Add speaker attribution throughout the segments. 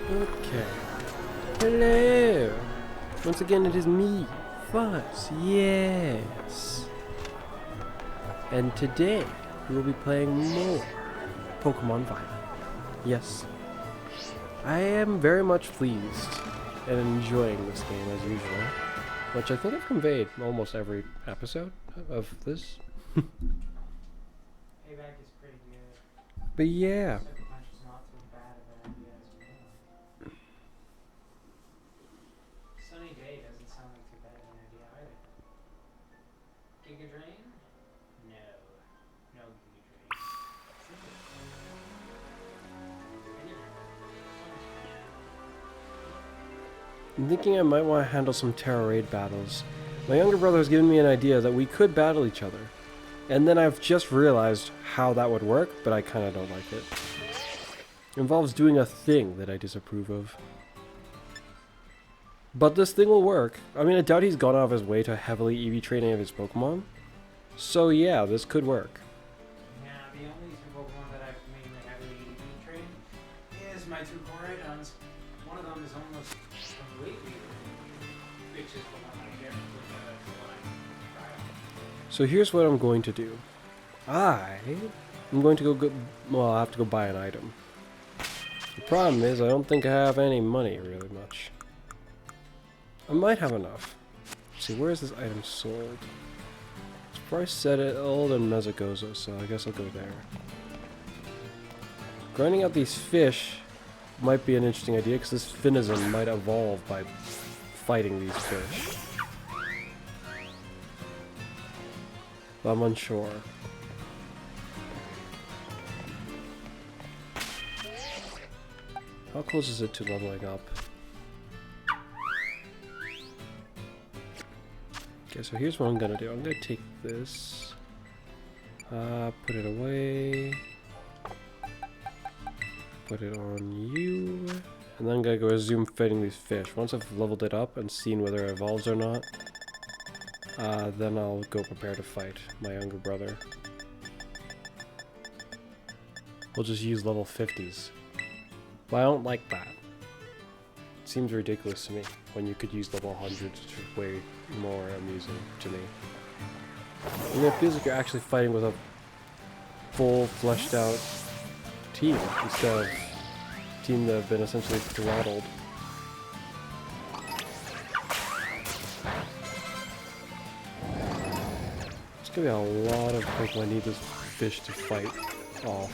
Speaker 1: Okay. Hello! Once again, it is me, Fuzz. Yes! And today, we will be playing more Pokemon Violet. Yes. I am very much pleased and enjoying this game as usual, which I think I've conveyed almost every episode of this.
Speaker 2: Payback is pretty good.
Speaker 1: But yeah.
Speaker 2: Sucker Punch is not too bad of an idea as well. Sunny Day doesn't sound like too bad of an idea either. Giga Drain? No. No Giga Drain.
Speaker 1: I'm thinking I might want to handle some Terra Raid battles. My younger brother has given me an idea that we could battle each other. And then I've just realized how that would work, but I kind of don't like it. It involves doing a thing that I disapprove of. But this thing will work. I mean, I doubt he's gone out of his way to heavily EV train any of his Pokemon. So yeah, this could work.
Speaker 2: Yeah, the only two Pokemon that I've mainly heavily EV trained is my two Koraidons. One of them is almost completely, which is the one I get with the one I trial.
Speaker 1: So here's what I'm going to do. I'm going to well, I'll have to go buy an item. The problem is I don't think I have any money really much. I might have enough. Let's see, where is this item sold? It's price set at old in Mezagoza, so I guess I'll go there. Grinding out these fish might be an interesting idea because this Finizen might evolve by fighting these fish. But I'm unsure. How close is it to leveling up? Okay, so here's what I'm gonna do. I'm gonna take this, put it away, put it on you, and then I'm gonna go resume fighting these fish. Once I've leveled it up and seen whether it evolves or not, then I'll go prepare to fight my younger brother. We'll just use level 50s. But I don't like that. It seems ridiculous to me when you could use level 100s, which is way more amusing to me. I mean, it feels like you're actually fighting with a full, fleshed out team instead of a team that have been essentially throttled. There's gonna be a lot of Pokemon I need this fish to fight off.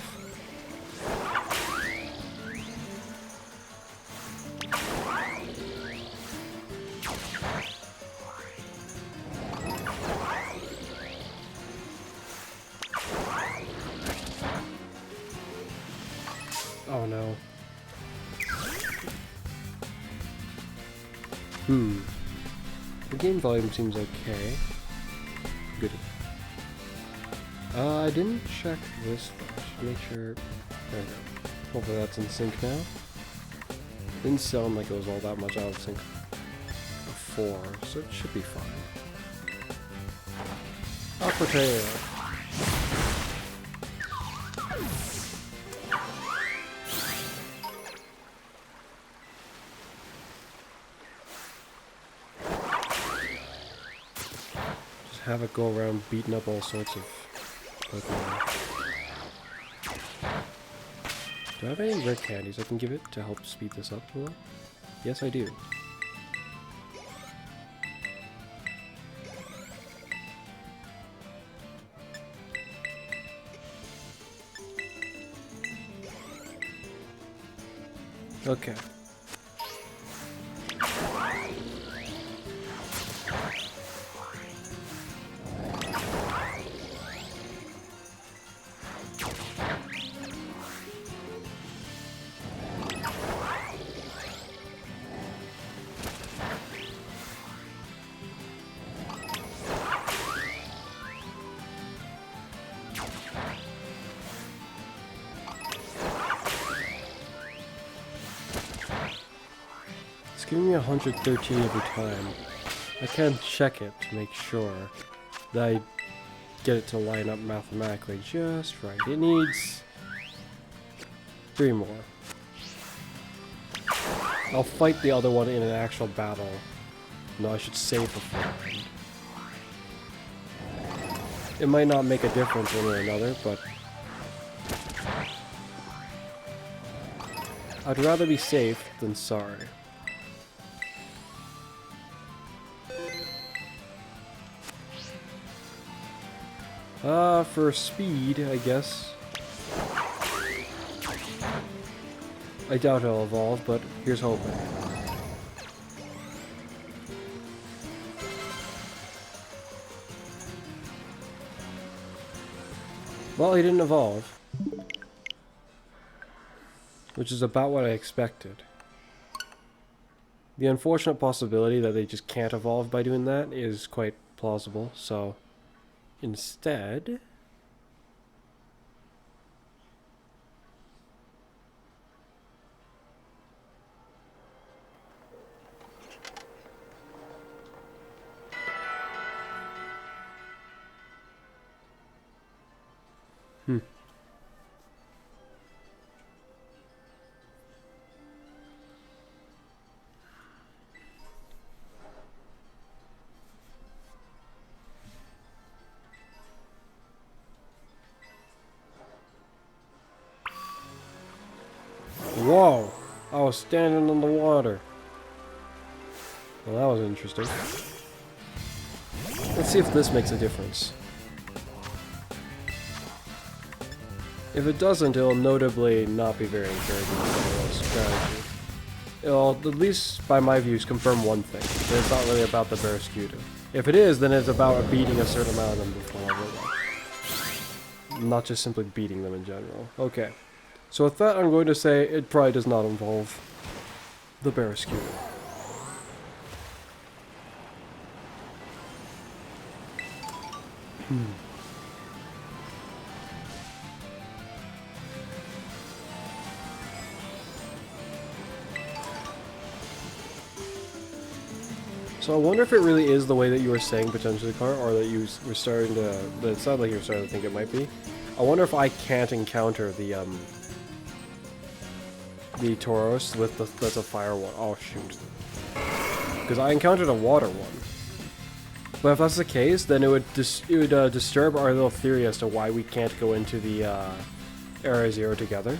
Speaker 1: Oh no. The game volume seems okay. Good. I didn't check this much. Make sure. There we go. Hopefully that's in sync now. Didn't sound like it was all that much out of sync before, so it should be fine. Aquatail. Have it go around beating up all sorts of Pokemon. Do I have any red candies I can give it to help speed this up a little? Yes, I do. Okay. It's giving me 113 every time. I can check it to make sure that I get it to line up mathematically just right. It needs 3 more. I'll fight the other one in an actual battle. No, I should save beforehand. It might not make a difference one way or another, but I'd rather be safe than sorry. For speed, I guess. I doubt it'll evolve, but here's hoping. Well, he didn't evolve. Which is about what I expected. The unfortunate possibility that they just can't evolve by doing that is quite plausible, so instead... Whoa! I was standing in the water. Well, that was interesting. Let's see if this makes a difference. If it doesn't, it'll notably not be very encouraging for a strategy. It'll, at least by my views, confirm one thing. That it's not really about the Barracuda. If it is, then it's about beating a certain amount of them before level 1. Not just simply beating them in general. Okay. So with that, I'm going to say it probably does not involve the Barracuda. So I wonder if it really is the way that you were saying potentially, Car, or that you were starting to... that it sounded like you were starting to think it might be. I wonder if I can't encounter the Tauros with the... that's a fire one. Oh, shoot. Because I encountered a water one. But if that's the case, then it would disturb our little theory as to why we can't go into the Area Zero together.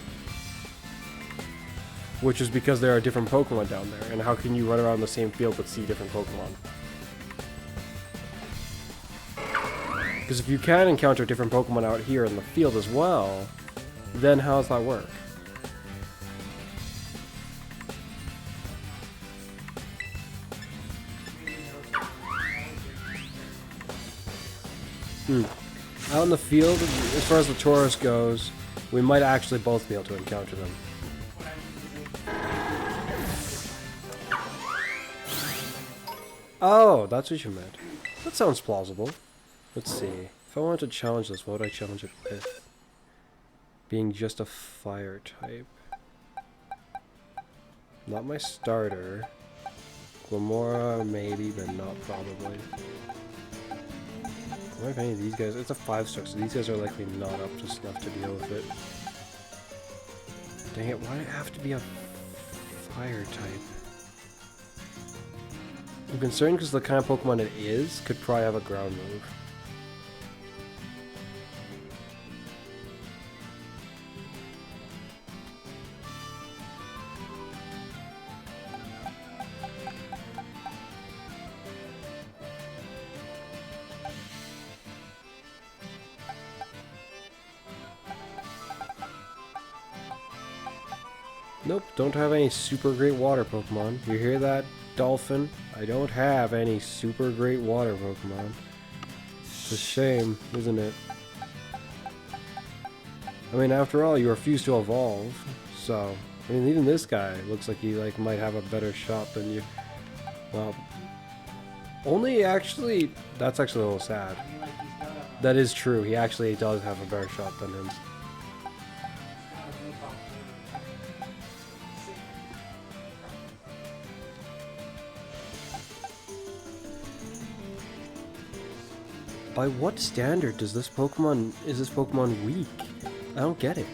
Speaker 1: Which is because there are different Pokemon down there, and how can you run around the same field but see different Pokemon? Because if you can encounter different Pokemon out here in the field as well, then how does that work? Out in the field, as far as the Tauros goes, we might actually both be able to encounter them. Oh, that's what you meant. That sounds plausible. Let's see. If I wanted to challenge this, what would I challenge it with? Being just a fire type. Not my starter. Glamora, maybe, but not probably. I wonder if any of these guys... It's a 5-star, so these guys are likely not up to snuff to deal with it. Dang it, why do it have to be a fire type? I'm concerned because the kind of Pokemon it is could probably have a ground move. Nope, don't have any super great water Pokemon. You hear that, Dolphin? I don't have any super great water Pokemon. It's a shame, isn't it? I mean, after all, you refuse to evolve, so... I mean, even this guy looks like he might have a better shot than you. Well... Only actually... That's actually a little sad. That is true, he actually does have a better shot than him. By what standard does this Pokemon... is this Pokemon weak? I don't get it.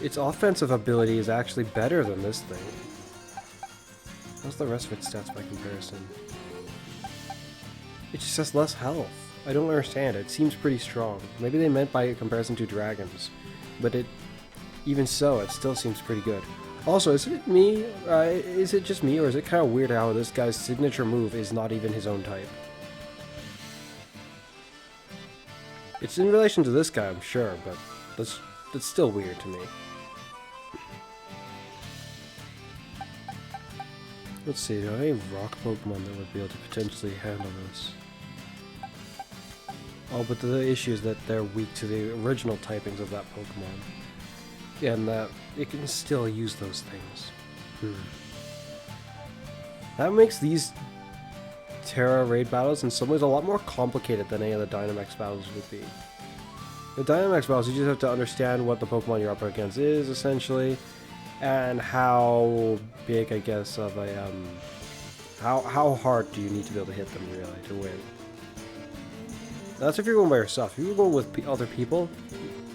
Speaker 1: its offensive ability is actually better than this thing. How's the rest of its stats by comparison? It just has less health. I don't understand. It seems pretty strong. Maybe they meant by comparison to dragons, but even so, it still seems pretty good. Also, is it me? Is it just me, or is it kind of weird how this guy's signature move is not even his own type? It's in relation to this guy, I'm sure, but that's still weird to me. Let's see, do I have any rock Pokemon that would be able to potentially handle this? Oh, but the issue is that they're weak to the original typings of that Pokemon. And that it can still use those things. That makes these Terra raid battles in some ways a lot more complicated than any of the Dynamax battles would be. The Dynamax battles, you just have to understand what the Pokemon you're up against is, essentially, and how big, I guess, of a, how hard do you need to be able to hit them, really, to win. That's if you're going by yourself. If you're going with other people,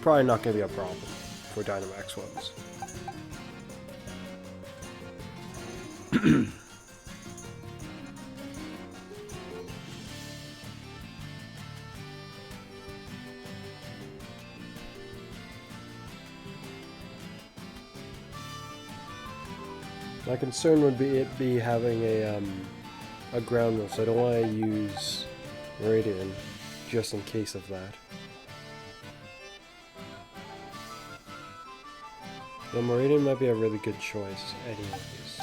Speaker 1: probably not going to be a problem for Dynamax ones. My concern would be having a ground move, so I don't want to use Meridian just in case of that. The Meridian might be a really good choice anyways.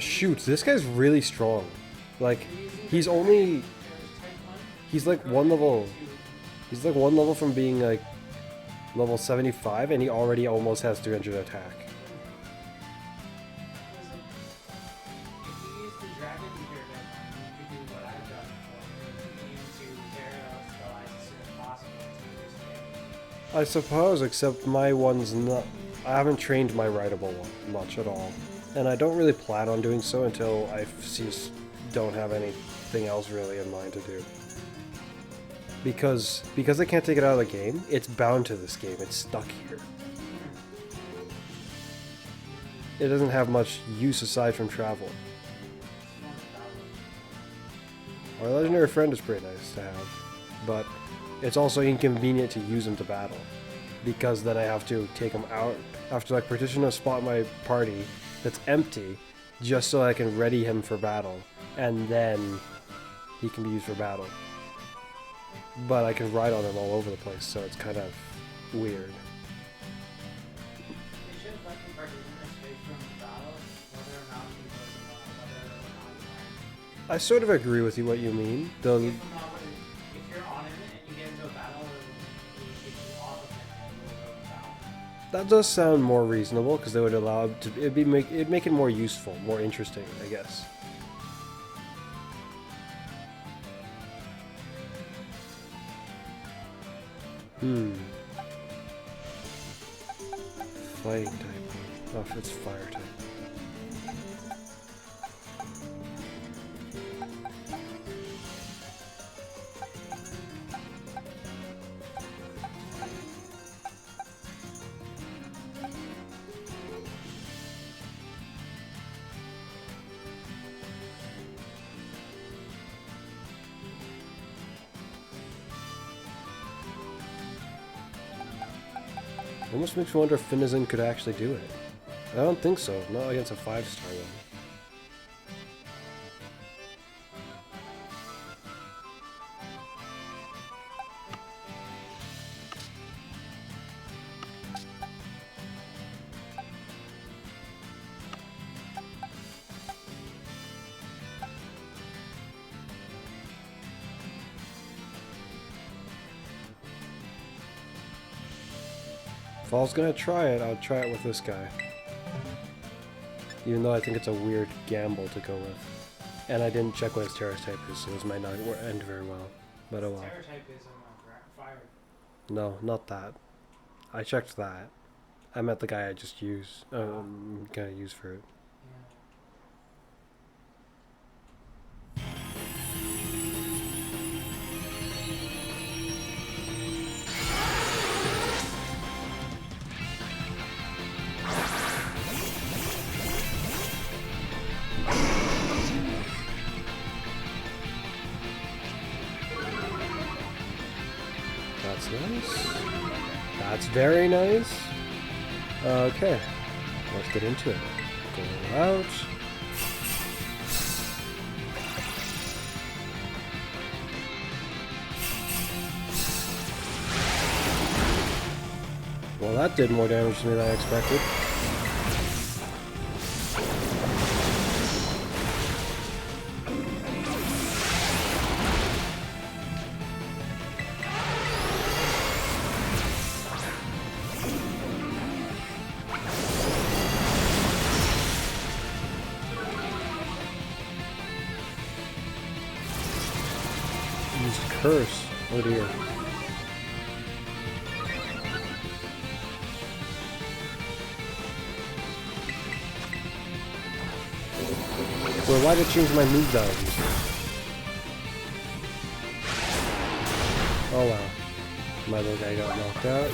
Speaker 1: Shoot, this guy's really strong. Like, he's like one level from being like level 75, and he already almost has 300 attack. I suppose, except my one's not. I haven't trained my rideable one much at all, and I don't really plan on doing so until I don't have anything else really in mind to do. Because I can't take it out of the game, it's bound to this game. It's stuck here. It doesn't have much use aside from travel. Our legendary friend is pretty nice to have, but it's also inconvenient to use him to battle, because then I have to take him out. I have to like partition a spot in my party that's empty, just so I can ready him for battle, and then he can be used for battle. But I can ride on him all over the place, so it's kind of weird. I sort of agree with you what you mean. That does sound more reasonable, because they would allow it to. It'd make it more useful, more interesting, I guess. Fighting type. Oh, it's fire type. Almost makes me wonder if Finizen could actually do it. I don't think so, not against a 5-star one. If I was gonna try it, I would try it with this guy. Even though I think it's a weird gamble to go with. And I didn't check what his Terra type is, so this might not end very well. But oh well.
Speaker 2: Terra type is fire.
Speaker 1: No, not that. I checked that. I meant the guy I just used. Gonna use for it.
Speaker 2: Yeah.
Speaker 1: That's nice. That's very nice. Okay. Let's get into it. Go out. Well, that did more damage to me than I expected. Used curse. Oh dear. Well, why did it change my move values? Oh wow. My little guy got knocked out.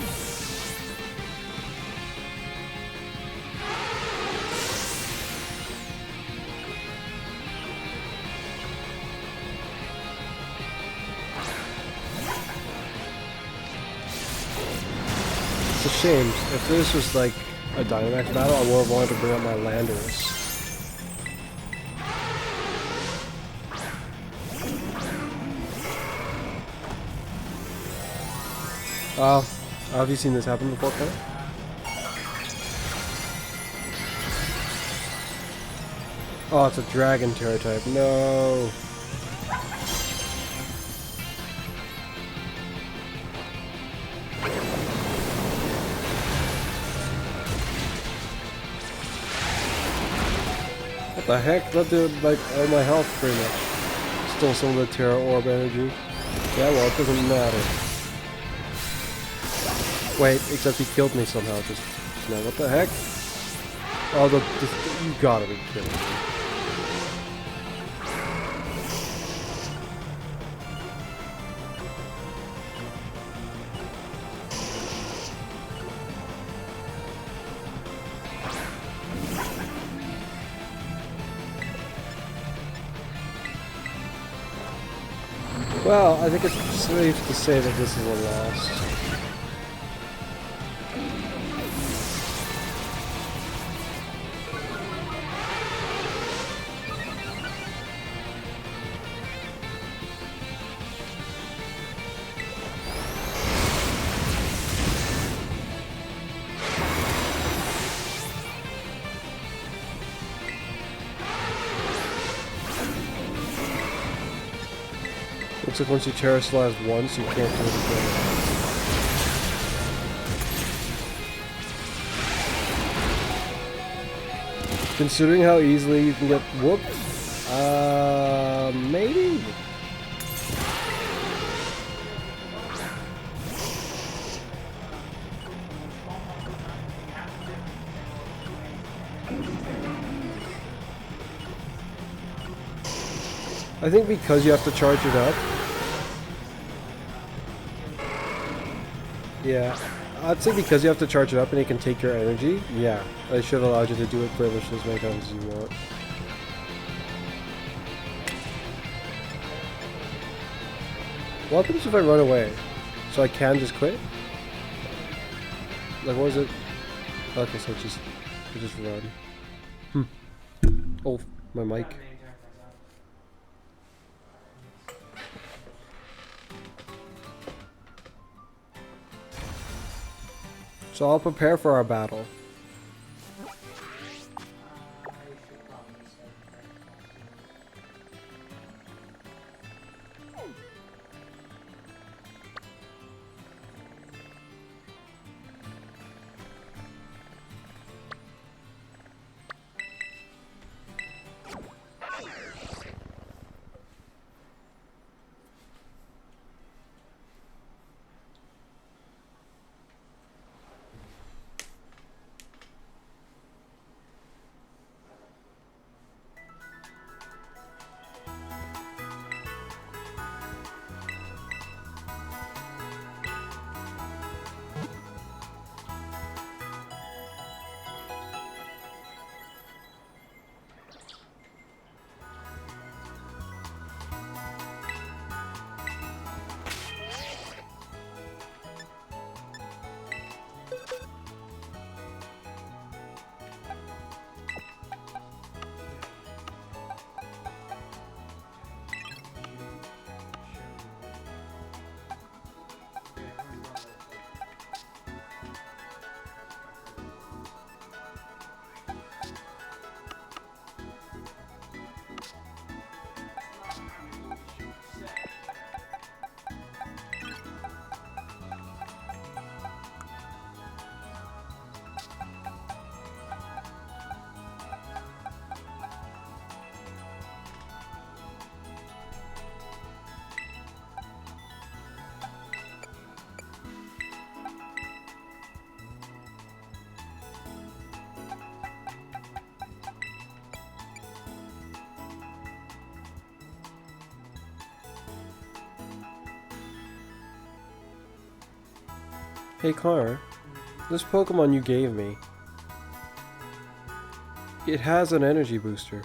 Speaker 1: It's a shame. If this was like a Dynamax battle, I would have wanted to bring out my Landorus. Have you seen this happen before, Ken? Oh, it's a Dragon Terror type. No. What the heck? That did like all my health pretty much. Stole some of the Terra Orb energy. Yeah, well, it doesn't matter. Wait, except he killed me somehow. Just no. What the heck? Oh, you gotta be kidding me. Well, I think it's safe to say that this is a loss. Looks like once you Terraslize once, you can't do it again. Considering how easily you can get whooped, maybe? I think because you have to charge it up. Yeah, I'd say because you have to charge it up and it can take your energy, yeah, I should have allowed you to do it pretty much as many times as you want. What happens if I run away? So I can just quit? Like, what was it? Okay, so just run. Oh, my mic. So I'll prepare for our battle. Hey Connor, this Pokemon you gave me, it has an energy booster.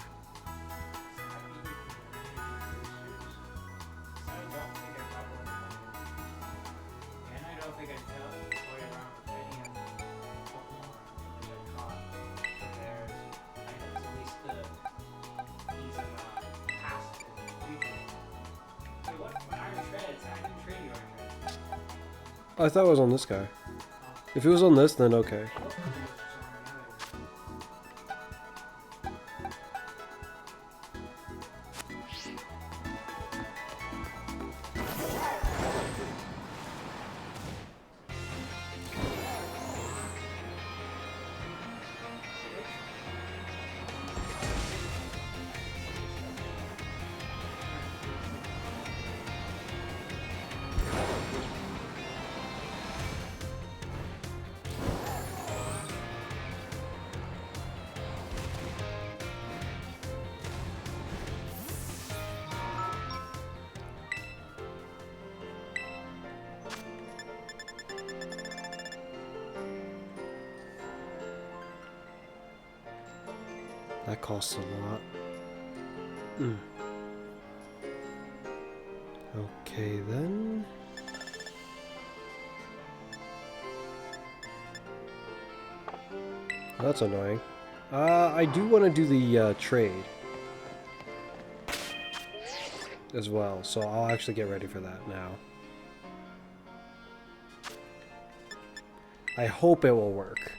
Speaker 1: I thought it was on this guy. If it was on this, then okay. That costs a lot. Okay then. That's annoying. I do want to do the trade as well, so I'll actually get ready for that now. I hope it will work.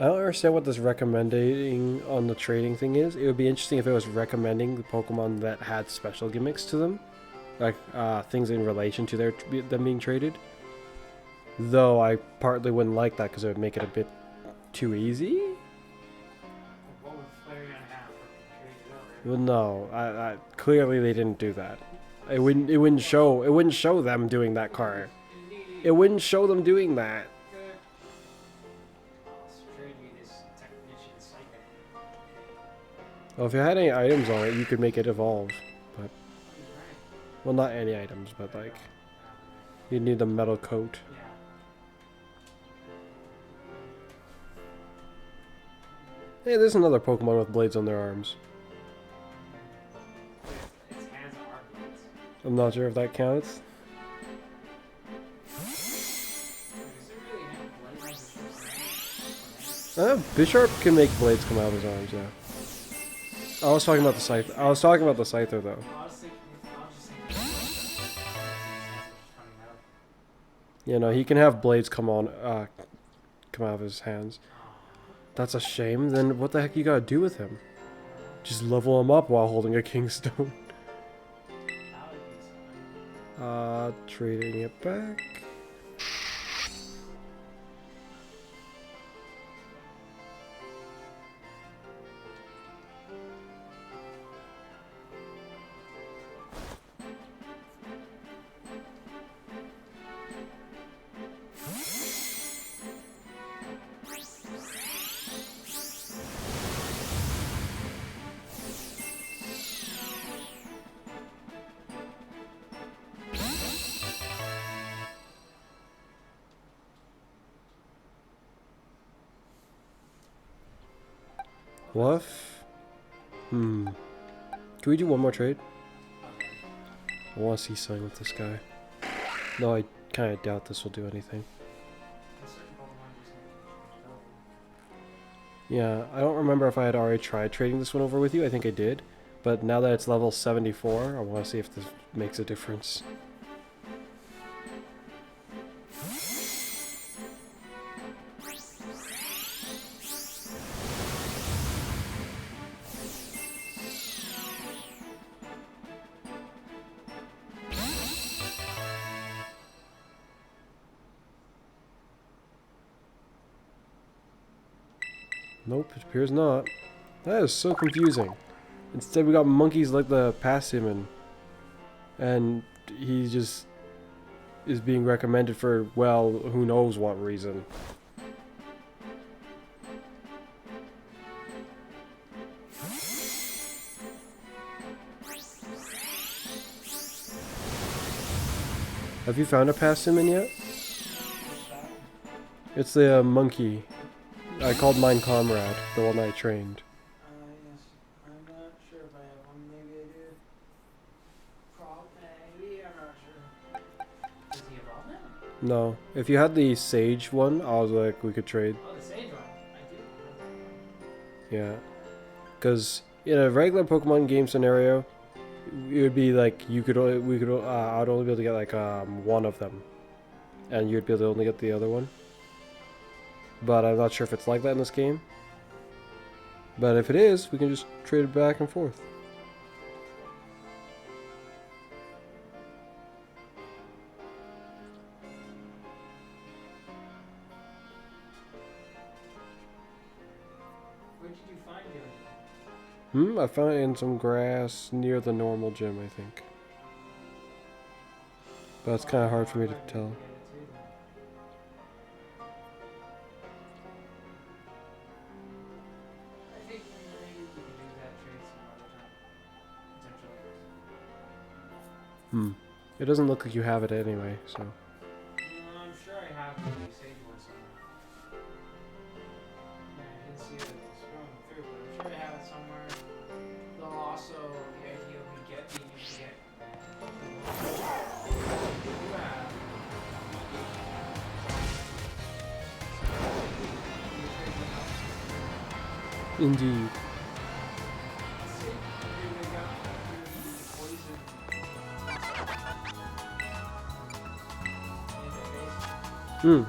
Speaker 1: I don't understand what this recommending on the trading thing is. It would be interesting if it was recommending the Pokemon that had special gimmicks to them. Like, things in relation to them being traded. Though I partly wouldn't like that because it would make it a bit too easy.
Speaker 2: What would Flareon have for
Speaker 1: Well, no, clearly they didn't do that. It wouldn't show them doing that card. It wouldn't show them doing that. Well, if you had any items on it, you could make it evolve. But, well, not any items, but like, you'd need the metal coat. Hey, there's another Pokemon with blades on their arms. I'm not sure if that counts. Bisharp can make blades come out of his arms, yeah. I was talking about the Scyther. I was talking about the Scyther, though. You know, he can have blades come out of his hands. That's a shame. Then what the heck you gotta do with him? Just level him up while holding a Kingstone. Trading it back. Woof. Can we do one more trade? I want to see something with this guy. No, I kind of doubt this will do anything. Yeah, I don't remember if I had already tried trading this one over with you. I think I did. But now that it's level 74, I want to see if this makes a difference. Nope, it appears not. That is so confusing. Instead we got monkeys like the Passiman. And he just is being recommended for, well, who knows what reason. Have you found a Passiman yet? It's the monkey. I called mine Comrade, the one I trained.
Speaker 2: Yes. I'm not sure if I have one. Maybe I do. Maybe. I'm not sure. Does he evolve now?
Speaker 1: No. If you had the Sage one, I was like, we could trade.
Speaker 2: Oh, the sage one. I do.
Speaker 1: Yeah. Because in a regular Pokemon game scenario, it would be like I'd only be able to get like one of them, and you'd be able to only get the other one. But I'm not sure if it's like that in this game. But if it is, we can just trade it back and forth.
Speaker 2: Where did you find it?
Speaker 1: I found it in some grass near the normal gym, I think. But it's kind of hard for me to tell.
Speaker 2: I think maybe we could do that trade some other time. Potentially.
Speaker 1: It doesn't look like you have it anyway, so.
Speaker 2: I'm sure I have the sage one somewhere. Yeah, I didn't see it scrolling through, but I'm sure I have it somewhere. Though also, the idea of me getting you to get. You have.
Speaker 1: Indeed. Hmm.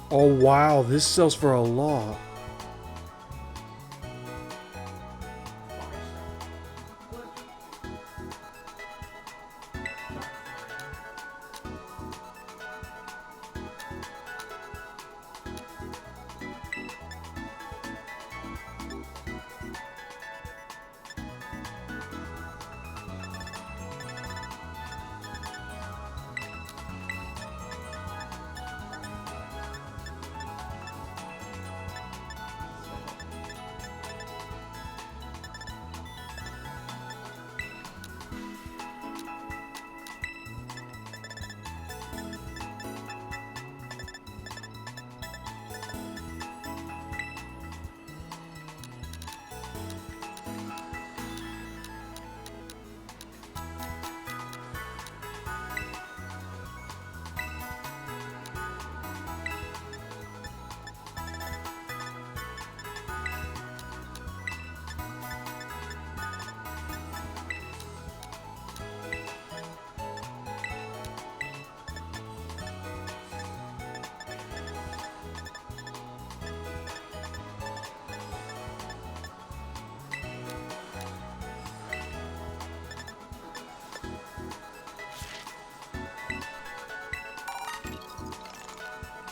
Speaker 1: Oh wow, this sells for a lot.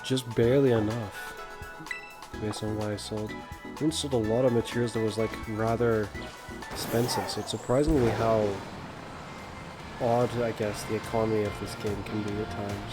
Speaker 1: Just barely enough, based on what I sold. I sold a lot of materials that was like rather expensive, so it's surprisingly how odd, I guess, the economy of this game can be at times.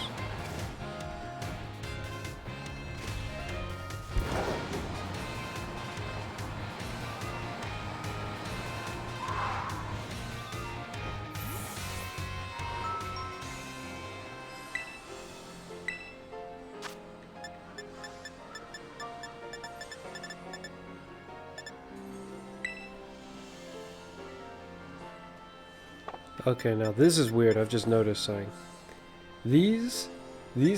Speaker 1: Okay, now this is weird. I've just noticed something. These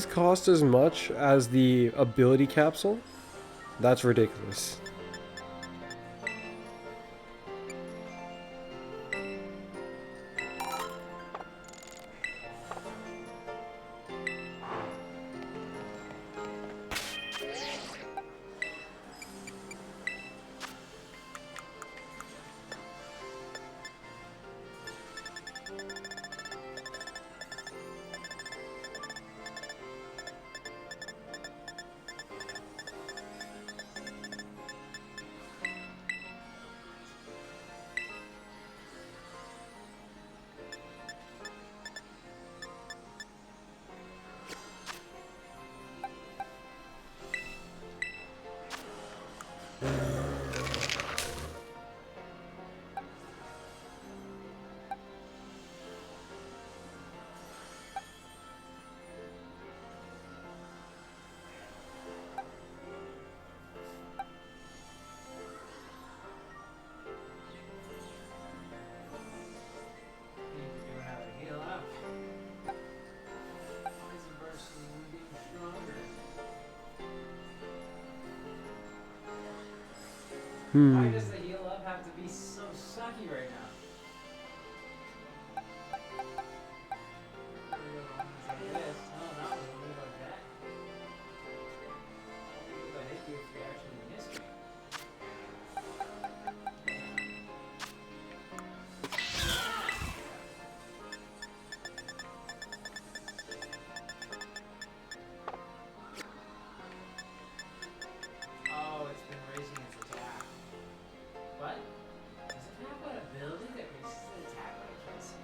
Speaker 1: cost as much as the ability capsule. That's ridiculous.
Speaker 2: Need to do how to heal up. Why is the burst being stronger? Why does the heal up have to be so sucky right now? Like this. Oh, no, what about that? If I hit you, if you actually miss me. Oh, it's been raising its attack. What? Does it have an ability that raises the attack, but I can't see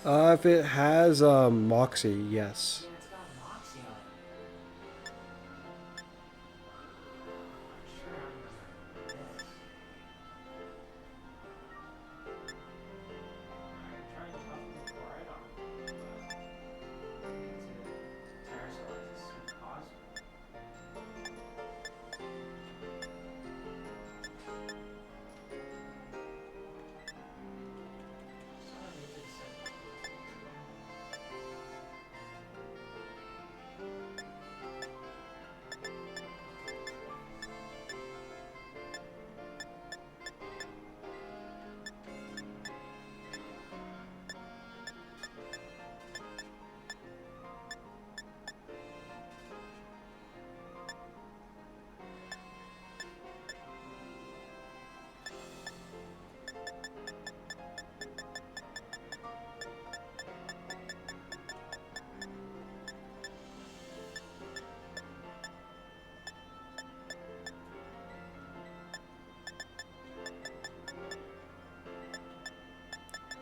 Speaker 2: it?
Speaker 1: If it has Moxie, yes.
Speaker 2: Yeah, it's got Moxie on it. I'm sure I remember this. I tried talking to Chloride on it, but to terrorize is super possible. So I need to set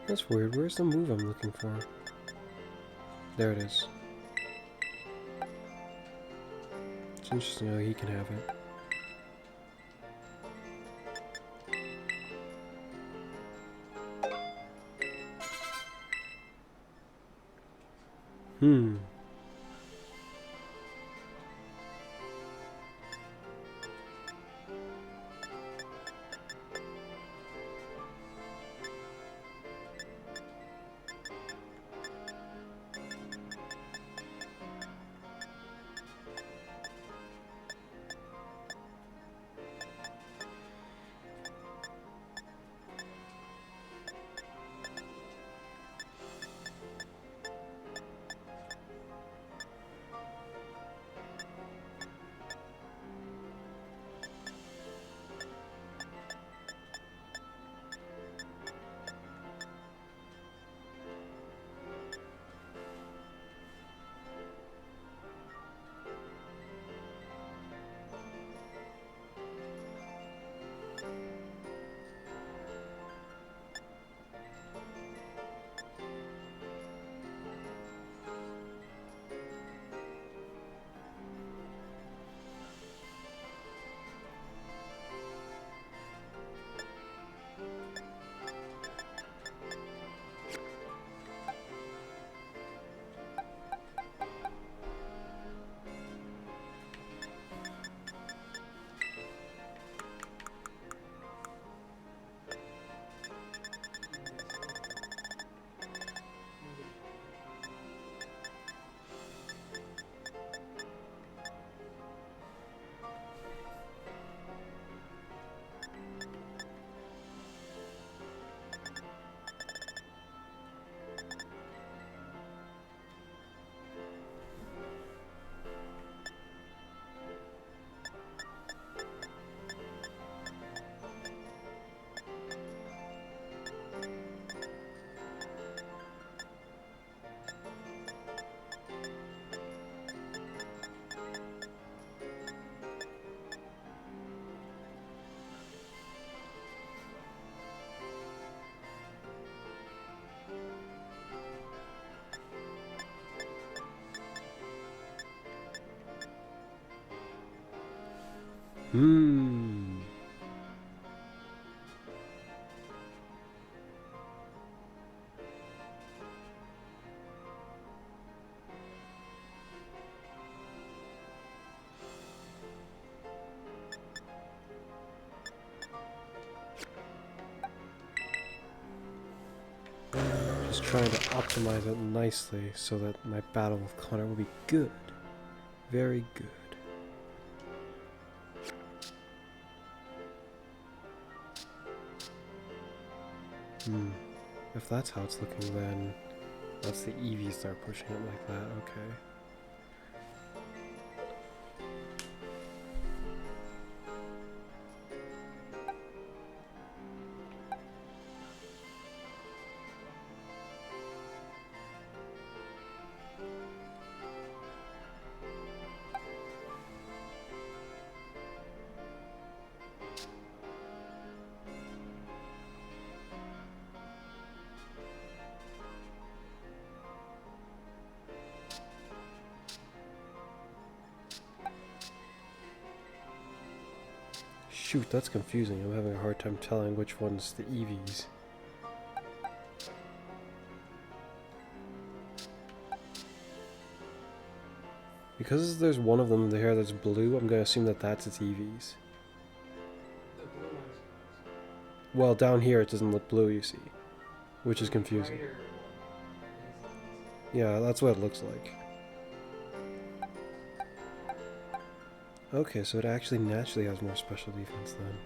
Speaker 1: That's weird. Where's the move I'm looking for? There it is. It's interesting how he can have it. Hmm. Hmm. Just trying to optimize it nicely so that my battle with Connor will be good. Very good. If that's how it's looking, then that's the Eevees start pushing it like that. Okay. Shoot, that's confusing. I'm having a hard time telling which one's the Eevees. Because there's one of them there that's blue, I'm gonna assume that that's its Eevees.
Speaker 2: The blue one's
Speaker 1: Well, down here it doesn't look blue, you see. Which is confusing.
Speaker 2: brighter.
Speaker 1: Yeah, that's what it looks like. Okay, so it actually naturally has more special defense then.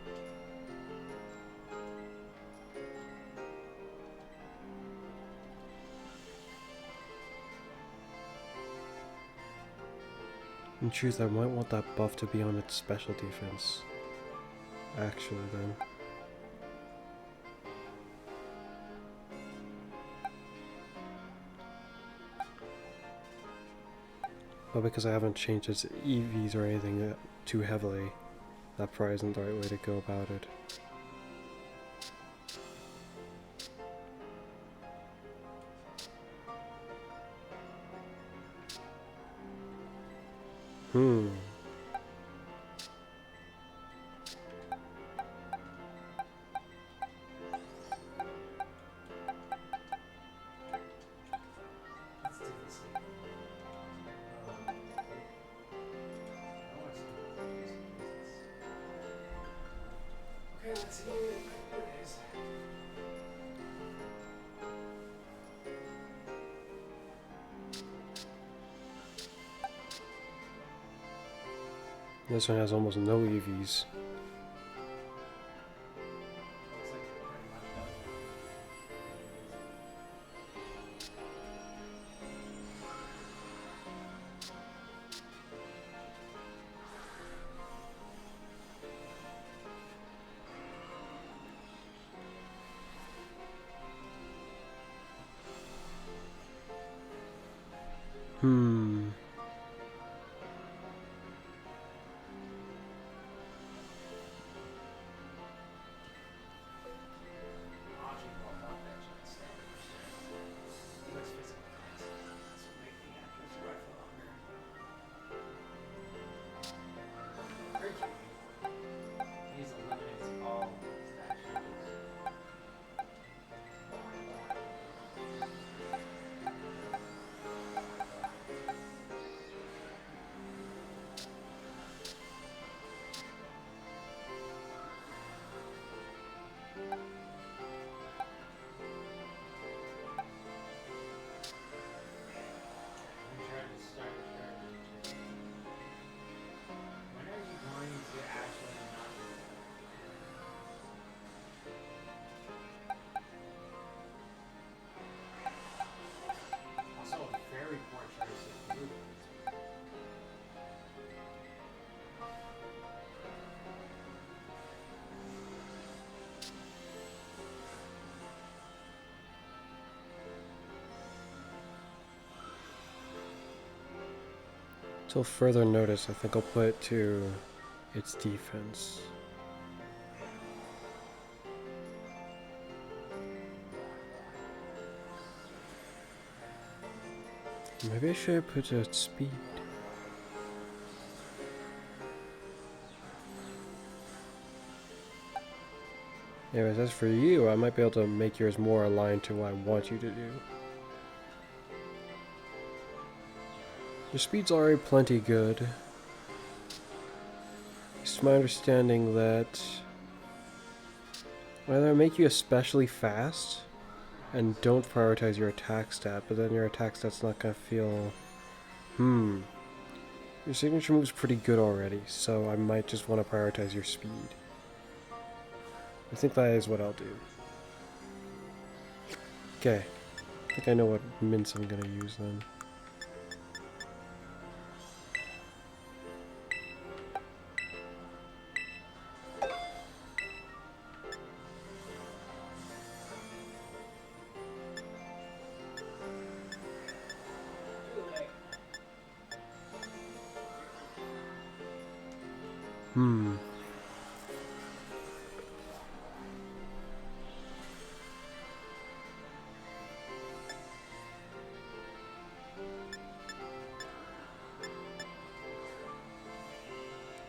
Speaker 1: In truth, I might want that buff to be on its special defense. Actually, then. But because I haven't changed its EVs or anything too heavily, that probably isn't the right way to go about it.
Speaker 2: Let's do this. Okay, let's see what it is.
Speaker 1: This one has almost no EVs.
Speaker 2: Looks like it pretty much does.
Speaker 1: Till further notice, I think I'll put it to its defense. Maybe I should put it at speed. Anyways, as for you, I might be able to make yours more aligned to what I want you to do. Your speed's already plenty good. It's my understanding that either make you especially fast and don't prioritize your attack stat, but then your attack stat's not gonna feel... Your signature move's pretty good already, so I might just want to prioritize your speed. I think that is what I'll do. Okay. I think I know what mints I'm gonna use then.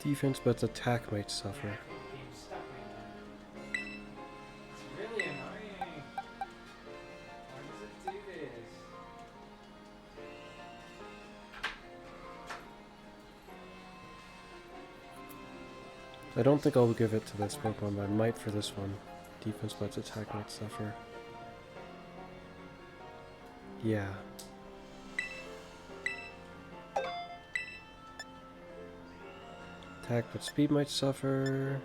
Speaker 1: Defense, but attack might suffer.
Speaker 2: It's really annoying. Why does it do this?
Speaker 1: I don't think I'll give it to this Pokemon, but I might for this one. Defense, but attack might suffer. Yeah. Attack, but speed might suffer.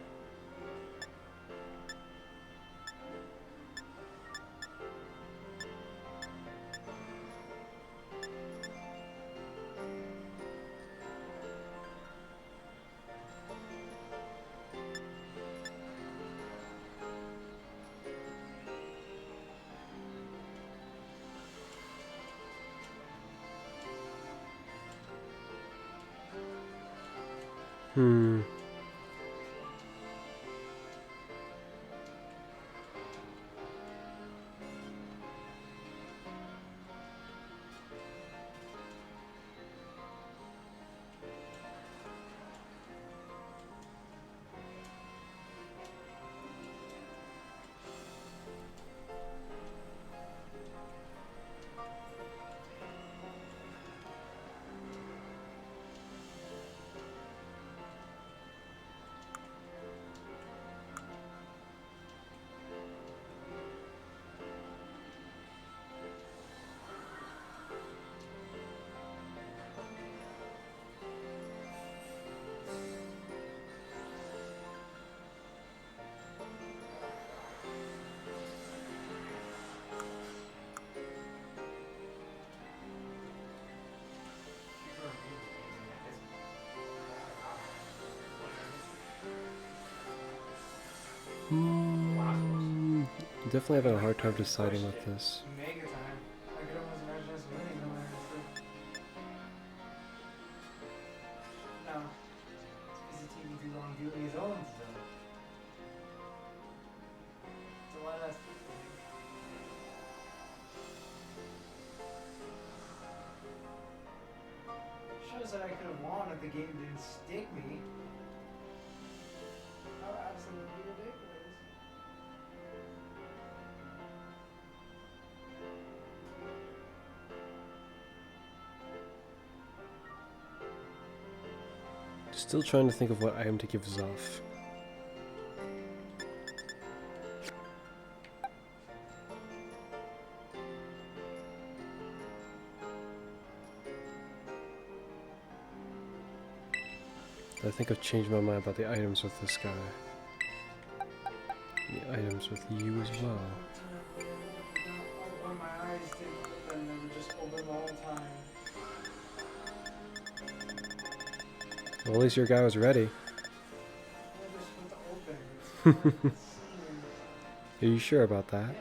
Speaker 1: Definitely having a hard time deciding with this.
Speaker 2: Mega time. I could almost imagine us winning no matter what. No. Is it taking too long doing his own stuff? It's a lot of... Shows that I could have won if the game didn't stick me. How absolutely ridiculous.
Speaker 1: Still trying to think of what item to give Zoff. I think I've changed my mind about the items with this guy. The items with you as well.
Speaker 2: When my eyes didn't open, they were just open the whole time.
Speaker 1: Well, at least your guy was ready.
Speaker 2: I just want to open.
Speaker 1: Are you sure about that?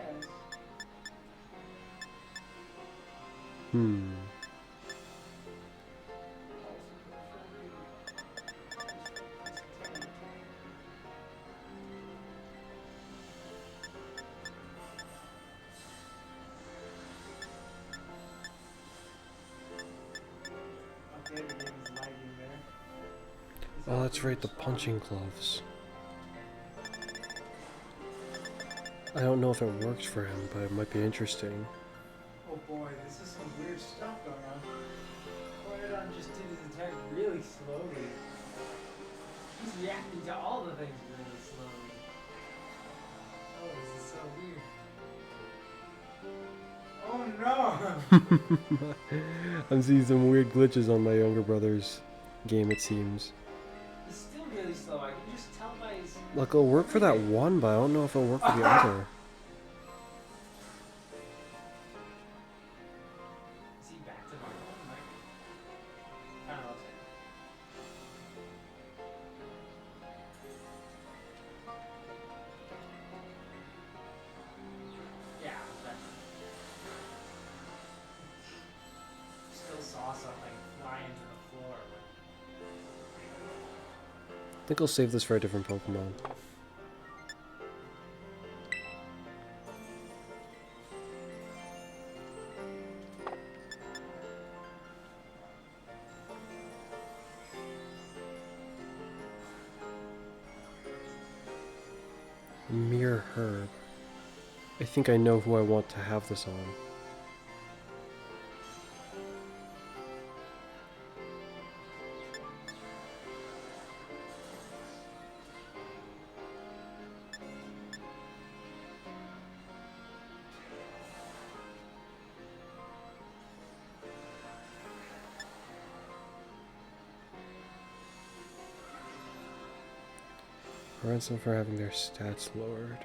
Speaker 2: Yes. Okay, the game is lagging there.
Speaker 1: Oh, that's right, the punching gloves. I don't know if it works for him, but it might be interesting.
Speaker 2: Oh boy, this is some weird stuff going on. Coridon just did his attack really slowly. He's reacting to all the things really slowly. Oh, this is so weird. Oh no!
Speaker 1: I'm seeing some weird glitches on my younger brother's game, it seems.
Speaker 2: He's still really slow. I can just tell by his...
Speaker 1: Like, it'll work for that one, but I don't know if it'll work for the other.
Speaker 2: Is he back to normal? Kind of looks like it. Yeah, definitely. Still saw something fly into the floor.
Speaker 1: I think I'll save this for a different Pokemon. Mere Herb. I think I know who I want to have this on. Ransom for having their stats lowered.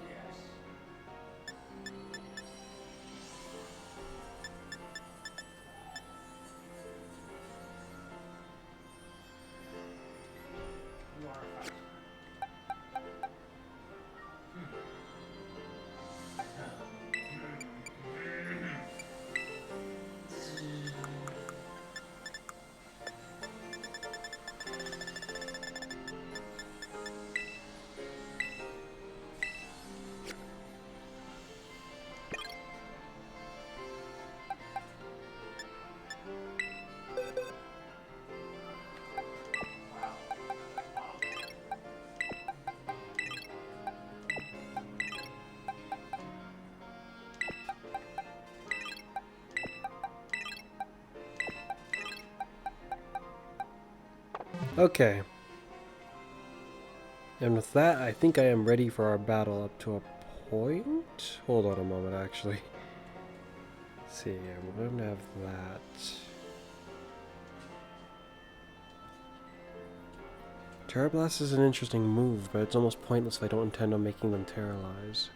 Speaker 2: Yes. You are a fighter.
Speaker 1: Okay. And with that, I think I am ready for our battle up to a point. Hold on a moment, actually. Let's see, we're going to have that. Terra Blast is an interesting move, but it's almost pointless if I don't intend on making them Terralize.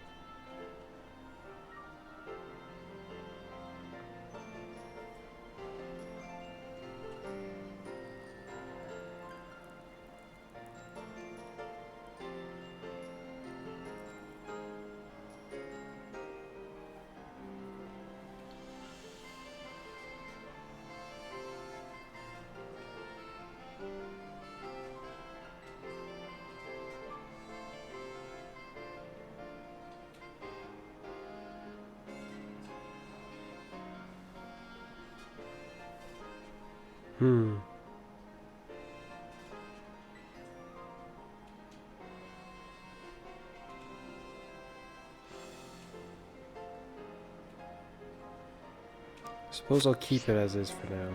Speaker 1: Suppose I'll keep it as is for now.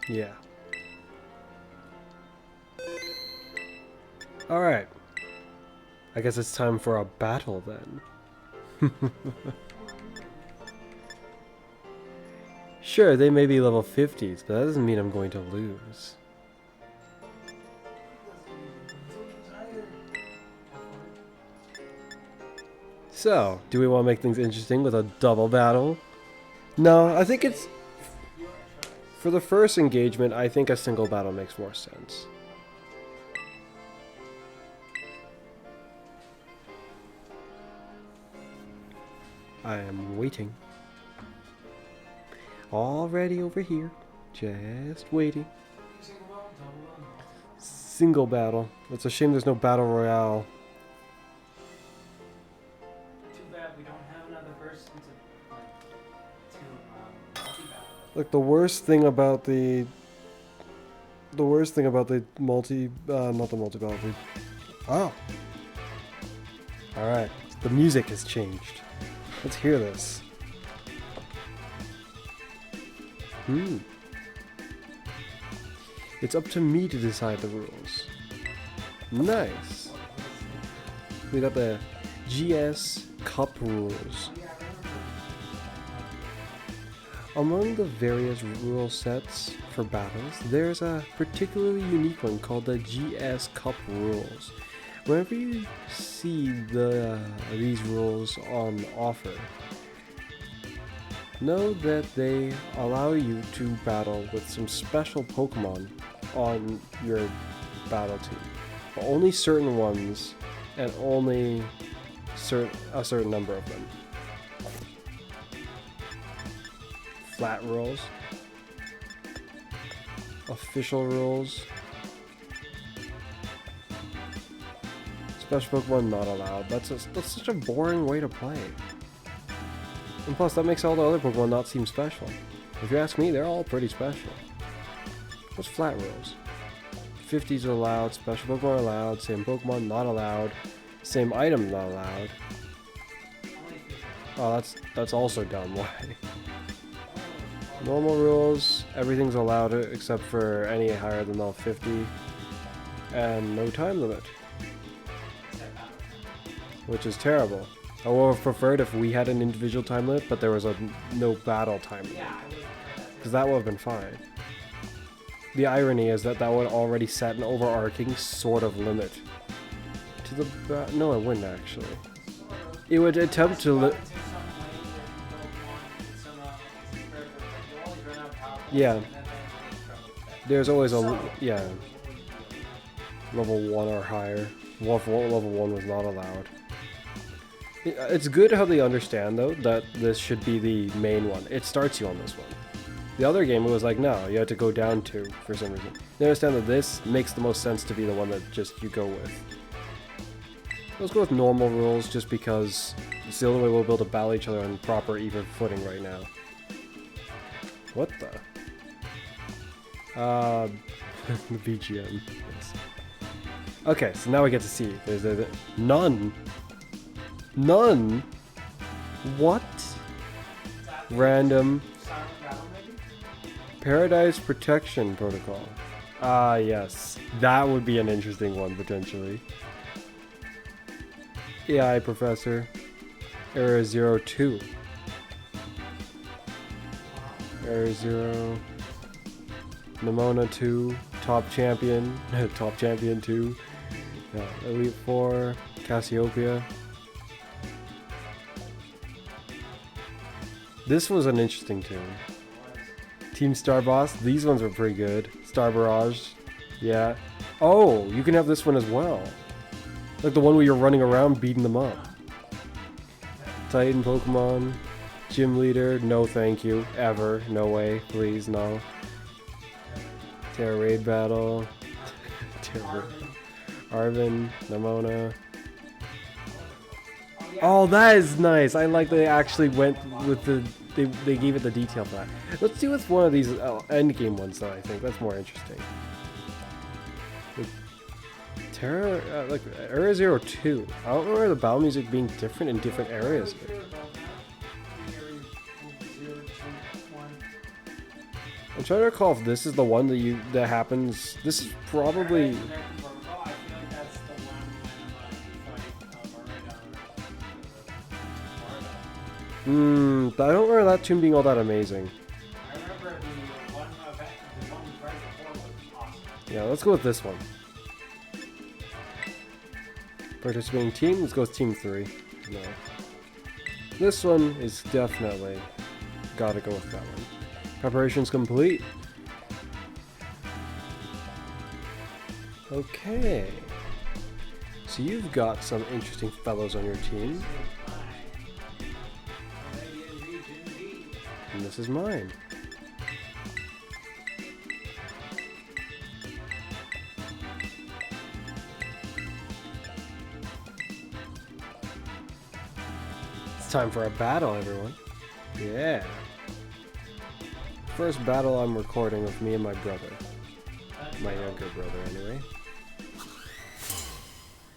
Speaker 1: Yeah. Alright. I guess it's time for a battle then. Sure, they may be level 50s, but that doesn't mean I'm going to lose. So, do we want to make things interesting with a double battle? No, I think it's... For the first engagement, I think a single battle makes more sense. I am waiting. Already over here. Just waiting. Single battle. It's a shame there's no battle royale. Look, the worst thing about the multi, not the multi-battle. Oh. Alright, the music has changed. Let's hear this. It's up to me to decide the rules. Nice. We got the GS Cup rules. Among the various rule sets for battles, there's a particularly unique one called the GS Cup rules. Whenever you see these rules on offer, know that they allow you to battle with some special Pokemon on your battle team. But only certain ones, and only a certain number of them. Flat rules, official rules, special Pokemon not allowed. That's such a boring way to play. And plus, that makes all the other Pokemon not seem special. If you ask me, they're all pretty special. What's flat rules? 50s are allowed, special Pokemon are allowed, same Pokemon not allowed, same item not allowed. Oh, that's also dumb. Why? Normal rules, everything's allowed except for any higher than level 50, and no time limit, which is terrible. I would have preferred if we had an individual time limit, but there was no battle time limit, because that would have been fine. The irony is that would already set an overarching sort of limit to the no, it wouldn't actually. It would attempt to yeah. There's always a level 1 or higher. Level 1 was not allowed. It's good how they understand though that this should be the main one. It starts you on this one. The other game it was like no, you had to go down 2 for some reason. They understand that this makes the most sense to be the one that just you go with. Let's go with normal rules just because it's the only way we'll be able to battle each other on proper even footing right now. What the? The BGM. Yes. Okay, so now we get to see. There's none. None? What? Random. Paradise Protection Protocol. Ah, yes. That would be an interesting one, potentially. AI Professor. Error 02. Error 0. Nimona 2, Top Champion, Top Champion 2, Elite 4, Cassiopeia. This was an interesting tune. Team Star Boss, these ones were pretty good. Star Barrage, yeah. Oh, you can have this one as well. Like the one where you're running around beating them up. Titan Pokemon, Gym Leader, no thank you, ever, no way, please, no. Terra Raid Battle, Arvin, Nimona. Oh, that is nice. I like that they actually went with they gave it the detail for that. Let's do with one of these endgame ones though. I think that's more interesting. Terra, like Area 02. I don't remember the battle music being different in different areas. I'm trying to recall if this is the one that happens. This is probably. I don't remember that tune being all that amazing.
Speaker 2: I remember the one right before was awesome.
Speaker 1: Yeah, let's go with this one. Participating team, let's go with team 3. No. This one is definitely gotta go with that one. Preparation's complete. Okay. So you've got some interesting fellows on your team. And this is mine. It's time for a battle, everyone. Yeah. First battle I'm recording with me and my brother. My younger brother, anyway.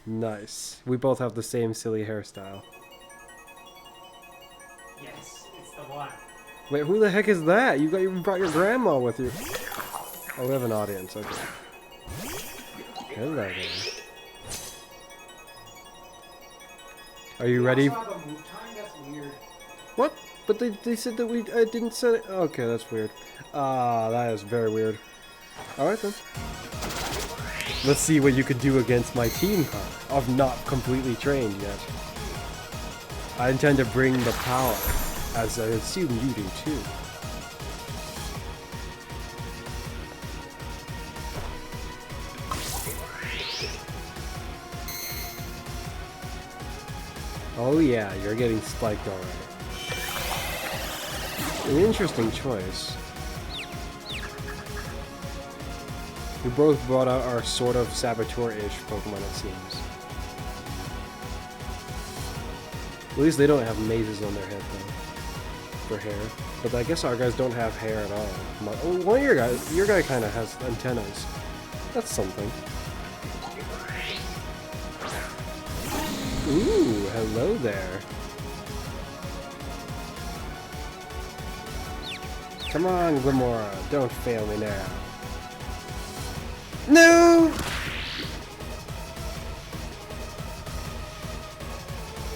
Speaker 1: Nice. We both have the same silly hairstyle.
Speaker 2: Yes, it's the one.
Speaker 1: Wait, who the heck is that? You brought your grandma with you. Oh, we have an audience. Okay. Hello there. Are you ready?
Speaker 2: That's weird.
Speaker 1: What? But they said that I didn't set it. Okay, that's weird. That is very weird. Alright then. Let's see what you could do against my team of not completely trained yet. I intend to bring the power, as I assume you do too. Oh yeah, you're getting spiked already. An interesting choice. We both brought out our sort of saboteur-ish Pokemon, it seems. At least they don't have mazes on their head, though. For hair. But I guess our guys don't have hair at all. One of your guy kind of has antennas. That's something. Ooh, hello there. Come on, Glimora, don't fail me now. No!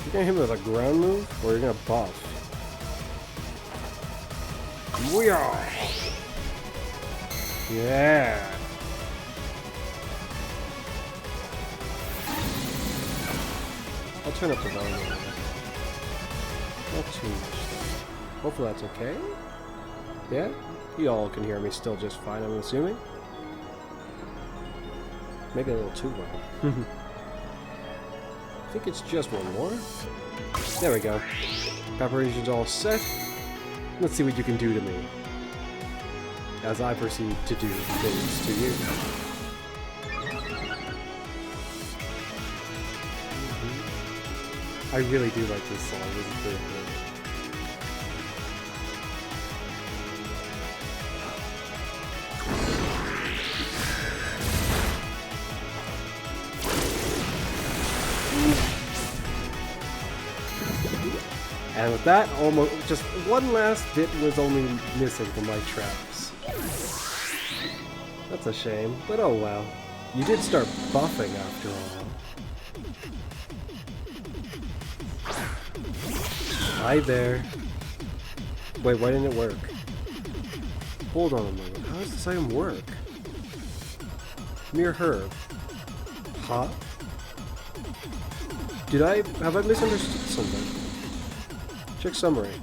Speaker 1: You're gonna hit me with a ground move, or you're gonna buff? Yeah! I'll turn up the volume a little bit. Not too much though. Hopefully that's okay. Yeah? You all can hear me still just fine, I'm assuming. Maybe a little too well. I think it's just one more. There we go. Preparation's all set. Let's see what you can do to me. As I proceed to do things to you. I really do like this song. This is pretty good. And with that, almost just one last bit was only missing from my traps. That's a shame, but oh well. You did start buffing after all. Hi there. Wait, why didn't it work? Hold on a moment. How does this item work? Mere herb. Huh? Have I misunderstood something? Check summary.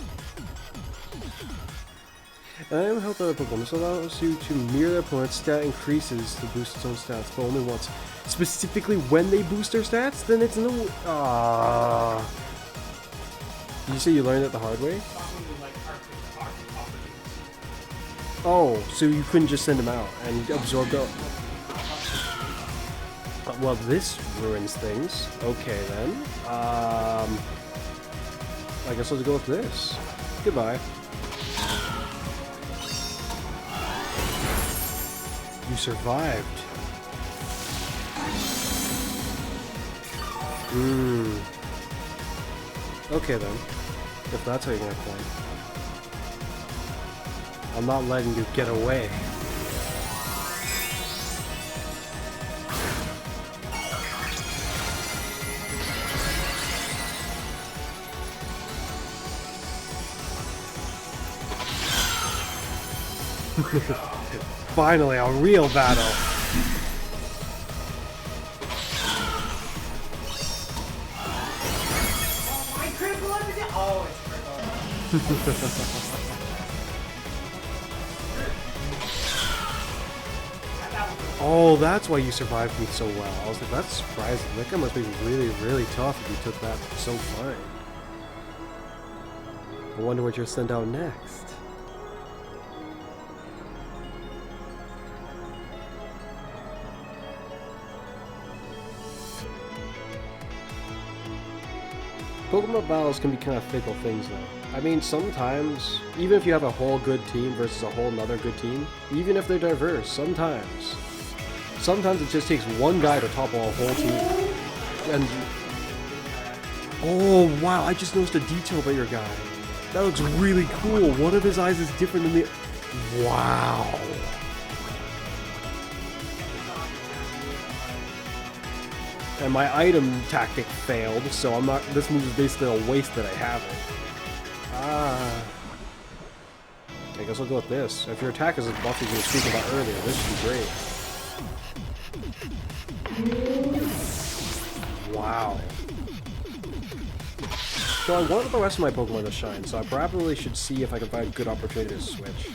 Speaker 1: I am helped by the Pokemon. This allows you to mirror their opponent's stat increases to boost its own stats, but only once. Specifically when they boost their stats? Then it's no... Did you say you learned it the hard way? Oh, so you couldn't just send them out and absorb the... Well, this ruins things. Okay, then. I guess I'll go with this. Goodbye. You survived. Okay then. If that's how you're gonna play. I'm not letting you get away. Finally, a real battle.
Speaker 2: Oh, my critical evidence! Oh, it's critical.
Speaker 1: Oh, that's why you survived me so well. I was like, that's surprising. That guy must be really, really tough if you took that so fine. I wonder what you're sent out next. Pokemon battles can be kind of fickle things though. I mean, sometimes, even if you have a whole good team versus a whole nother good team, even if they're diverse, sometimes it just takes one guy to topple a whole team. And oh wow, I just noticed a detail about your guy. That looks really cool. One of his eyes is different than the... Wow. And my item tactic failed, so I'm not... This move is basically a waste that I have it. Ah. I guess I'll go with this. If your attack is as buff as you were speaking about earlier, this should be great. Wow. So I wanted the rest of my Pokemon to shine, so I probably should see if I can find a good opportunity to switch.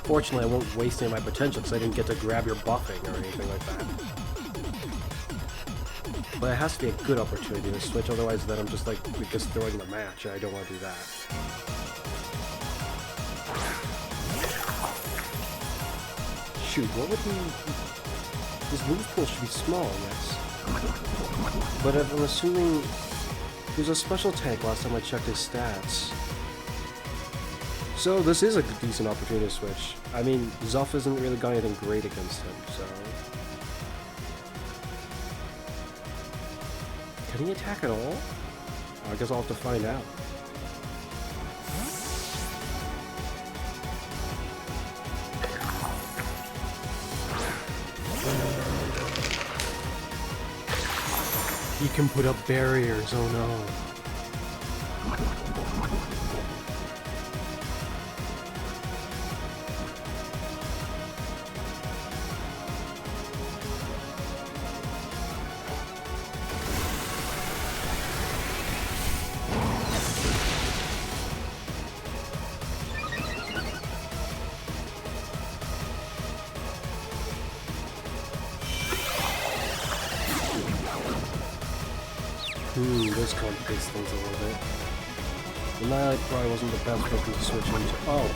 Speaker 1: Fortunately, I won't waste any of my potential because I didn't get to grab your buffing or anything like that. But it has to be a good opportunity to switch, otherwise then I'm just like destroying the match, and I don't want to do that. Shoot, what would be... His move pool should be small, yes. But I'm assuming there's a special tank last time I checked his stats. So this is a decent opportunity to switch. I mean, Zuff hasn't really got anything great against him, so... Can he attack at all? I guess I'll have to find out. He can put up barriers, oh no. This complicates things a little bit. Annihilate probably wasn't the best Pokemon to switch into. Oh,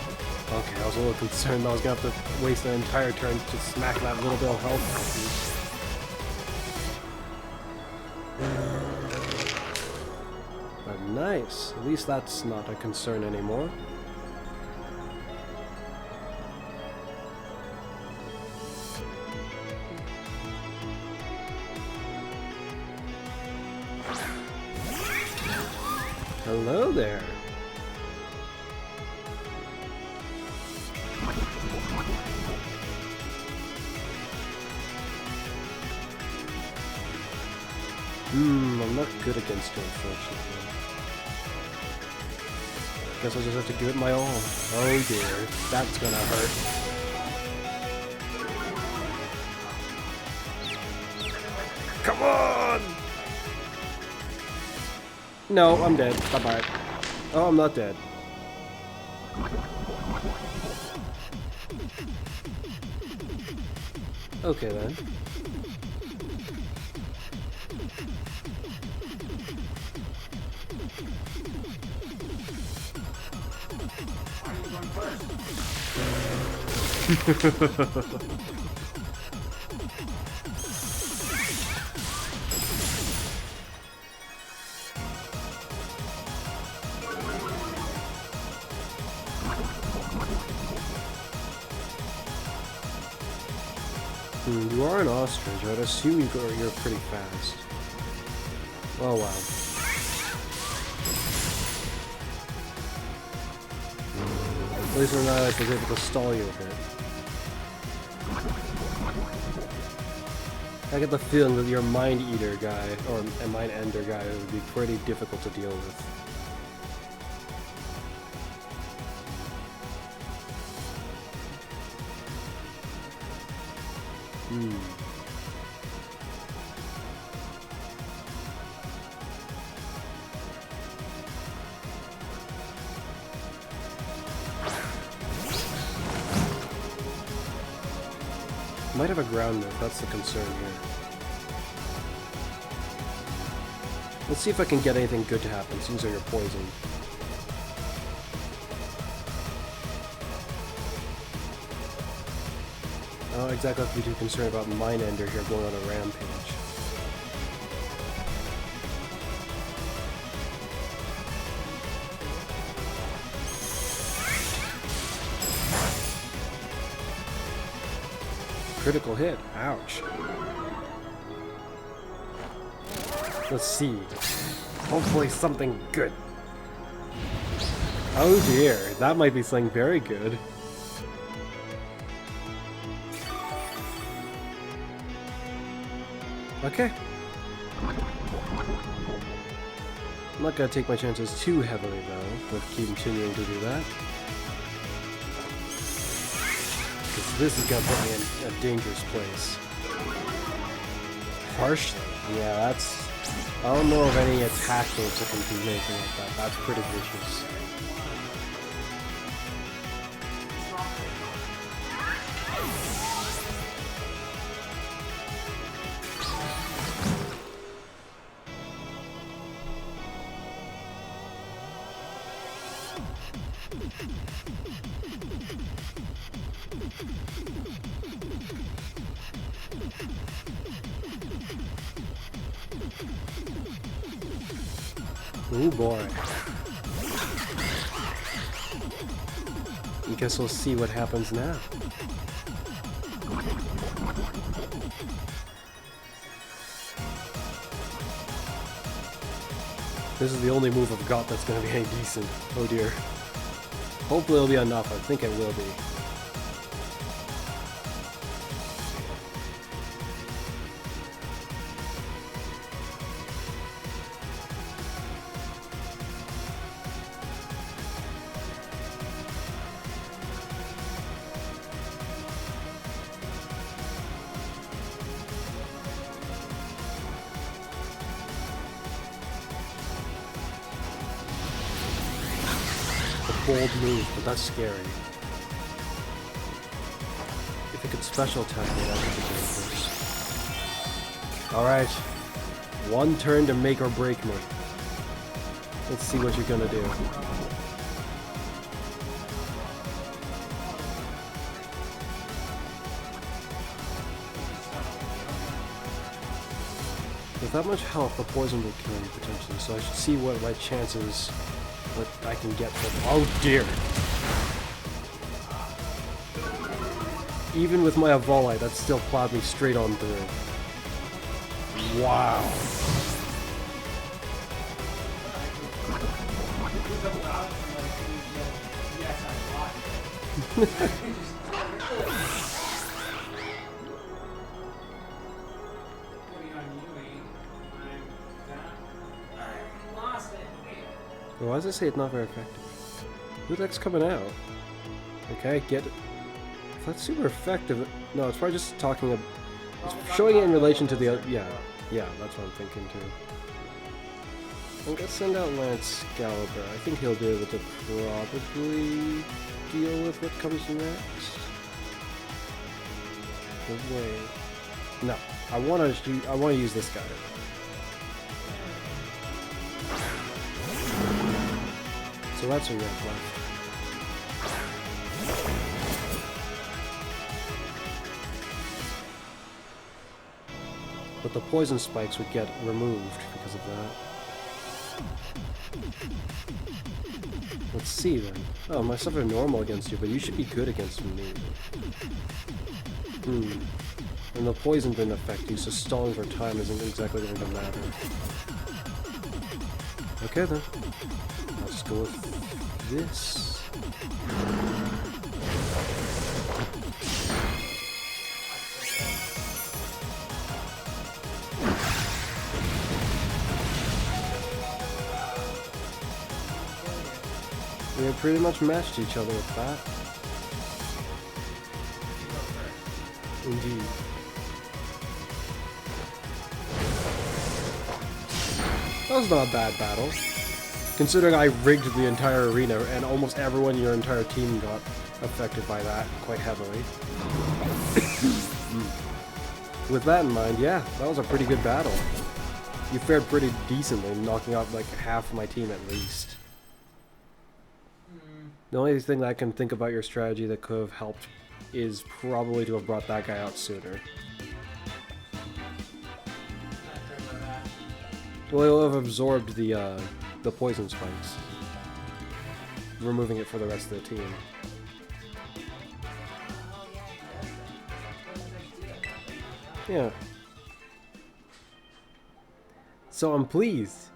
Speaker 1: okay, I was a little concerned I was gonna have to waste an entire turn to smack that little bit of health. But nice, at least that's not a concern anymore. Hello there. I'm not good against you, unfortunately. Guess I'll just have to give it my all. Oh dear, that's gonna hurt. Come on! No, I'm dead. Bye-bye. Oh, I'm not dead. Okay, then. You are an ostrich. I'd assume you're pretty fast. Oh wow. At least when I was able to stall you a bit. I get the feeling that your Mind Eater guy, or a Mind Ender guy, would be pretty difficult to deal with. Might have a ground move, that's the concern here. Let's see if I can get anything good to happen, since you're poisoned. I don't exactly have to be too concerned about Mind Ender here going on a rampage. Critical hit. Ouch. Let's see. Hopefully something good. Oh dear, that might be something very good. Okay. I'm not gonna take my chances too heavily though, with continuing to do that. Because this is gonna put me in a dangerous place. Harsh? Yeah, that's... I don't know of any attack moves that can do anything like that. That's pretty vicious. Oh boy. I guess we'll see what happens now. This is the only move I've got that's gonna be any decent. Oh dear. Hopefully it'll be enough. I think it will be. Bold move, but that's scary. If it could special attack me, that could be dangerous. Alright. One turn to make or break me. Let's see what you're gonna do. With that much health, the poison will kill you potentially, so I should see what my chances... what I can get from... Oh dear! Even with my Evolite, that still plowed me straight on through. Wow. Why does it say it's not very effective? Ooh, that's coming out. Okay, get it. If that's super effective... No, it's probably just talking... It's showing it in relation to the other... Yeah, that's what I'm thinking too. I'm gonna send out Lance Excalibur. I think he'll be able to probably deal with what comes next. But wait... No, I want to use this guy. So that's what we have left. But the poison spikes would get removed because of that. Let's see then. Oh, myself are normal against you, but you should be good against me. And the poison didn't affect you, so stalling for time isn't exactly going to matter. Okay then. Let's go with this. We pretty much matched each other with that. Indeed. That was not a bad battle. Considering I rigged the entire arena and almost everyone in your entire team got affected by that quite heavily. With that in mind, yeah, that was a pretty good battle. You fared pretty decently, knocking out like half of my team at least. The only thing that I can think about your strategy that could have helped is probably to have brought that guy out sooner. Well, he'll have absorbed the poison spikes, removing it for the rest of the team. Yeah. So I'm pleased.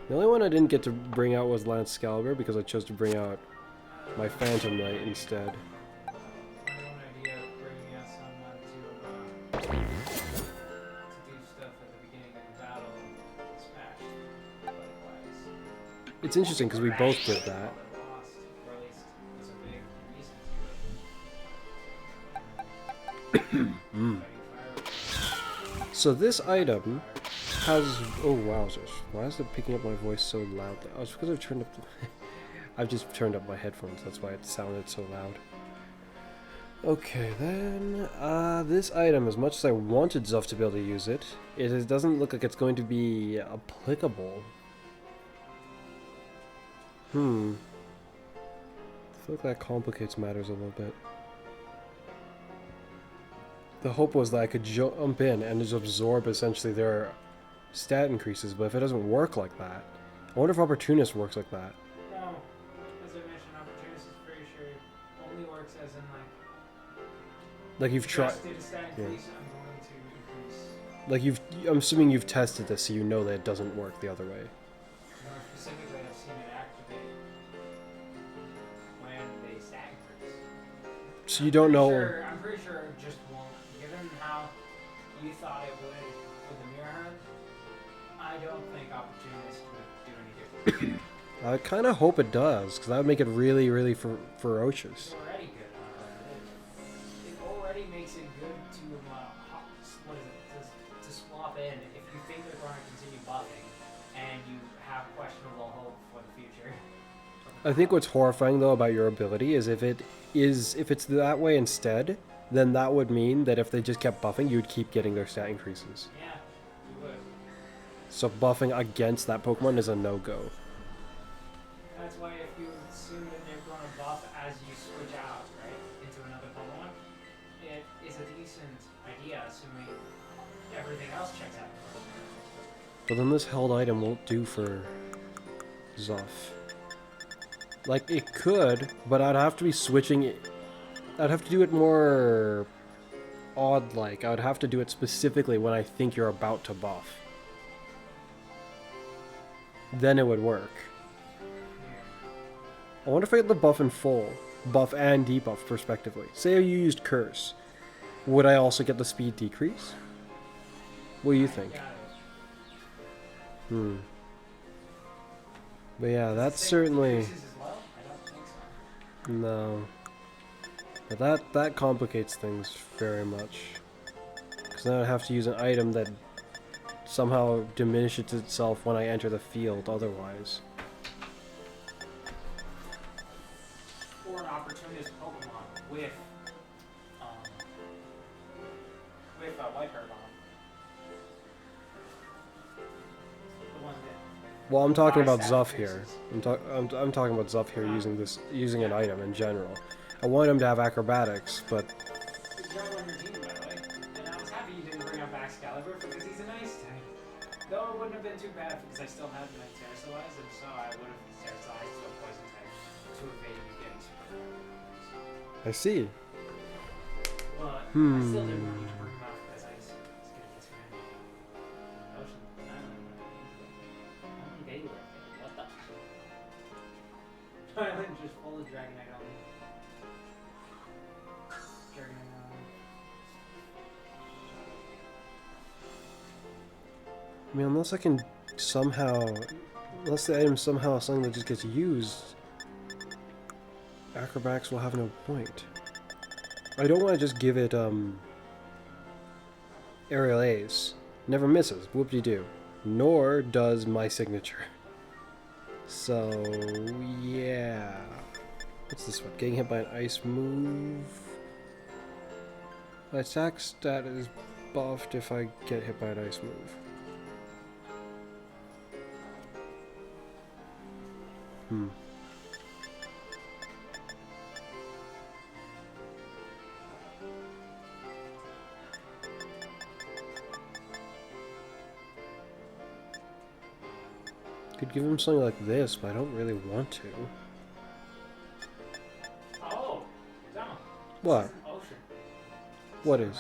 Speaker 1: The only one I didn't get to bring out was Lance Excalibur because I chose to bring out my Phantom Knight instead. It's interesting because we both did that. So this item has... Oh wowzers. Why is it picking up my voice so loudly? Oh, it's because I've turned up... I've just turned up my headphones. That's why it sounded so loud. Okay, then... this item, as much as I wanted Zuff to be able to use it, it doesn't look like it's going to be applicable. I feel like that complicates matters a little bit. The hope was that I could jump in and just absorb essentially their stat increases, but if it doesn't work like that, I wonder if Opportunist works like that.
Speaker 2: No, as I mentioned, Opportunist is pretty sure only works as in
Speaker 1: like you've tried.
Speaker 2: Yeah. I'm going to increase.
Speaker 1: Like I'm assuming you've tested this, so you know that it doesn't work the other way.
Speaker 2: More specifically, I've seen it activate when they stat increase.
Speaker 1: So you don't know.
Speaker 2: I'm pretty sure it just won't. Given how you thought it would with the mirror heart, I don't think Opportunist would do any different.
Speaker 1: I kind of hope it does, because that would make it really, really ferocious.
Speaker 2: It's already good. It already makes it good to swap in if you think they're going to continue buffing and you have questionable hope for the future.
Speaker 1: I think what's horrifying though about your ability is if it's that way instead, then that would mean that if they just kept buffing, you'd keep getting their stat increases.
Speaker 2: Yeah, you would.
Speaker 1: So buffing against that Pokemon is a no-go.
Speaker 2: That's why if you assume that they're going to buff as you switch out, right, into another Pokemon, it is a decent idea, assuming everything else checks out.
Speaker 1: But then this held item won't do for Zuff. Like, it could, but I'd have to be switching it. I'd have to do it more odd-like. I would have to do it specifically when I think you're about to buff. Then it would work. I wonder if I get the buff in full. Buff and debuff, respectively. Say you used Curse. Would I also get the speed decrease? What do you think? But yeah, that's certainly... No. But that complicates things very much. Because then I'd have to use an item that somehow diminishes itself when I enter the field otherwise.
Speaker 2: Or an Opportunist Pokemon with White Heart on. The one that...
Speaker 1: Well, I'm talking about Zuff here. I'm talking about Zuff here using an item in general. I want him to have acrobatics, but...
Speaker 2: He's young on your team, by the way. And I was happy you didn't bring up Excalibur because he's a nice type. Though it wouldn't have been too bad because I still had him at Terrasilize, and so I would have Terrasilize to a poison type to evade you getting super power.
Speaker 1: I see.
Speaker 2: But I still didn't want you to bring him up because I was getting his friend. Ocean Island. Only they were there. What the? Island just full of Dragonite only.
Speaker 1: I mean, unless I can somehow Unless the item somehow is something that just gets used, acrobatics will have no point. I don't want to just give it, aerial ace. Never misses, whoop-de-doo. Nor does my signature. So, yeah. What's this one? Getting hit by an ice move. My attack stat is buffed if I get hit by an ice move. Could give him something like this, but I don't really want to.
Speaker 2: Oh, Dom.
Speaker 1: What?
Speaker 2: This is an ocean.
Speaker 1: What is?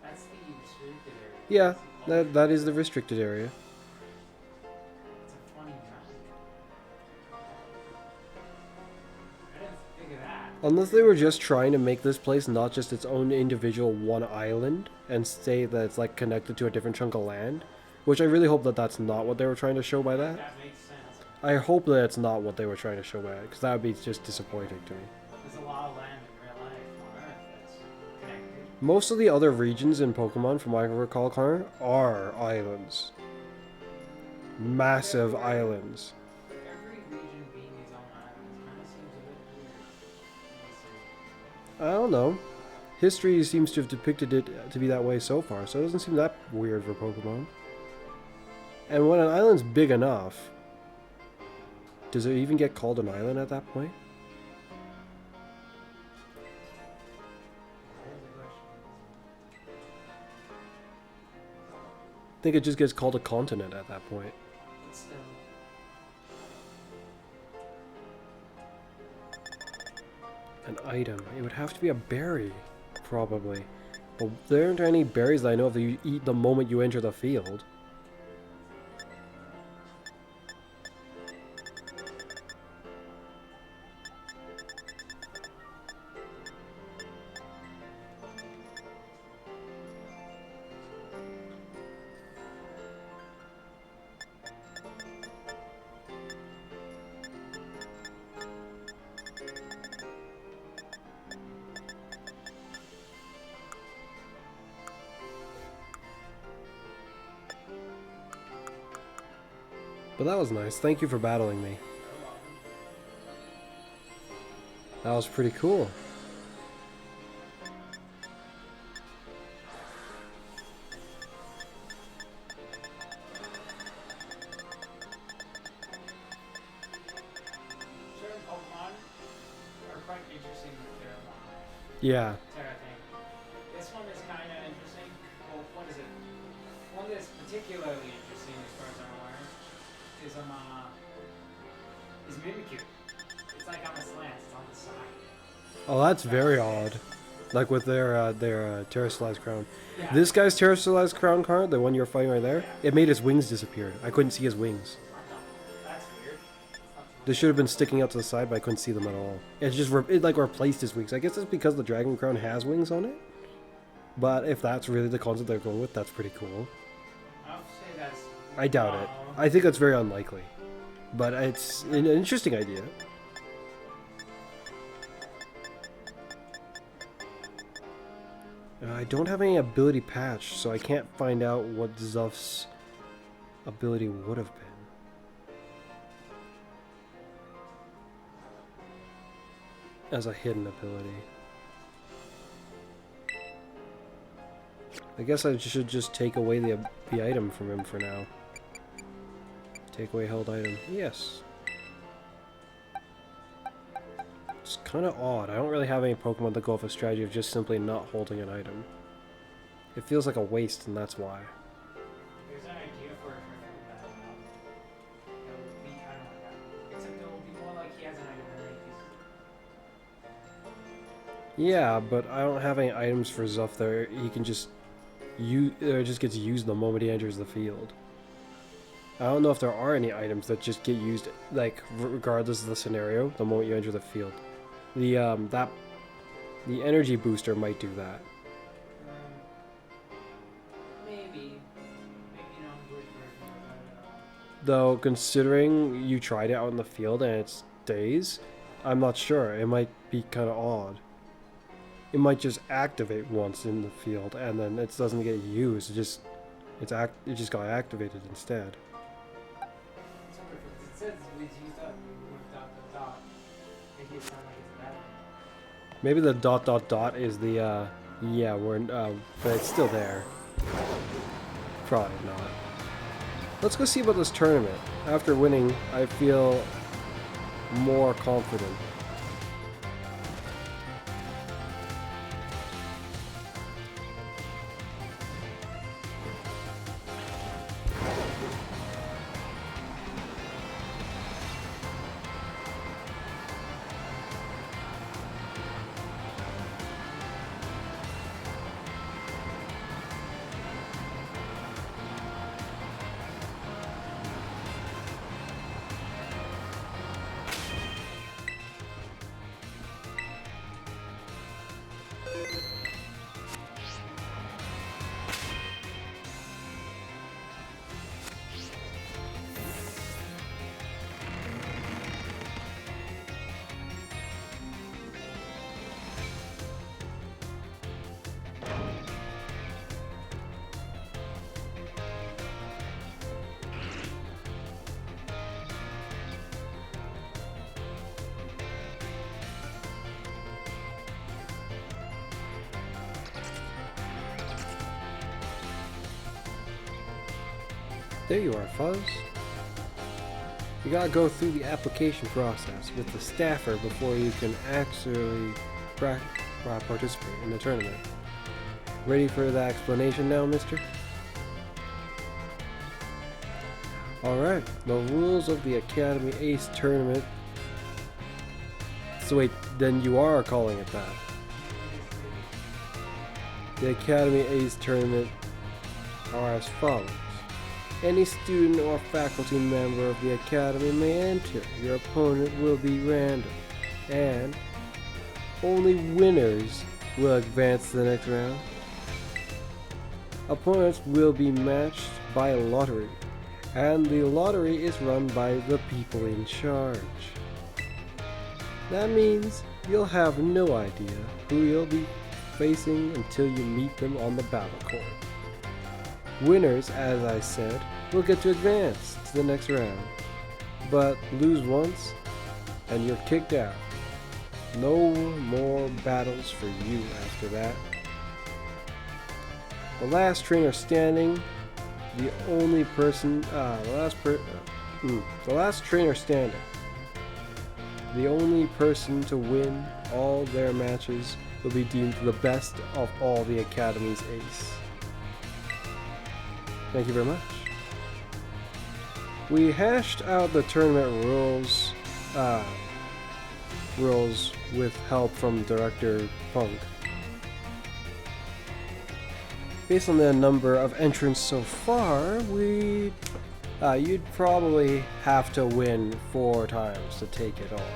Speaker 2: That's the restricted area.
Speaker 1: Yeah,
Speaker 2: That's the
Speaker 1: that is the restricted area.
Speaker 2: It's a funny map. I didn't think of that.
Speaker 1: Unless they were just trying to make this place not just its own individual one island and say that it's like connected to a different chunk of land, which I really hope that that's not what they were trying to show by that.
Speaker 2: That makes sense.
Speaker 1: I hope that it's not what they were trying to show by it, because that would be just disappointing to me.
Speaker 2: There's a lot of land in real life on Earth that's connected.
Speaker 1: Most of the other regions in Pokemon, from what I can recall, Connor, are islands. Massive islands.
Speaker 2: Every region being its own island kind of seems a bit weird.
Speaker 1: I don't know. History seems to have depicted it to be that way so far, so it doesn't seem that weird for Pokemon. And when an island's big enough, does it even get called an island at that point? I think it just gets called a continent at that point.
Speaker 2: But still,
Speaker 1: An item. It would have to be a berry, probably. Well, there aren't any berries that I know of that you eat the moment you enter the field. But that was nice. Thank you for battling me. That was pretty cool.
Speaker 2: certain Pokemon are quite interesting with their
Speaker 1: Yeah.
Speaker 2: Terra thing. This one is kind of interesting. Well, what is it? One that's particularly interesting as far as I'm aware is Mimikyu. It's like on the slant. It's on the side.
Speaker 1: Oh, that's very odd. Like with their Terracellized Crown.
Speaker 2: Yeah.
Speaker 1: This guy's Terracellized Crown card, the one you're fighting right there, it made his wings disappear. I couldn't see his wings.
Speaker 2: That's weird.
Speaker 1: They should have been sticking out to the side, but I couldn't see them at all. It just it like replaced his wings. I guess it's because the Dragon Crown has wings on it. But if that's really the concept they're going with, that's pretty cool.
Speaker 2: I'll say that's.
Speaker 1: I doubt it. I think that's very unlikely. But it's an interesting idea. I don't have any ability patch, so I can't find out what Zuff's ability would have been. As a hidden ability. I guess I should just take away the item from him for now. Take away held item. Yes. It's kind of odd. I don't really have any Pokemon that go off a strategy of just simply not holding an item. It feels like a waste, and that's why.
Speaker 2: There's an idea for it that it would be kind of like that. Except it will be more like he has an item and then he
Speaker 1: Yeah, but I don't have any items for Zuff there. He can just use, it just gets used the moment he enters the field. I don't know if there are any items that just get used, like, regardless of the scenario, the moment you enter the field. The energy booster might do that.
Speaker 2: Maybe not a good version of
Speaker 1: Though, considering you tried it out in the field and it's days, I'm not sure. It might be kind of odd. It might just activate once in the field and then it doesn't get used. It just got activated instead.
Speaker 2: It's weird because it says it's used up with dot dot dot. Maybe it's not like it's bad.
Speaker 1: Maybe the dot dot dot is the yeah, but it's still there. Probably not. Let's go see about this tournament. After winning, I feel more confident. There you are, Fuzz. You gotta go through the application process with the staffer before you can actually participate in the tournament. Ready for the explanation now, mister? Alright, the rules of the Academy Ace Tournament. So wait, then you are calling it that. The Academy Ace Tournament are as follows. Any student or faculty member of the Academy may enter. Your opponent will be random, and only winners will advance to the next round. Opponents will be matched by a lottery, and the lottery is run by the people in charge. That means you'll have no idea who you'll be facing until you meet them on the battle court. Winners, as I said, will get to advance to the next round, but lose once and you're kicked out. No more battles for you after that. The last trainer standing, the last trainer standing, the only person to win all their matches will be deemed the best of all the Academy's ace. Thank you very much. We hashed out the tournament rules with help from Director Punk. Based on the number of entrants so far, you'd probably have to win 4 times to take it all.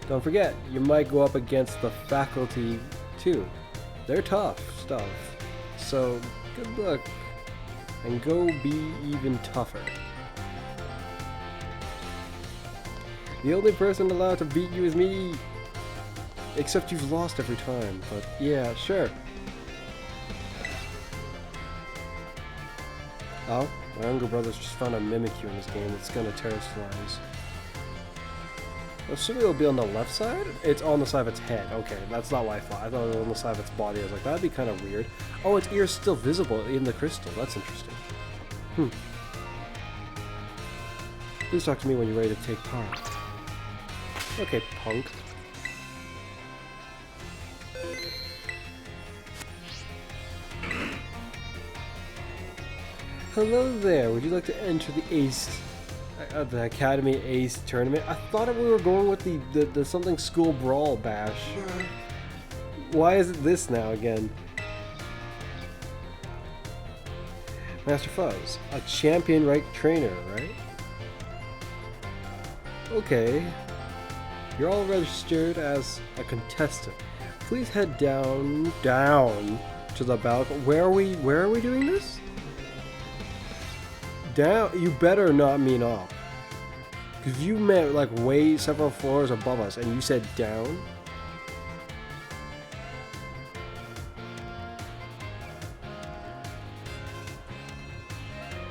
Speaker 1: Don't forget, you might go up against the faculty too. They're tough stuff, so good luck. And go be even tougher. The only person allowed to beat you is me. Except you've lost every time, but yeah, sure. Oh, my younger brother's just found a Mimikyu in this game that's gonna terrestrialize. Assuming it'll be on the left side? It's on the side of its head. Okay, that's not what I thought. I thought it was on the side of its body. I was like, that'd be kind of weird. Oh, its ear's still visible in the crystal. That's interesting. Please talk to me when you're ready to take part. Okay, punk. Hello there. Would you like to enter the Academy Ace Tournament? I thought we were going with the something school brawl bash. Why is it this now again? Master Fuzz, a champion rank trainer, right? Okay. You're all registered as a contestant. Please head down to the balcony. Where are we doing this? Down? You better not mean up. Because you meant like way several floors above us and you said down?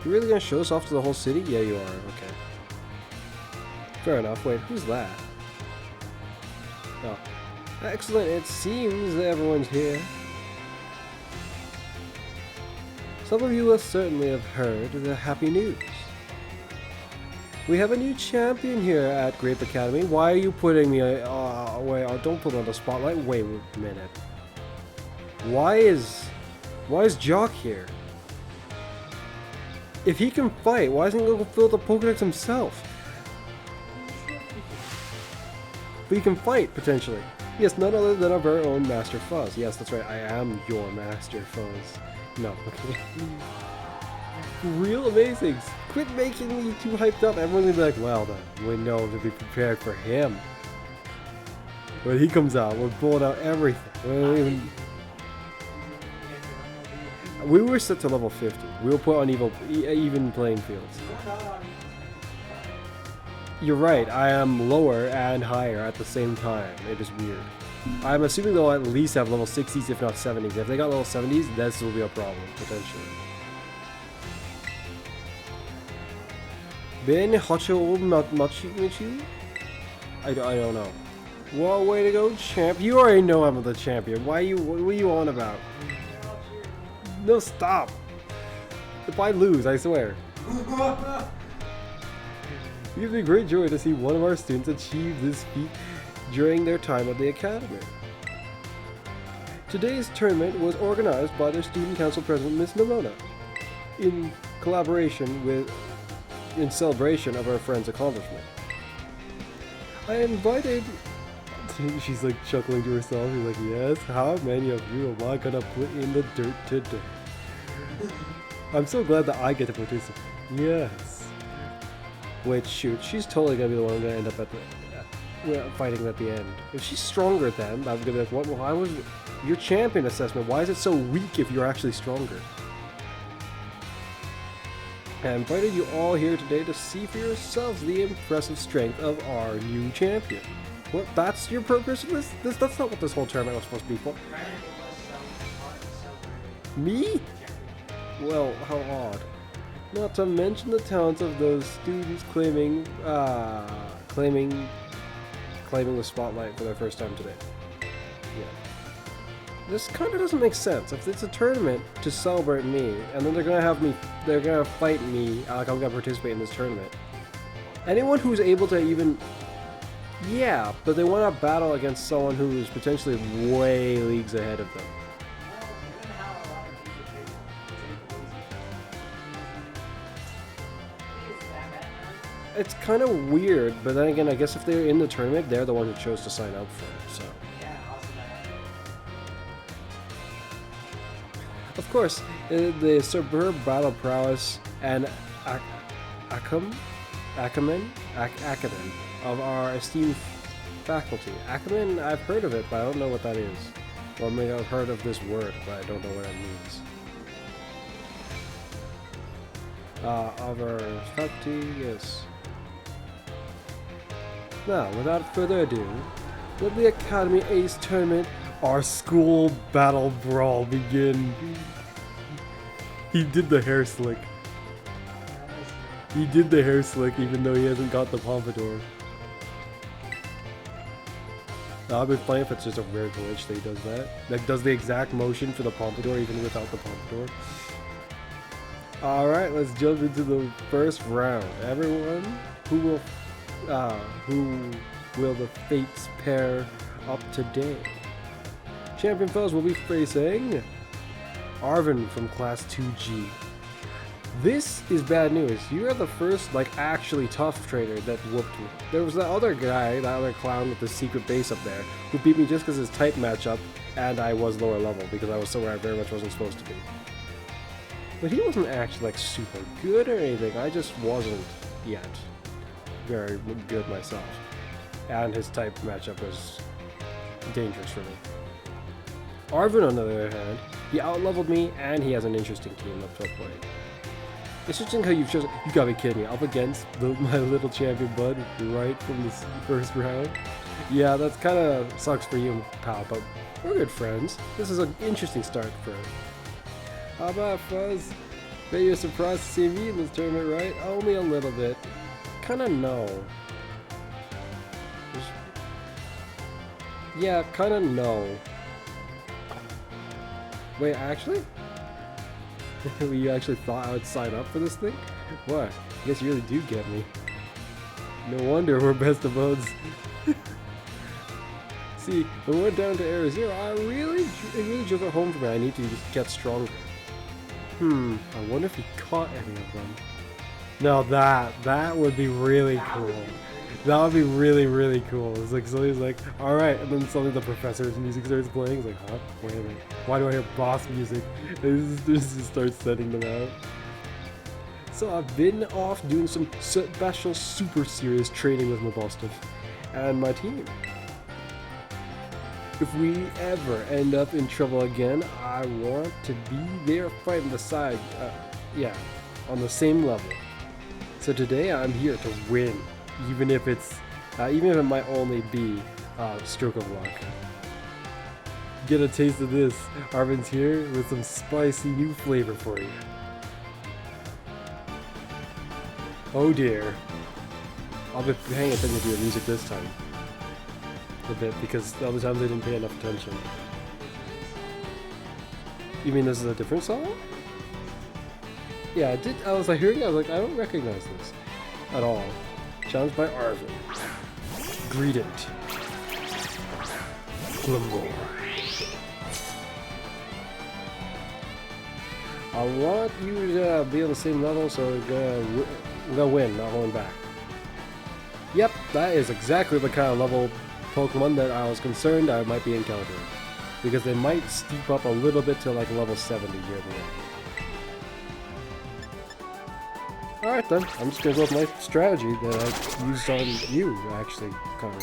Speaker 1: You really gonna show us off to the whole city? Yeah, you are. Okay. Fair enough. Wait, who's that? Oh. Excellent. It seems that everyone's here. Some of you will certainly have heard the happy news. We have a new champion here at Grape Academy. Why are you putting me wait, don't put me on the spotlight. Wait a minute. Why is Jock here? If he can fight, why isn't he going to fill the Pokedex himself? But he can fight, potentially. Yes, none other than our very own Master Fuzz. Yes, that's right, I am your Master Fuzz. No, okay. Real amazing. Quit making me too hyped up. Everyone's gonna be like, well then, we know to be prepared for him. When he comes out, we're pulling out everything. We were set to level 50. We were put on even playing fields. You're right, I am lower and higher at the same time. It is weird. I'm assuming they'll at least have level 60s, if not 70s. If they got level 70s, this will be a problem, potentially. Ben Hacho Machu? I don't know. Well, way to go, champ. You already know I'm the champion. What are you on about? No, stop. If I lose, I swear. It gives me great joy to see one of our students achieve this feat during their time at the academy. Today's tournament was organized by their student council president, Miss Nimona, in celebration of our friend's accomplishment. I invited... She's like chuckling to herself. She's like, yes, how many of you am I gonna put in the dirt today? I'm so glad that I get to participate. Yes. Wait, shoot, she's totally gonna be the one gonna end up at the fighting at the end. If she's stronger then, I'm gonna be like, what? Why was your champion assessment? Why is it so weak if you're actually stronger? I invited you all here today to see for yourselves the impressive strength of our new champion. What? That's your purpose of this? That's not what this whole tournament was supposed to be for. Me? Well, how odd. Not to mention the talents of those students claiming the spotlight for their first time today. Yeah. This kind of doesn't make sense. If it's a tournament to celebrate me, and then they're gonna fight me, like I'm gonna participate in this tournament. Anyone who's able to even, yeah, but they want to battle against someone who is potentially way leagues ahead of them. It's kind of weird, but then again, I guess if they're in the tournament, they're the one who chose to sign up for it, so. Of course, the superb battle prowess and acumen of our esteemed faculty. Acumen, I've heard of it, but I don't know what that is. Or maybe I've heard of this word, but I don't know what it means. Of our faculty, yes. Now, without further ado, let the Academy Ace Tournament, our school battle brawl, begin. He did the hair slick. He did the hair slick even though he hasn't got the pompadour. Now, I've been playing if it's just a rare glitch that he does that. Like, does the exact motion for the pompadour even without the pompadour. Alright, let's jump into the first round. Everyone who will the fates pair up today? Champion Fuzz will be facing Arvin from Class 2G. This is bad news. You are the first, like, actually tough trainer that whooped me. There was that other guy, that other clown with the secret base up there, who beat me just because his type matchup, and I was lower level because I was somewhere I very much wasn't supposed to be. But he wasn't actually, like, super good or anything. I just wasn't yet very good myself. And his type matchup was dangerous for me. Arvin, on the other hand, he outleveled me and he has an interesting team up to a point. It's interesting how you've chosen. You gotta be kidding me. Up against my little champion bud right from this first round. Yeah, that's kind of sucks for you, pal, but we're good friends. This is an interesting start for us. How about Fuzz? Bet you're surprised to see me in this tournament, right? Only a little bit. Kinda no. Yeah, kinda no. Wait, actually? You actually thought I would sign up for this thing? What? I guess you really do get me. No wonder we're best of buds. See, when we went down to Area Zero, it really drove it home for me. I need to just get stronger. I wonder if he caught any of them. Now that would be really cool. That would be really, really cool. It's like somebody's like, alright, and then suddenly the professor's music starts playing. He's like, huh? Wait a minute. Why do I hear boss music? And it just starts sending them out. So I've been off doing some special, super serious training with my Boston and my team. If we ever end up in trouble again, I want to be there fighting the side, on the same level. So today I'm here to win, even if it might only be a stroke of luck. Get a taste of this. Arvin's here with some spicy new flavor for you. Oh dear. I'll be paying attention to your music this time. A bit, because the other times I didn't pay enough attention. You mean this is a different song? Yeah, I was like hearing it, I was like, I don't recognize this at all. Challenged by Arvin. Greeted. Glimble. I want you to be on the same level, so we're gonna win, not holding back. Yep, that is exactly the kind of level Pokemon that I was concerned I might be encountering, because they might steep up a little bit to like level 70 here at the end. Alright then, I'm just gonna go with my strategy that I used on you, actually, Connor.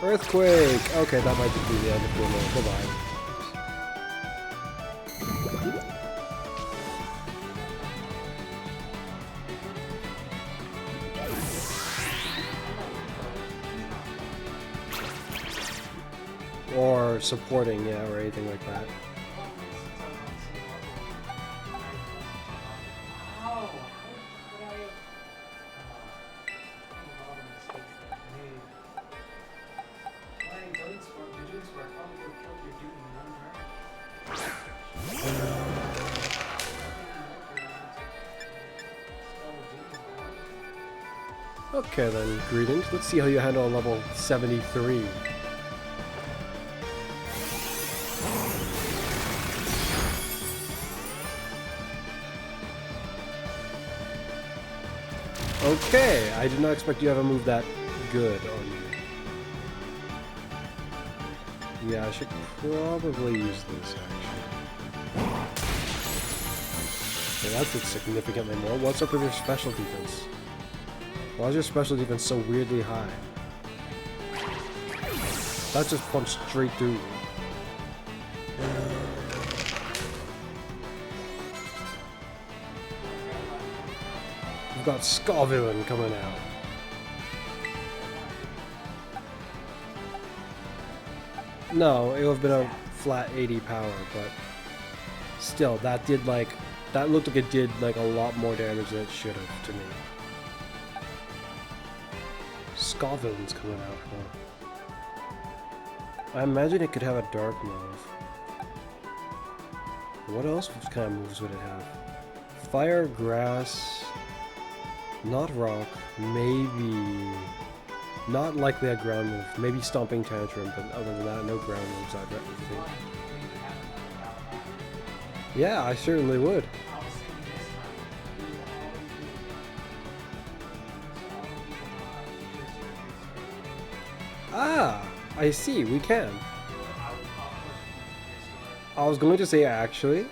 Speaker 1: Earthquake! Okay, that might just be the end of the game. Goodbye. Or supporting, yeah, or anything like that. Okay then, greetings. Let's see how you handle a level 73. Okay, I did not expect you to have a move that good on you. Yeah, I should probably use this, actually. Okay, that did significantly more. What's up with your special defense? Why is your special defense so weirdly high? That just punched straight through you. We've got Scovillain coming out. No, it would have been a flat 80 power, but still, that looked like it did like a lot more damage than it should have to me. Scovillain's coming out, huh? I imagine it could have a dark move. What else kind of moves would it have? Fire, grass, not rock, maybe... Not likely a ground move. Maybe Stomping Tantrum, but other than that, no ground moves, I'd think. Yeah, I certainly would. Ah, I see, we can. I was going to say actually.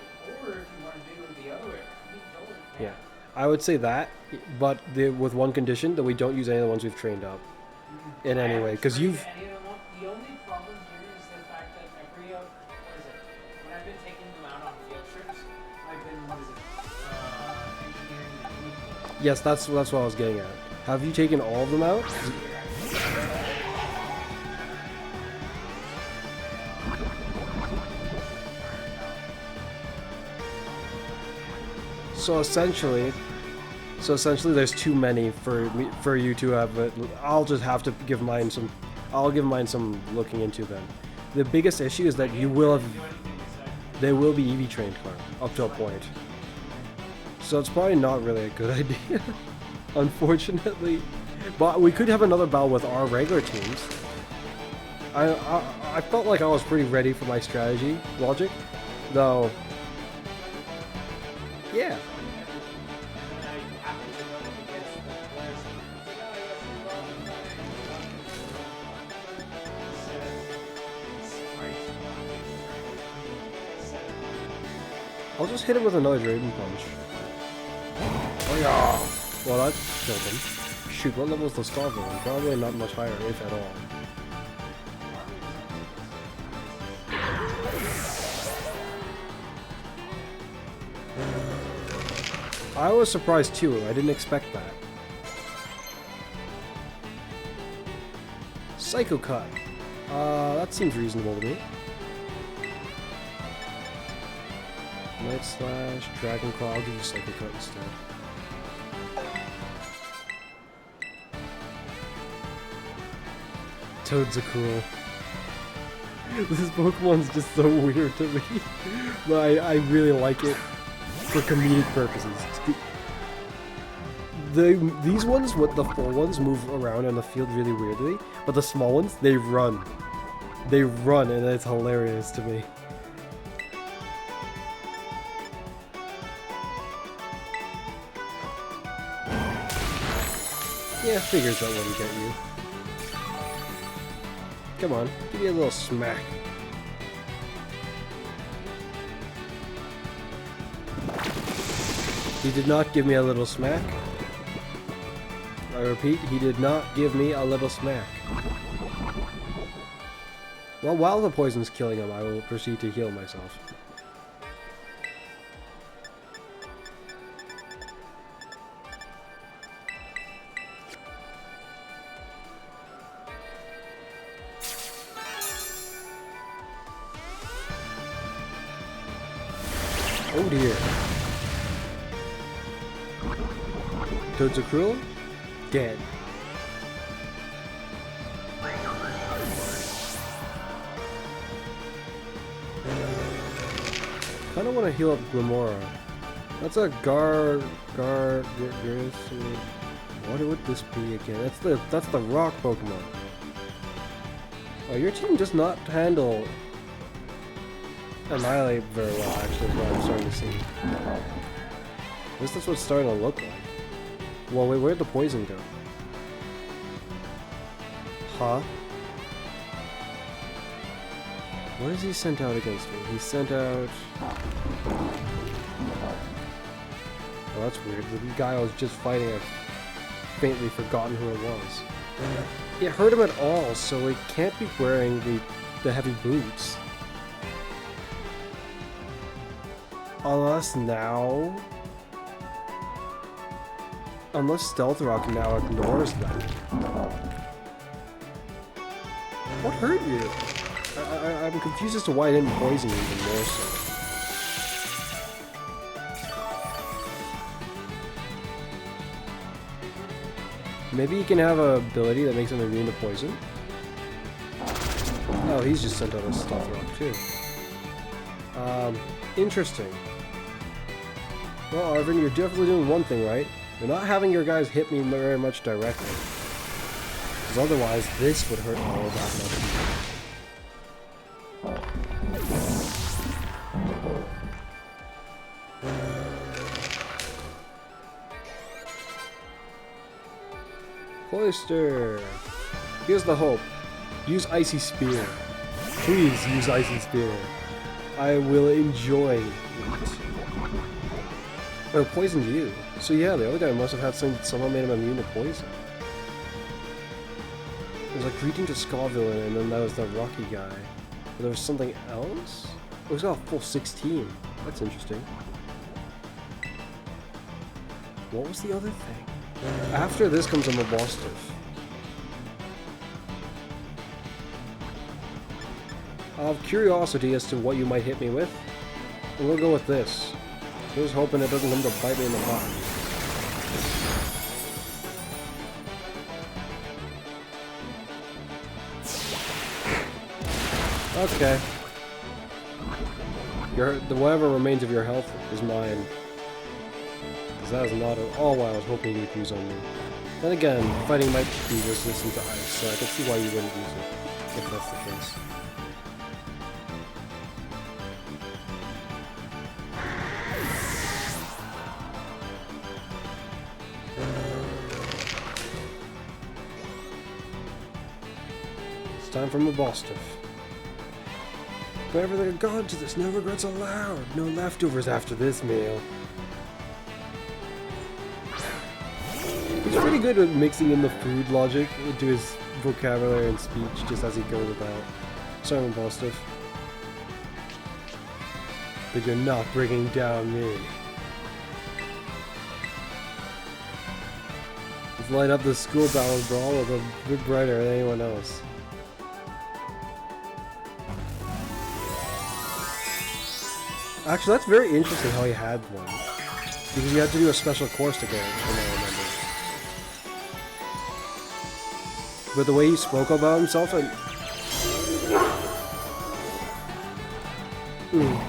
Speaker 1: Yeah, I would say that, but with one condition, that we don't use any of the ones we've trained up. In any way, because you've...
Speaker 2: The only problem here is the fact that when I've been taking them
Speaker 1: Yes, that's what I was getting at. Have you taken all of them out? So essentially, there's too many for you to have. But I'll just have to give mine some. I'll give mine some looking into then. The biggest issue is that you will have. They will be EV trained car up to a point. So it's probably not really a good idea, unfortunately. But we could have another battle with our regular teams. I felt like I was pretty ready for my strategy logic, though. Yeah. I'll just hit him with another Dragon Punch. Oh yeah! Well, that killed him. Shoot, what level is the Star villain? Probably not much higher, if at all. I was surprised too, I didn't expect that. Psycho Cut. That seems reasonable to me. Night Slash, Dragon Claw, I'll give you Psycho Cut instead. Toads are cool. This Pokemon's just so weird to me. But I really like it for comedic purposes. These ones, with the full ones, move around in the field really weirdly, but the small ones, they run. They run, and it's hilarious to me. Yeah, figures that wouldn't get you. Come on, give me a little smack. He did not give me a little smack. I repeat, he did not give me a little smack. Well, while the poison's killing him, I will proceed to heal myself. Oh dear. Toads are cruel? Dead. Kinda wanna heal up Glimora. That's a what would this be again? That's the rock Pokemon. Oh, your team does not handle Annihilate very well, actually, is what I'm starting to see. At least that's what it's starting to look like. Well, wait, where'd the poison go? Huh? What has he sent out against me? He sent out... Oh, that's weird. The guy I was just fighting, I've faintly forgotten who it was. It hurt him at all, so he can't be wearing the heavy boots. Unless now... Unless Stealth Rock now ignores that. What hurt you? I'm confused as to why it didn't poison you even more so. Maybe he can have an ability that makes him immune to poison? Oh, he's just sent out a Stealth Rock too. Interesting. Well, Arvin, you're definitely doing one thing right. You're not having your guys hit me very much directly. Because otherwise, this would hurt all that much. Cloister! Here's the hope. Use Icy Spear. Please use Icy Spear. I will enjoy it. Or poisoned you. So yeah, the other guy must have had someone made him immune to poison. It was like greeting to Scoville, and then that was the Rocky guy. But there was something else? Oh, he's got a full 16. That's interesting. What was the other thing? After this comes a Mobostif. I have curiosity as to what you might hit me with. And we'll go with this. Just hoping it doesn't come to bite me in the butt. Okay. The whatever remains of your health is mine. Because that is not at all what I was hoping you would use on me. Then again, fighting might be resistant to ice, so I can see why you wouldn't use it, if that's the case. It's time for Mobostif. Whoever they're gone to this, no regrets allowed. No leftovers after this meal. He's pretty good at mixing in the food logic into his vocabulary and speech just as he goes about. Sorry, Mobostif. But you're not bringing down me. Let's light up the school battle brawl with a bit brighter than anyone else. Actually, that's very interesting how he had one. Because you had to do a special course to get it, from what I remember. But the way he spoke about himself and...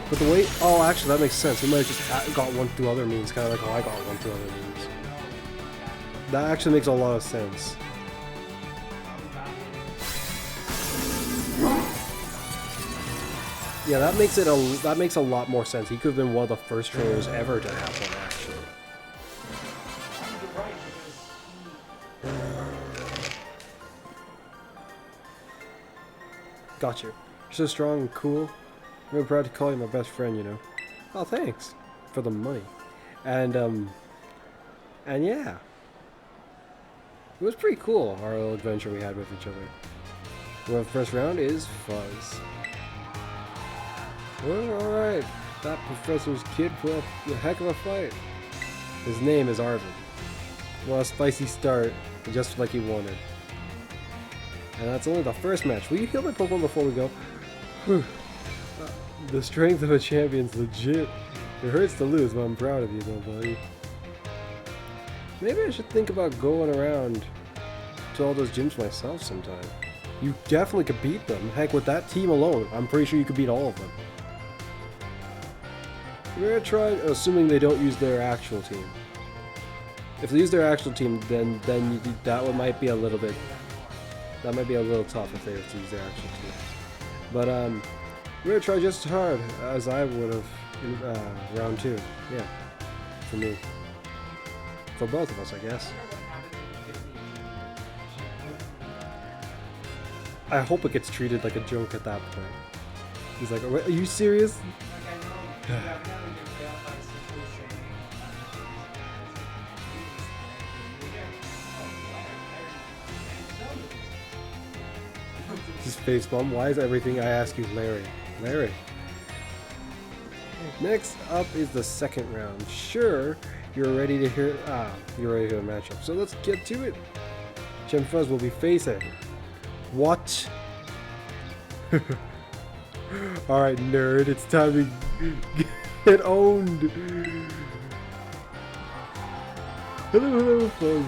Speaker 1: But the way... Oh, actually, that makes sense. He might have just got one through other means, kind of like how I got one through other means. That actually makes a lot of sense. Yeah, that makes a lot more sense. He could have been one of the first trainers ever to have one, actually. Got you. You're so strong and cool. I'm really proud to call you my best friend, you know. Oh, thanks for the money. And yeah, it was pretty cool, our little adventure we had with each other. Well, the first round is Fuzz. Well, alright. That professor's kid put up a heck of a fight. His name is Arvin. Well, a spicy start, just like he wanted. And that's only the first match. Will you heal my Pokemon before we go? The strength of a champion's legit. It hurts to lose, but I'm proud of you though, buddy. Maybe I should think about going around to all those gyms myself sometime. You definitely could beat them. Heck, with that team alone, I'm pretty sure you could beat all of them. We're gonna try, assuming they don't use their actual team. If they use their actual team, then that might be a little bit. That might be a little tough if they have to use their actual team. But we're gonna try just as hard as I would have in round 2. Yeah, for me, for both of us, I guess. I hope it gets treated like a joke at that point. He's like, "Are you serious?" His face bomb. Why is everything I ask you Larry? Larry. Next up is the second round. Sure, you're ready to hear. You're ready to hear the matchup. So let's get to it. Gen Fuzz will be facing. What? Alright, nerd, it's time to get owned. Hello, Fuzz.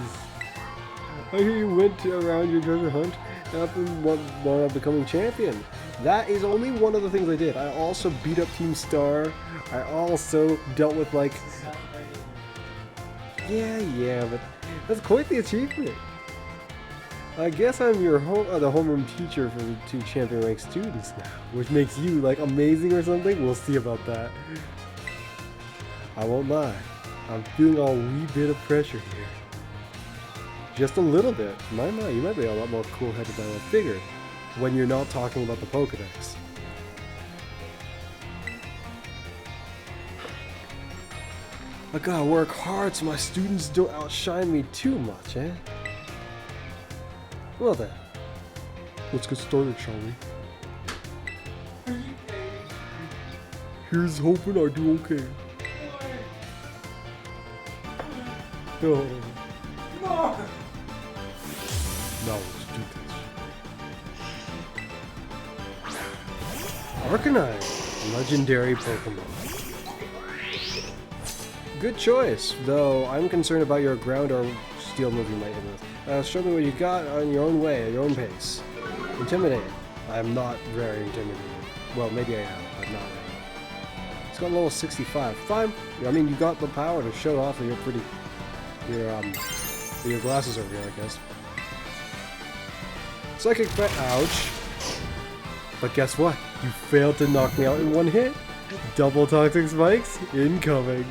Speaker 1: I hear you went around your treasure hunt and wound up becoming champion. That is only one of the things I did. I also beat up Team Star. I also dealt with, like... Yeah, but that's quite the achievement. I guess I'm your the homeroom teacher for the 2 champion rank students now, which makes you like amazing or something. We'll see about that. I won't lie, I'm feeling a wee bit of pressure here. Just a little bit. You might be a lot more cool-headed than I figured when you're not talking about the Pokedex. I gotta work hard so my students don't outshine me too much, eh? Well then, let's get started, shall we? Here's hoping I do okay. No.
Speaker 2: No!
Speaker 1: Now let's do this. Arcanine, legendary Pokemon. Good choice, though I'm concerned about your ground or steel move you might hit with. Show me what you got on your own way, at your own pace. Intimidate. I'm not very intimidated. Well, maybe I am, but not really. It's got level 65. Fine. I mean, you got the power to show off that you're pretty. Your glasses over here, I guess. Psychic ouch. But guess what? You failed to knock me out in one hit. Double toxic spikes incoming.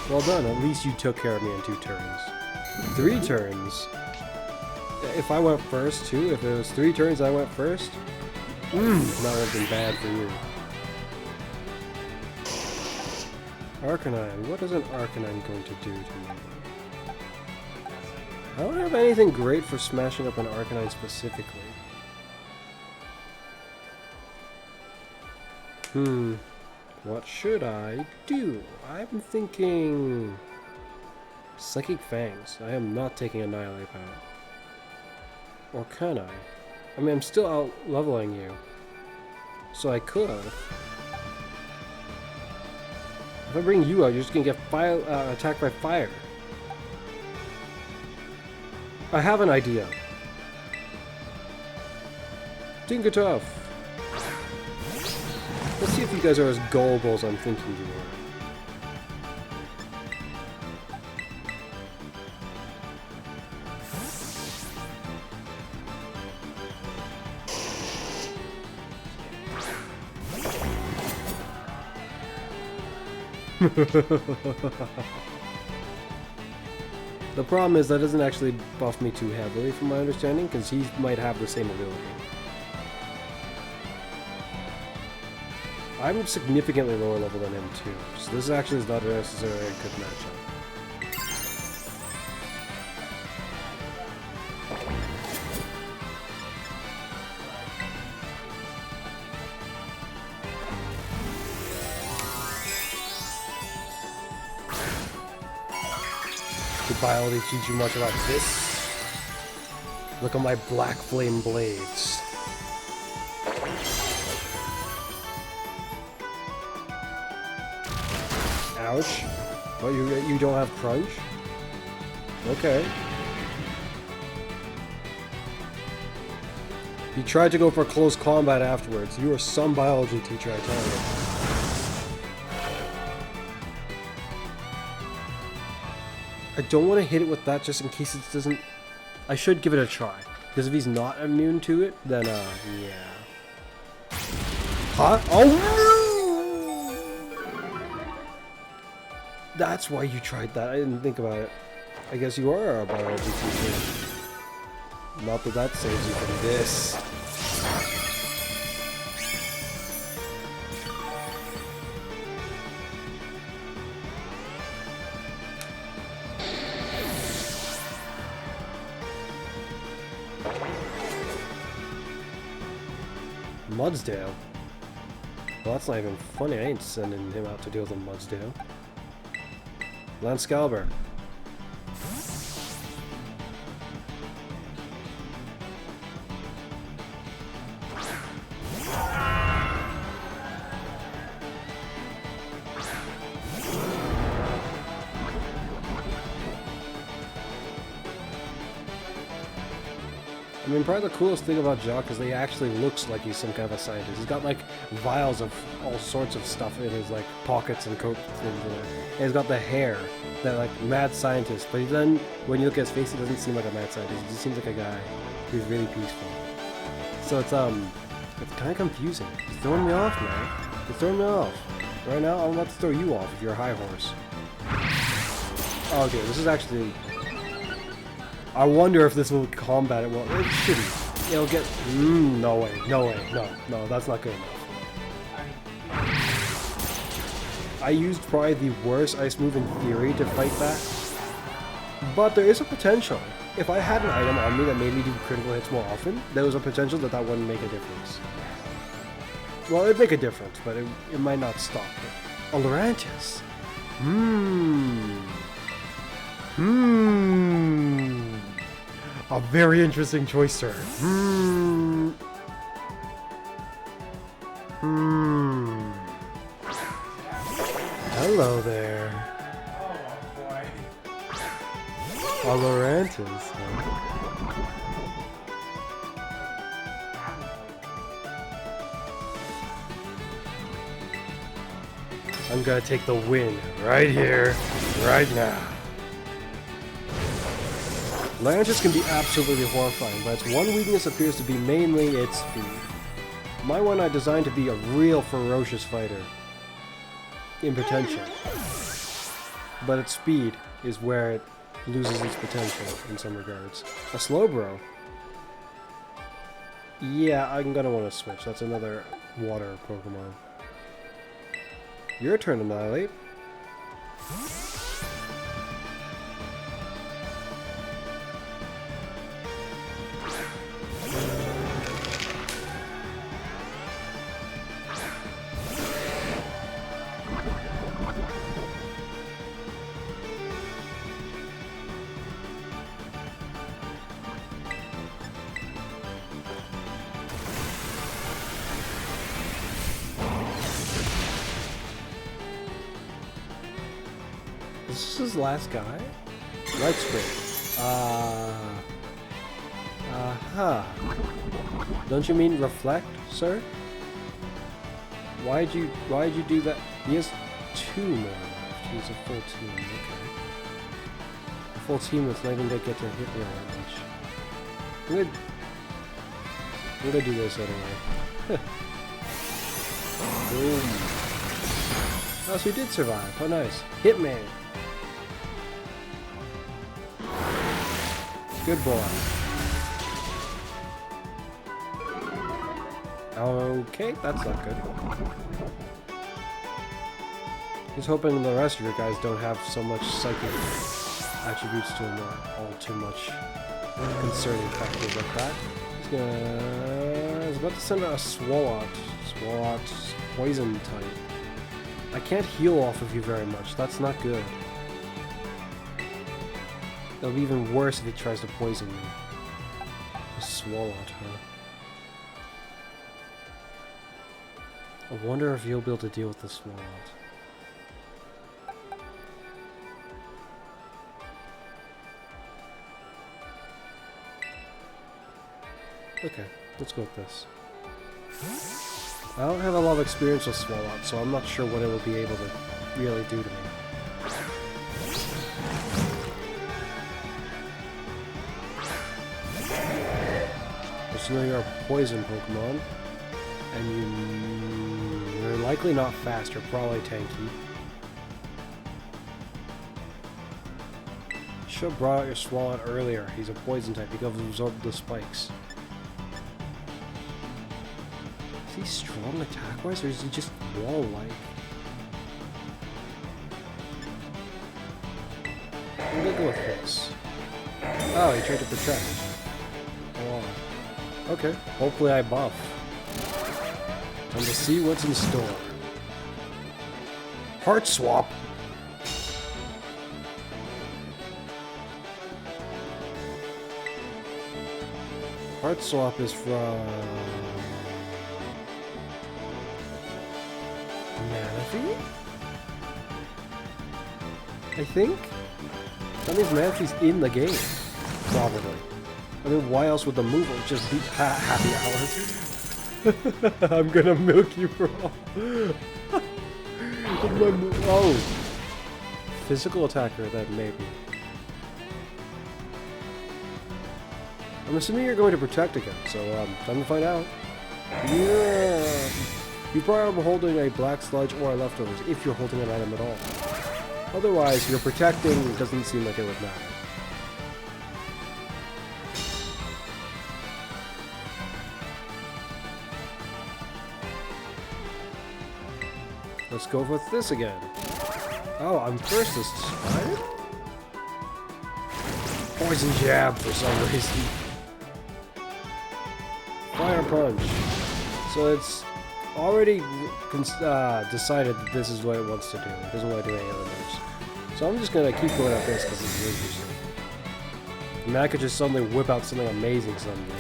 Speaker 1: Well done, at least you took care of me in 2 turns. 3 turns? If I went first too, if it was 3 turns I went first, that would have been bad for you. Arcanine, what is an Arcanine going to do to me? I don't have anything great for smashing up an Arcanine specifically. What should I do? I'm thinking... Psychic Fangs. I am not taking Annihilate Power. Or can I? I mean, I'm still out leveling you. So I could. If I bring you out, you're just gonna get attacked by fire. I have an idea. Tinkertuff. Let's see if you guys are as gullible as I'm thinking you are. The problem is that doesn't actually buff me too heavily from my understanding, because he might have the same ability. I'm significantly lower level than him too, so this actually is not necessarily a good matchup. Did biology teach you much about this? Look at my black flame blades. Ouch. What, you don't have crunch? Okay. You tried to go for close combat afterwards. You are some biology teacher, I tell you. I don't want to hit it with that just in case it doesn't... I should give it a try. Because if he's not immune to it, then, yeah. Huh? Oh, no! That's why you tried that. I didn't think about it. I guess you are a biology teacher. Not that that saves you from this. Mudsdale? Well, that's not even funny. I ain't sending him out to deal with a Mudsdale. Lanscalber. I mean, probably the coolest thing about Jock is that he actually looks like he's some kind of a scientist. He's got, like, vials of all sorts of stuff in his, like, pockets and coat things in it. And he's got the hair, that, like, mad scientist. But then, when you look at his face, he doesn't seem like a mad scientist. He just seems like a guy who's really peaceful. So it's kind of confusing. It's throwing me off, man. It's throwing me off. Right now, I'm about to throw you off if you're a high horse. Oh, okay, this is actually... I wonder if this will combat it well. It shouldn't. It'll get... no way. No way. No, that's not good enough. I used probably the worst ice move in theory to fight that. But there is a potential. If I had an item on me that made me do critical hits more often, there was a potential that that wouldn't make a difference. Well, it'd make a difference, but it might not stop it. Olorantis. A very interesting choice, sir. Hello there.
Speaker 2: Oh boy.
Speaker 1: Olorantis. I'm gonna take the win right here, right now. Olorantis can be absolutely horrifying, but its one weakness appears to be mainly its speed. My one I designed to be a real ferocious fighter in potential, but its speed is where it loses its potential in some regards. A Slowbro. Yeah, I'm gonna want to switch. That's another water Pokemon. Your turn, Annihilate. Is this his last guy? Light Spray. Don't you mean reflect, sir? Why'd you do that? He has 2 more left. He's a full team, okay. A full team that's not even gonna get to hit me all that much. I'm gonna do this anyway. Boom. Oh, so he did survive. How nice. Hitman. Good boy. Okay, that's not good. He's hoping the rest of your guys don't have so much psychic attributes to them, or all too much concerning factors like that. He's about to send out a Swalot. Swalot's poison type. I can't heal off of you very much. That's not good. It'll be even worse if he tries to poison me. A Swalot, huh? I wonder if you'll be able to deal with the Swalot. Okay, let's go with this. I don't have a lot of experience with Swalot, so I'm not sure what it will be able to really do to me. Just know you're a poison Pokemon, and you're likely not fast, you're probably tanky. Should have brought out your Swalot earlier. He's a poison type, he could have absorbed the spikes. Is he strong attack-wise, or is he just wall-like? I'm gonna go with this. Oh, he tried to protect. Oh. Okay, hopefully I buff. Time to see what's in store. Heart swap! Heart swap is from... Manaphy? I think? That means Manaphy's in the game. Probably. I mean, why else would the move just be happy hour? I'm gonna milk you for all. Oh! Physical attacker, then maybe. I'm assuming you're going to protect again, so time to find out. Yeah! You probably are holding a black sludge or a leftovers, if you're holding an item at all. Otherwise, your protecting doesn't seem like it would matter. Let's go with this again. Oh, I'm first this time? Poison jab for some reason. Fire punch. So it's already decided that this is what it wants to do. It doesn't want to do any other moves. So I'm just gonna keep going at this because it's interesting. I mean, I could just suddenly whip out something amazing suddenly.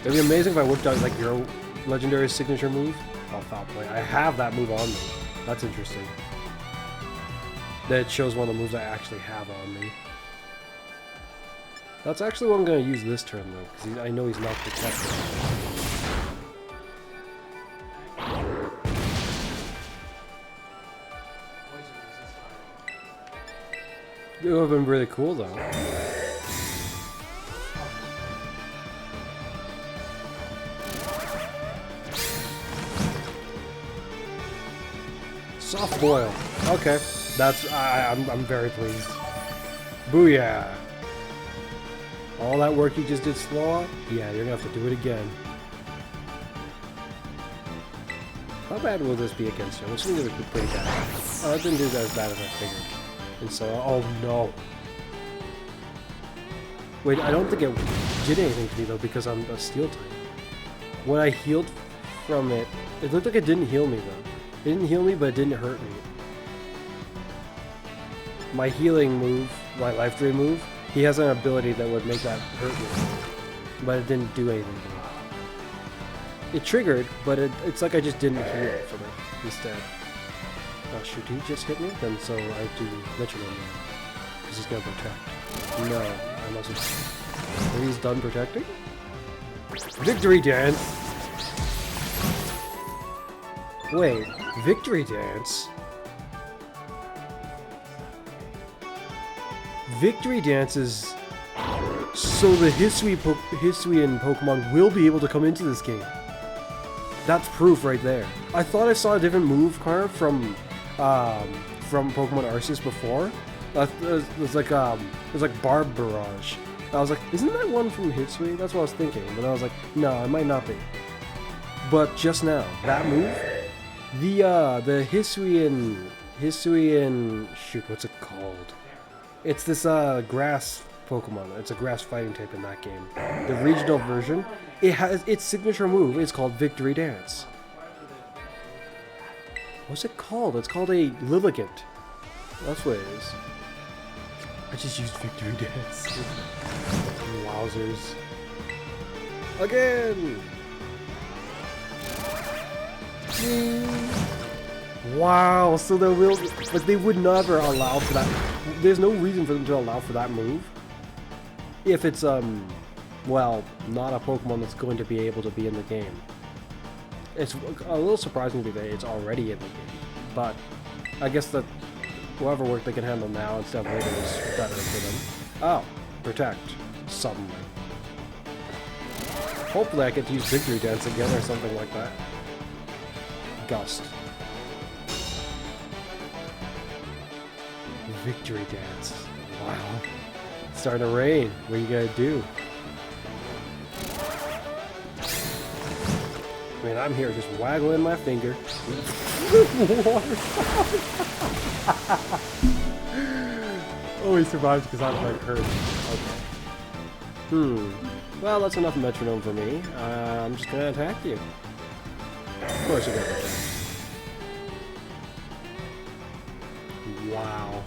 Speaker 1: It'd be amazing if I whipped out like your legendary signature move. Oh, foul play. I have that move on me. That's interesting. That shows one of the moves I actually have on me. That's actually what I'm going to use this turn though, because I know he's not protected. It would have been really cool though. Soft boil. Okay, that's I'm very pleased. Booyah! All that work you just did, Slaw? Yeah, you're gonna have to do it again. How bad will this be against you? I'm assuming it would be pretty bad. Oh, it didn't do as bad as I figured. And so, oh no. Wait, I don't think it did anything to me though because I'm a steel type. When I healed from it, it looked like it didn't heal me though. It didn't heal me, but it didn't hurt me. My healing move, my life drain move, he has an ability that would make that hurt me, but it didn't do anything to me. It triggered, but it's like I just didn't heal from it instead. Oh shoot, he just hit me? Then so I do metronome now. Because he's gonna protect. No, I mustn't. Maybe he's done protecting? Victory dance! Wait, victory dance? Victory dance is... So the Hisuian Pokemon will be able to come into this game. That's proof right there. I thought I saw a different move card from Pokemon Arceus before. It was like Barb Barrage. I was like, isn't that one from Hisui? That's what I was thinking. But I was like, no, it might not be. But just now, that move, the Hisuian, shoot, what's it called? It's this grass Pokemon. It's a grass fighting type in that game. The regional version, it has its signature move. It's called Victory Dance. What's it called? It's called a Lilligant. That's what it is. I just used Victory Dance. Wowzers. Again! Wow, so they will, but they would never allow for that. There's no reason for them to allow for that move. If it's, well, not a Pokemon that's going to be able to be in the game. It's a little surprising to me that it's already in the game, but I guess that whatever work they can handle now instead of later is better for them. Oh, protect. Suddenly. Hopefully I get to use Victory Dance again or something like that. Gust. Victory Dance. Wow. It's starting to rain. What are you gonna do? I mean, I'm here just waggling my finger. Oh, he survived because I'm like hurt. Okay. Well, that's enough metronome for me. I'm just gonna attack you. Of course you're gonna attack. Wow.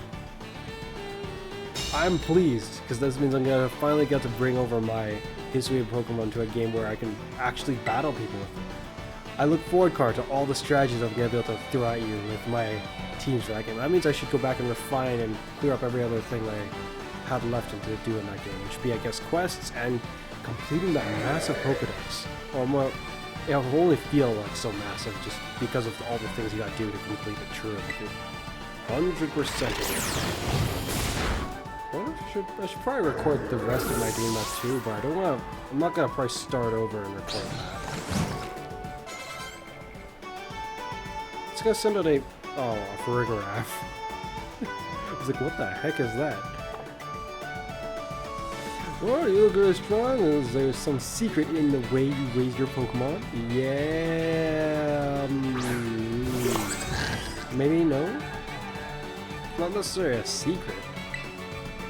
Speaker 1: I'm pleased, because this means I'm gonna finally get to bring over my Hisuian Pokemon to a game where I can actually battle people with them. I look forward, Car, to all the strategies I'm gonna be able to throw at you with my teams for that game. That means I should go back and refine and clear up every other thing I had left to do in that game, which would be, I guess, quests and completing that massive Pokedex. Or more, it will only feel like so massive just because of all the things you gotta do to complete it. True, 100%. I should probably record the rest of my doing that too, but I don't want to. I'm not gonna probably start over and record that. It's gonna send out a Farigiraf. I was like, what the heck is that? Oh, you look really strong. Is there some secret in the way you raise your Pokemon? Yeah. Maybe no. Not necessarily a secret.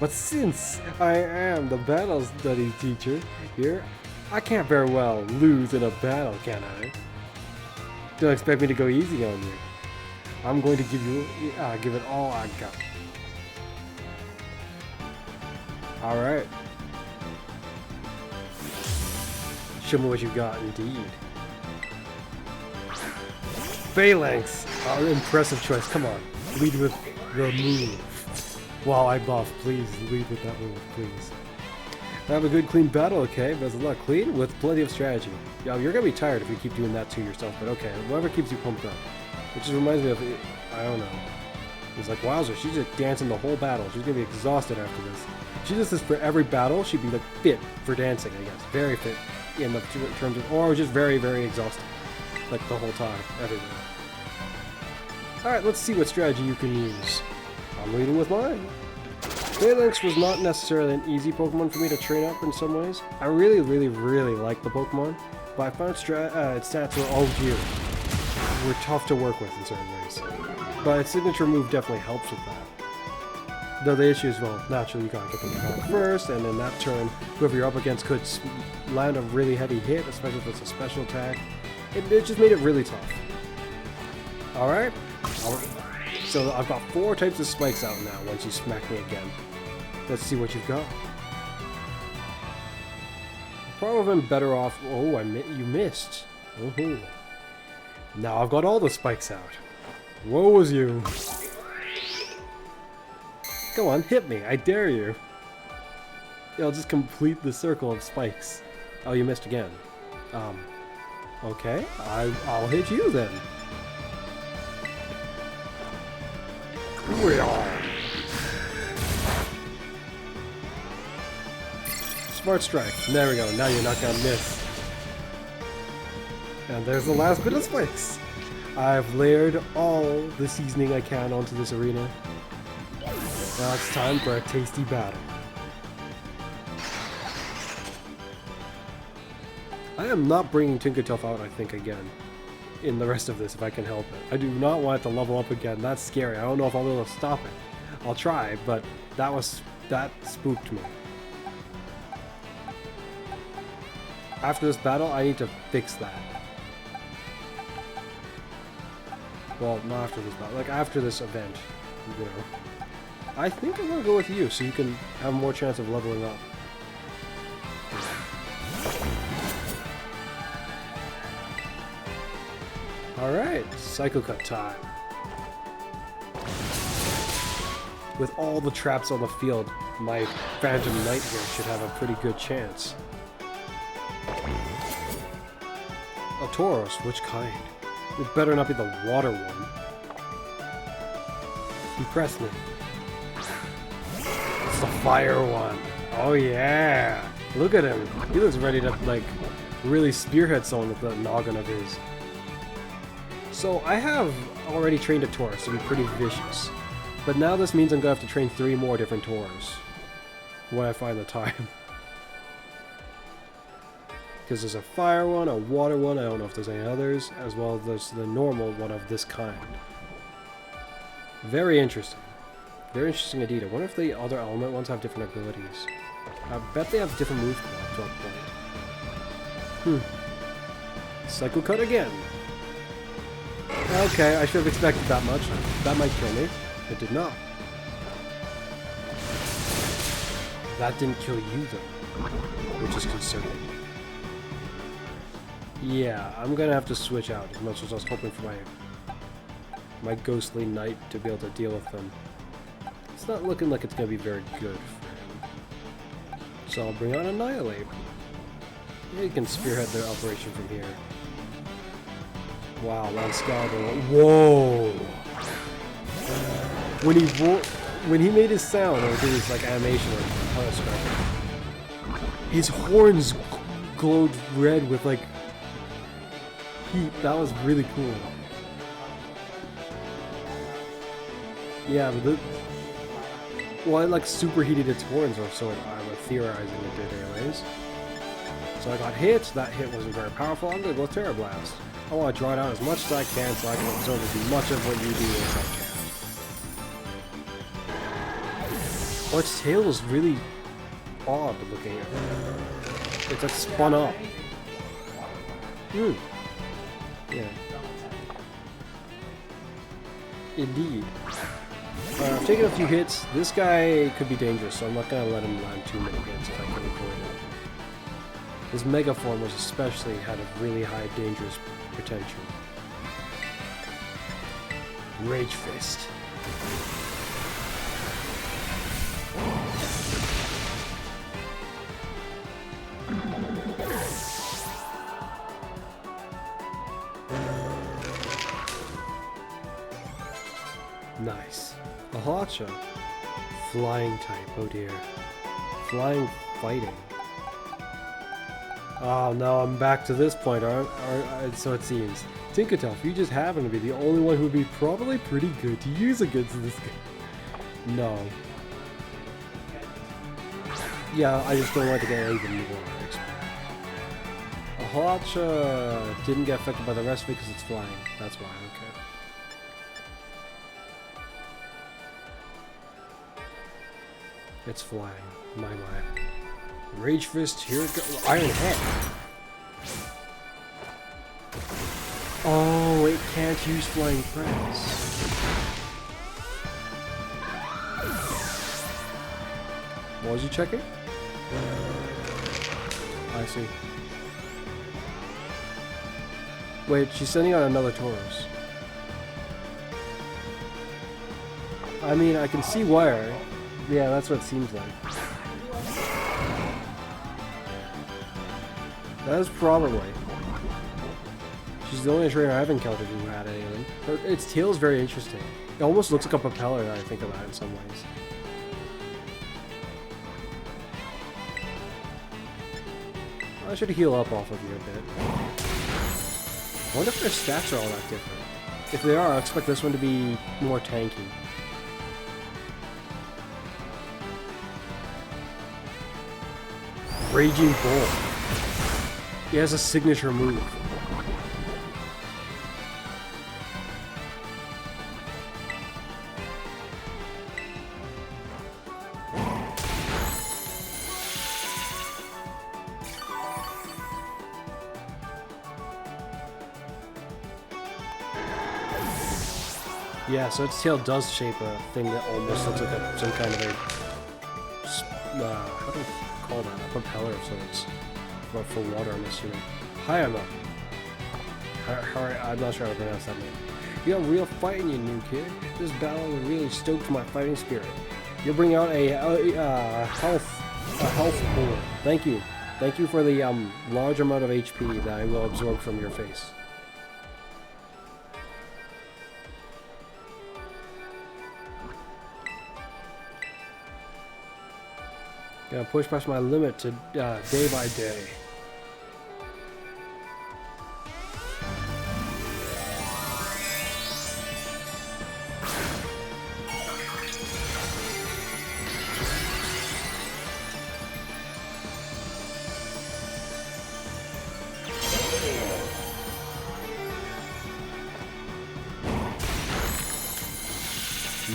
Speaker 1: But since I am the battle study teacher here, I can't very well lose in a battle, can I? Don't expect me to go easy on you. I'm going to give it all I got. Alright. Show me what you got, indeed. Phalanx! Our impressive choice. Come on. Lead with your move. While I buff, please lead with that move, please. Have a good, clean battle, okay? Best of luck. Clean with plenty of strategy. Yeah, you're gonna be tired if you keep doing that to yourself, but okay. Whatever keeps you pumped up. Which just reminds me of, I don't know. It's like, wowzer, she's just dancing the whole battle. She's gonna be exhausted after this. If she does this for every battle, she'd be like fit for dancing, I guess. Very fit in the terms of, or just very, very exhausted. Like the whole time, everywhere. Alright, let's see what strategy you can use. I'm leading with mine. Phalanx was not necessarily an easy Pokemon for me to train up in some ways. I really, really, really like the Pokemon, but I found its stats were all geared. Were tough to work with in certain ways. But its signature move definitely helps with that. Though the issue is, well, naturally you gotta get them out first, and in that turn, whoever you're up against could land a really heavy hit, especially if it's a special attack. It just made it really tough. Alright. So I've got 4 types of spikes out now once you smack me again. Let's see what you've got. Probably been better off. Oh, you missed. Oh. Now I've got all the spikes out. Woe was you. Come on, hit me. I dare you. I'll just complete the circle of spikes. Oh, you missed again. Okay. I'll hit you then. Smart strike. There we go. Now you're not gonna miss. And there's the last bit of spikes. I've layered all the seasoning I can onto this arena. Now it's time for a tasty battle. I am not bringing Tinkertuff out, I think, again. In the rest of this, if I can help it. I do not want it to level up again. That's scary. I don't know if I'll be able to stop it. I'll try, but that spooked me. After this battle, I need to fix that. Well, not after this battle. Like, after this event, you know. I think I'm gonna go with you, so you can have more chance of leveling up. Alright, Psycho Cut time. With all the traps on the field, my Phantom Knight here should have a pretty good chance. A Tauros, which kind? It better not be the water one. Impress me. It's the fire one. Oh yeah! Look at him. He looks ready to, like, really spearhead someone with that noggin of his. So I have already trained a Tauros to be pretty vicious. But now this means I'm going to have to train 3 more different Tauros. When I find the time. Because there's a fire one, a water one, I don't know if there's any others, as well as there's the normal one of this kind. Very interesting. Very interesting indeed. I wonder if the other element ones have different abilities. I bet they have different moves to a point. Psycho Cut again. Okay, I should have expected that much. That might kill me. It did not. That didn't kill you though, which is concerning. Yeah, I'm gonna have to switch out as much as I was hoping for my ghostly knight to be able to deal with them. It's not looking like it's gonna be very good for him. So I'll bring on Annihilate. Yeah, you can spearhead their operation from here. Wow, Lanscaldo. Whoa! When he made his sound, or did his like animation or color strike, his horns glowed red with like heat. That was really cool. Yeah, but well, it like superheated its horns, or so I'm theorizing it did anyways. So I got hit. That hit wasn't very powerful. I'm gonna go with Terra Blast. I want to draw it out as much as I can so I can absorb as much of what you do as I Oh, its tail is really odd looking. It's like spun up. Hmm. Yeah. Indeed. I've taken a few hits. This guy could be dangerous, so I'm not gonna let him land too many hits if I can avoid it. His mega form was especially had a really high dangerous potential. Rage Fist. Nice. A Hacha. Flying type, oh dear. Flying fighting. Oh no, I'm back to this point, so it seems. Tinkertuff, you just happen to be the only one who would be probably pretty good to use against this guy. No. Yeah, I just don't want to get even more XP. A Hacha didn't get affected by the rest of it because it's flying. That's why, okay. It's flying. My. Rage Fist, here it goes. Iron Head. Oh, it can't use Flying Press. What was you checking? I see. Wait, she's sending out another Taurus. I mean, I can see wire. Yeah, that's what it seems like. That is probably. She's the only trainer I've encountered who had anything. Its tail is very interesting. It almost looks like a propeller now I think about it in some ways. I should heal up off of you a bit. I wonder if their stats are all that different. If they are, I expect this one to be more tanky. Raging Bull. He has a signature move. Yeah, so its tail does shape a thing that almost looks like some kind of a how do I call that? A propeller of sorts. But for water, I'm assuming. Hi, Emma. I'm not sure how to pronounce that name. You got real fight in you, new kid. This battle really stoked my fighting spirit. You'll bring out a health pool. Thank you. Thank you for the large amount of HP that I will absorb from your face. Gotta push past my limit to day by day.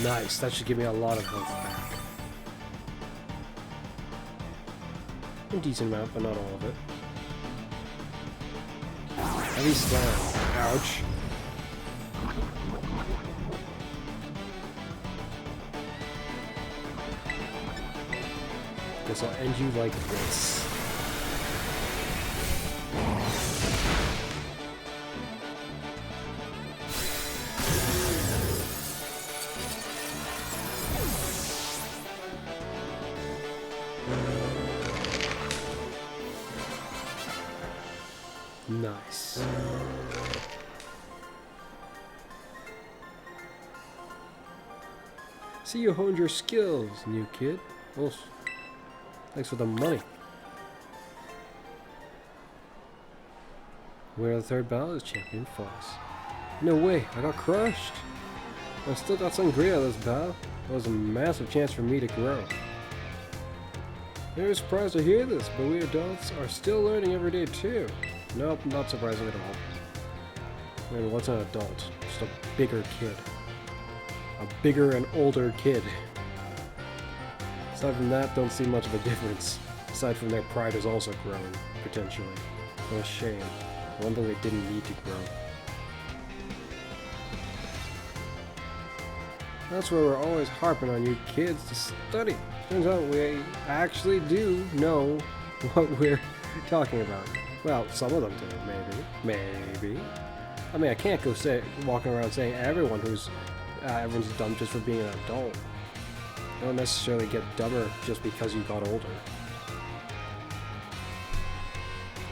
Speaker 1: Nice, that should give me a lot of health back. A decent amount, but not all of it. Heavy slam. Ouch. Guess I'll end you like this. Nice. See you honed your skills, new kid. Well, thanks for the money. Winner of the third battle is Champion Fuzz. No way, I got crushed. I still got something great out of this battle. That was a massive chance for me to grow. Very surprised to hear this, but we adults are still learning every day too. Nope, not surprising at all. I mean, what's an adult? Just a bigger kid. A bigger and older kid. Aside from that, don't see much of a difference. Aside from their pride has also grown, potentially. What a shame. One thing they didn't need to grow. That's why we're always harping on you kids to study. Turns out we actually do know what we're talking about. Well, some of them do, maybe. Maybe. I mean, I can't go walking around saying everyone's dumb just for being an adult. You don't necessarily get dumber just because you got older.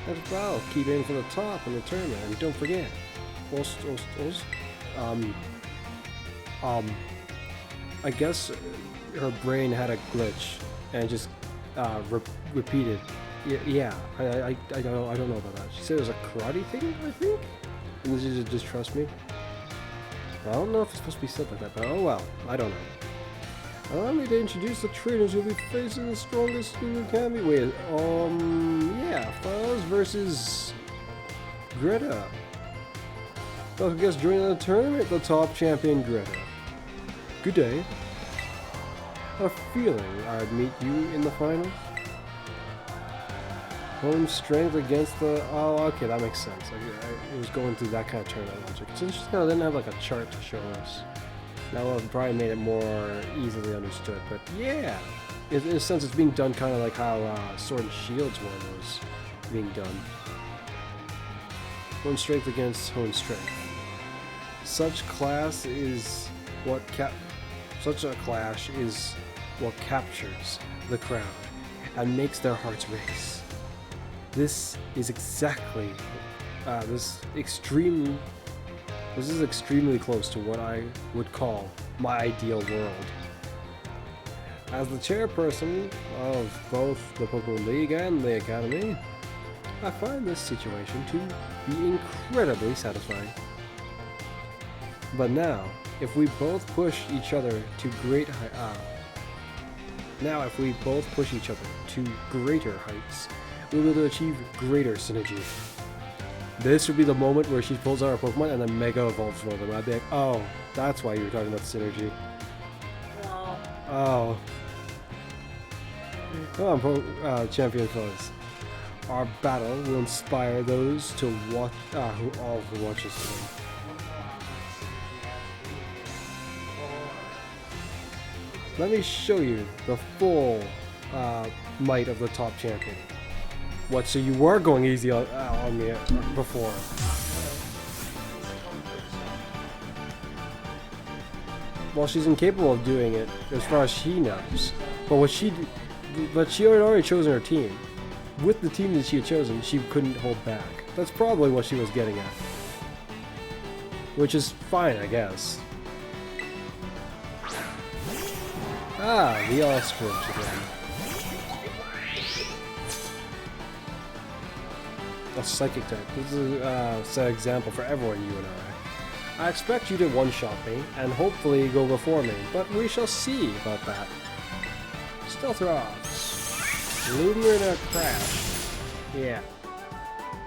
Speaker 1: As well, keep aiming for the top in the tournament, and don't forget. I guess her brain had a glitch and just repeated. Yeah, I don't know about that. She said it was a karate thing, I think? And this is just trust me. I don't know if it's supposed to be said like that, but oh well, I don't know. Allow me to introduce the trainers who'll be facing the strongest student can be. Wait, yeah, Fuzz versus Greta. Special guest joining the tournament, the top champion Greta. Good day. I had a feeling I'd meet you in the finals. Home strength against the... Oh, okay, that makes sense. It was going through that kind of tournament logic. It's interesting how they didn't have like a chart to show us. That would have probably made it more easily understood. But yeah, in a sense it's being done kind of like how Sword and Shield's one was being done. Home strength against home strength. Such a clash is what captures the crowd and makes their hearts race. This is exactly this is extremely close to what I would call my ideal world. As the chairperson of both the Pokemon League and the Academy, I find this situation to be incredibly satisfying. But now, if we both push each other to greater heights, we will achieve greater synergy. This would be the moment where she pulls out her Pokemon and then Mega evolves one of them. I'd be like, oh, that's why you were talking about synergy. Oh. Come on, Champion Fuzz. Our battle will inspire those to watch, who watch us today. Let me show you the full might of the top champion. What, so you were going easy on me before? Well, she's incapable of doing it as far as she knows. But she had already chosen her team. With the team that she had chosen, she couldn't hold back. That's probably what she was getting at. Which is fine, I guess. Ah, the Ostrich again. A psychic type. This is an example for everyone, you and I. I expect you to one-shot me, and hopefully go before me, but we shall see about that. Stealth Rocks. Lunar Crash. Yeah.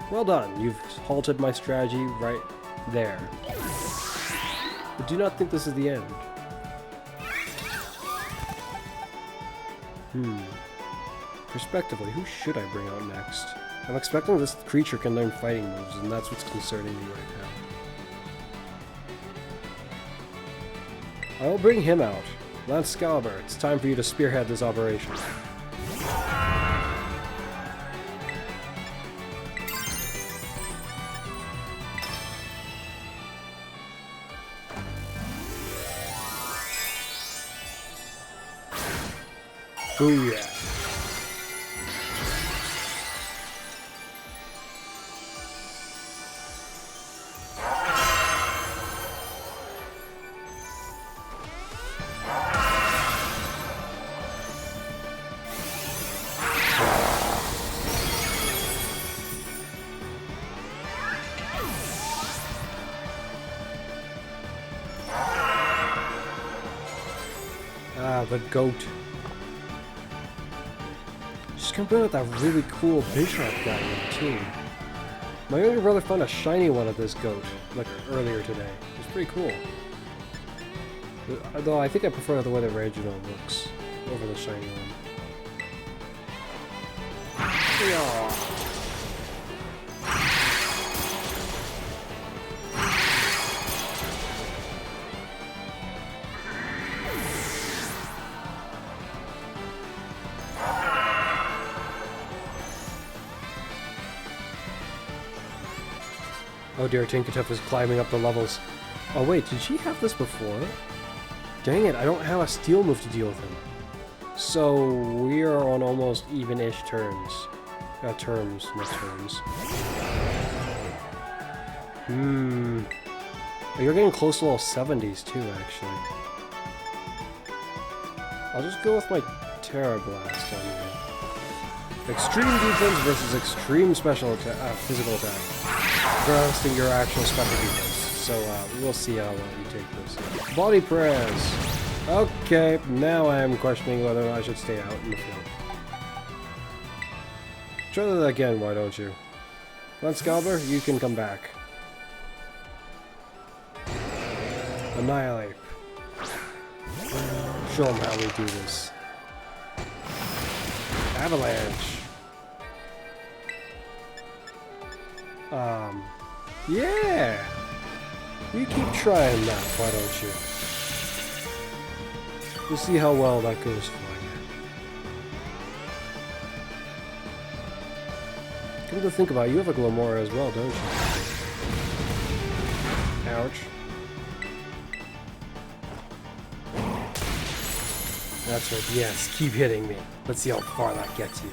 Speaker 1: Well done, you've halted my strategy right there. But do not think this is the end. Prospectively, who should I bring out next? I'm expecting this creature can learn fighting moves, and that's what's concerning me right now. I will bring him out. Lance Scalibur, it's time for you to spearhead this operation. Booyah! Ah, the goat. She's gonna bring out that really cool Bisharp guy in the team. My younger brother found a shiny one of this goat, like earlier today. It was pretty cool. Though I think I prefer the way the original looks. over the shiny one. Yeah. Oh dear, Tinkertuff is climbing up the levels. Oh wait, did she have this before? Dang it, I don't have a steel move to deal with him. So we are on almost even-ish turns. Not turns. Oh, you're getting close to level 70s too, actually. I'll just go with my Terra Blast on you. Extreme defense versus extreme special attack, physical attack. Contrasting your actual special defense. So we'll see how well you take this. Body press. Okay, now I am questioning whether or not I should stay out in the field. Try that again, why don't you? Excalibur, you can come back. Annihilate. Show them how we do this. Avalanche. Yeah! You keep trying that, why don't you? We'll see how well that goes for you. Come to think about it, you have a Glamora as well, don't you? Ouch. That's right, yes, keep hitting me. Let's see how far that gets you.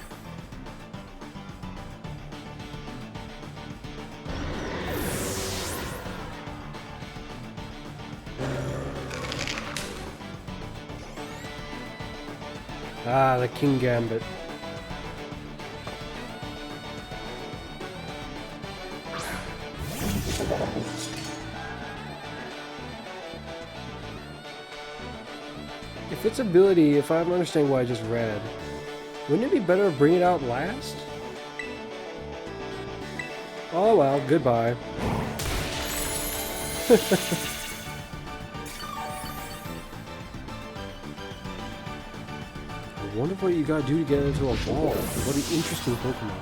Speaker 1: Ah, the King Gambit. If its ability, if I'm understanding why I just read, wouldn't it be better to bring it out last? Oh well, goodbye. I wonder what you gotta do to get into a ball. What an interesting Pokemon.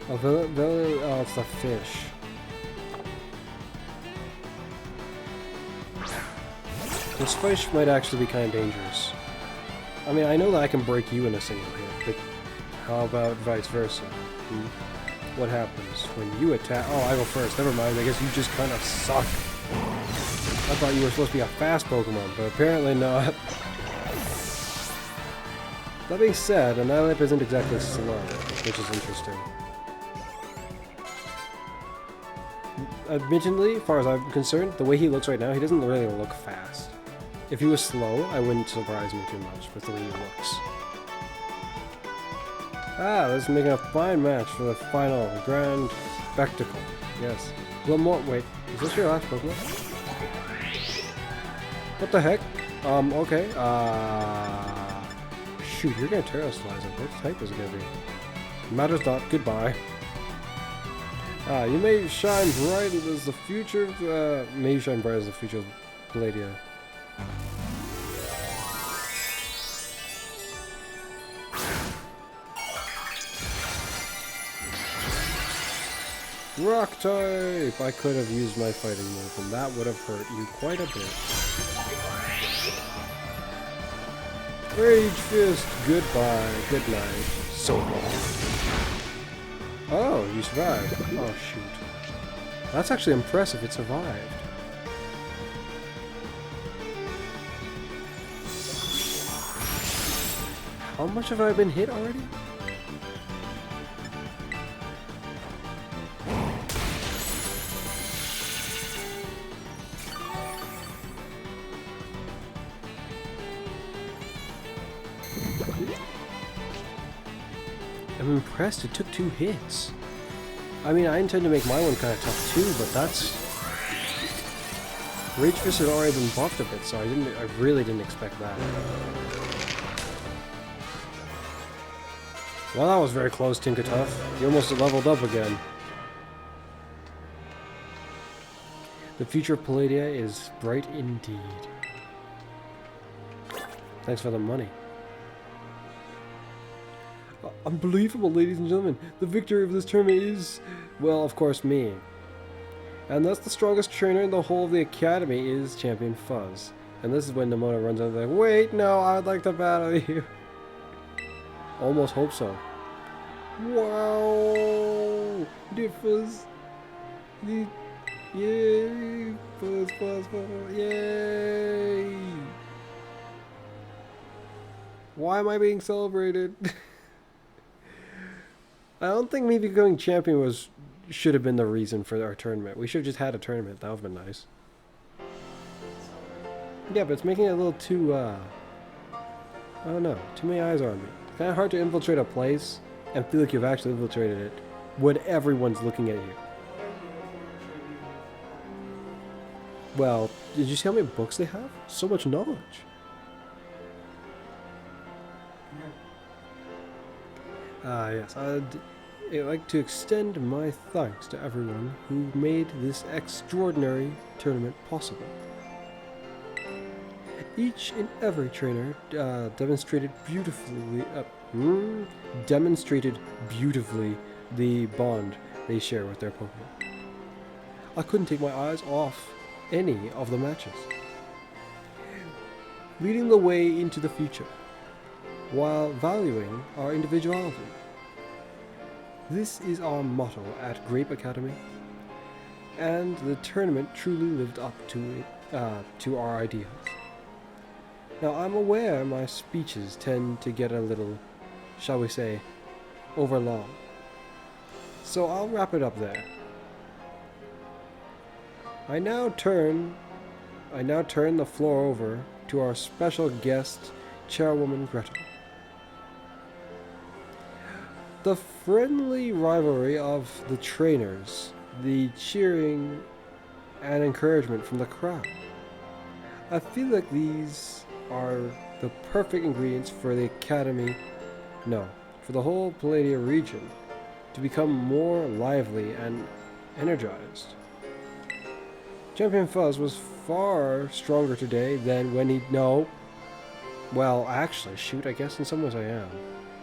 Speaker 1: Oh, oh, it's the fish. This fish might actually be kind of dangerous. I mean, I know that I can break you in a single hit, but how about vice versa? What happens when you attack? Oh, I go first. Never mind. I guess you just kind of suck. I thought you were supposed to be a fast Pokemon, but apparently not. That being said, Annihilate isn't exactly slow, which is interesting. Admittedly, as far as I'm concerned, the way he looks right now, he doesn't really look fast. If he was slow, I wouldn't surprise me too much with the way he looks. Ah, let's make a fine match for the final grand spectacle. Yes. Glamor. Wait, is this your last Pokemon? What the heck? Okay. Shoot, you're gonna Terraslize it. What type is it gonna be? Matters not. Goodbye. You may shine bright as the future of, may you shine bright as the future of Gladia. Rock type! I could have used my fighting move, and that would have hurt you quite a bit. Rage Fist! Goodbye. Good night. So long. Oh, you survived. Oh, shoot. That's actually impressive. It survived. How much have I been hit already? I'm impressed it took 2 hits. I mean, I intend to make my one kind of tough too, but that's... Rage Fist had already been buffed a bit, so I really didn't expect that. Well, that was very close, Tinkertuff. You almost leveled up again. The future of Palladia is bright indeed. Thanks for the money. Unbelievable, ladies and gentlemen. The victor of this tournament is, well, of course, me. And thus the strongest trainer in the whole of the academy is Champion Fuzz. And this is when Nemona runs out and is like, wait, no, I'd like to battle you. Almost hope so. Wow! Dear Fuzz. Yay! Fuzz, Fuzz, Fuzz, yay! Why am I being celebrated? I don't think me becoming champion should have been the reason for our tournament. We should have just had a tournament. That would have been nice. Yeah, but it's making it a little too, I don't know. Too many eyes on me. It's kind of hard to infiltrate a place and feel like you've actually infiltrated it when everyone's looking at you. Well, did you see how many books they have? So much knowledge. Yes, I'd like to extend my thanks to everyone who made this extraordinary tournament possible. Each and every trainer demonstrated beautifully the bond they share with their Pokemon. I couldn't take my eyes off any of the matches, leading the way into the future, while valuing our individuality. This is our motto at Grape Academy, and the tournament truly lived up to our ideals. Now, I'm aware my speeches tend to get a little, shall we say, overlong, so I'll wrap it up there. I now turn the floor over to our special guest, Chairwoman Greta. The friendly rivalry of the trainers, the cheering and encouragement from the crowd. I feel like these are the perfect ingredients for the Academy, for the whole Palladia region to become more lively and energized. Champion Fuzz was far stronger today than when he... Well, actually, shoot, I guess in some ways I am.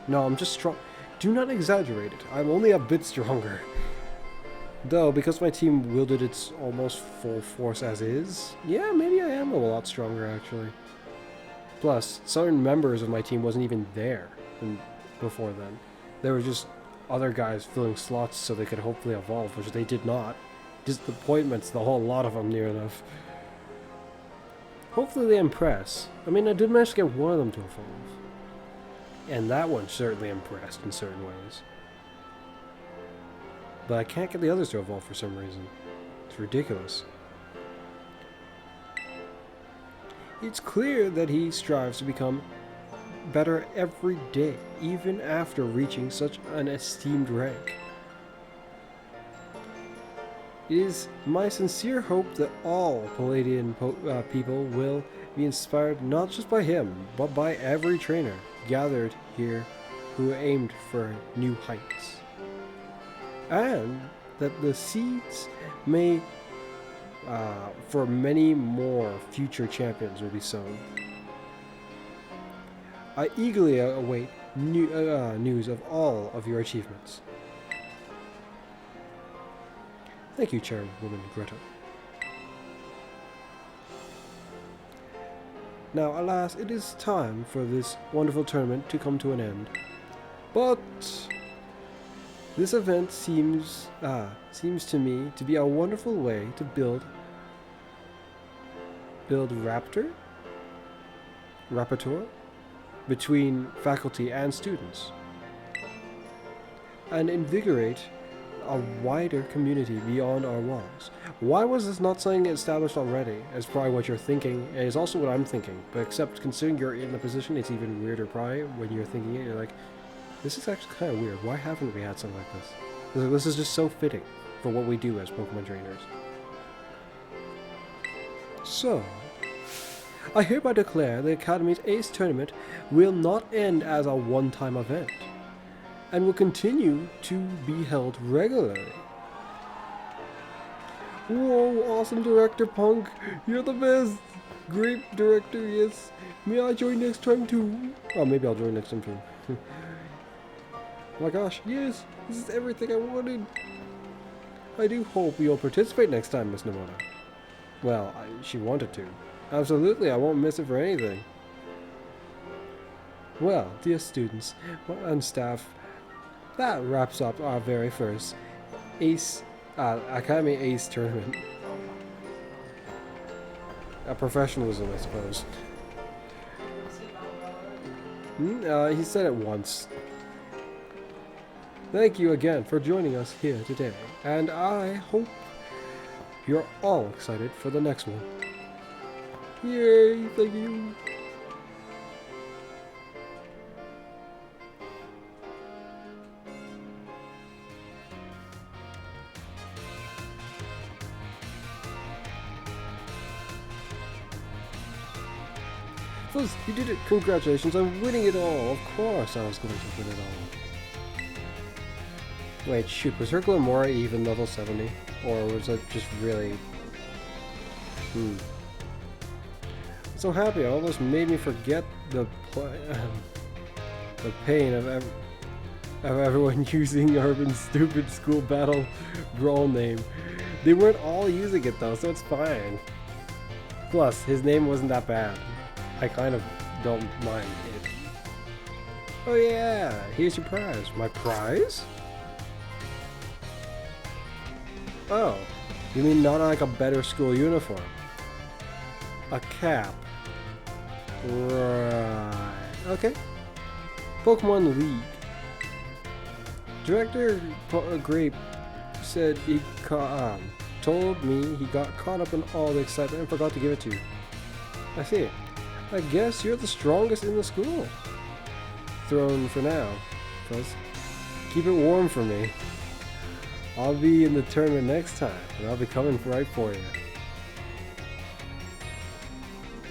Speaker 1: No, I'm just strong. Do not exaggerate it. I'm only a bit stronger. Though, because my team wielded its almost full force as is, yeah, maybe I am a lot stronger, actually. Plus, certain members of my team wasn't even there before then. They were just other guys filling slots so they could hopefully evolve, which they did not. Disappointments, the whole lot of them, near enough. Hopefully they impress. I mean, I did manage to get one of them to evolve. And that one certainly impressed in certain ways. But I can't get the others to evolve for some reason. It's ridiculous. It's clear that he strives to become better every day, even after reaching such an esteemed rank. It is my sincere hope that all Palladian people will be inspired not just by him, but by every trainer gathered here who aimed for new heights. And that the seeds may, for many more future champions will be sown. I eagerly await news of all of your achievements. Thank you, Chairwoman Greta. Now, alas, it is time for this wonderful tournament to come to an end. But this event seems to me to be a wonderful way to build rapport between faculty and students, and invigorate a wider community beyond our walls. Why was this not something established already? Is probably what you're thinking, and it's also what I'm thinking. But except considering you're in the position, it's even weirder probably when you're thinking it. You're like, this is actually kind of weird. Why haven't we had something like this? This is just so fitting for what we do as Pokemon trainers. So, I hereby declare the Academy's Ace Tournament will not end as a one-time event, and will continue to be held regularly. Whoa, awesome director, Punk. You're the best. Great director, yes. May I join next time too? Oh, maybe I'll join next time too. Oh my gosh, yes. This is everything I wanted. I do hope you'll participate next time, Miss Nimona. Well, she wanted to. Absolutely, I won't miss it for anything. Well, dear students and staff, that wraps up our very first Academy Ace tournament. A professionalism, I suppose. He said it once. Thank you again for joining us here today, and I hope you're all excited for the next one. Yay, thank you. Fuzz, you did it! Congratulations on winning it all! Of course I was going to win it all. Wait, shoot, was her Glamora even level 70? Or was it just really... I'm so happy, I almost made me forget the pain of everyone using Urban's stupid school battle brawl name. They weren't all using it though, so it's fine. Plus, his name wasn't that bad. I kind of don't mind it. Oh yeah, here's your prize. My prize? Oh, you mean not like a better school uniform? A cap. Right. Okay. Pokemon League. Director Grape said he told me he got caught up in all the excitement and forgot to give it to you. I see. I guess you're the strongest in the school. Throne for now, Fuzz. Keep it warm for me. I'll be in the tournament next time, and I'll be coming right for you.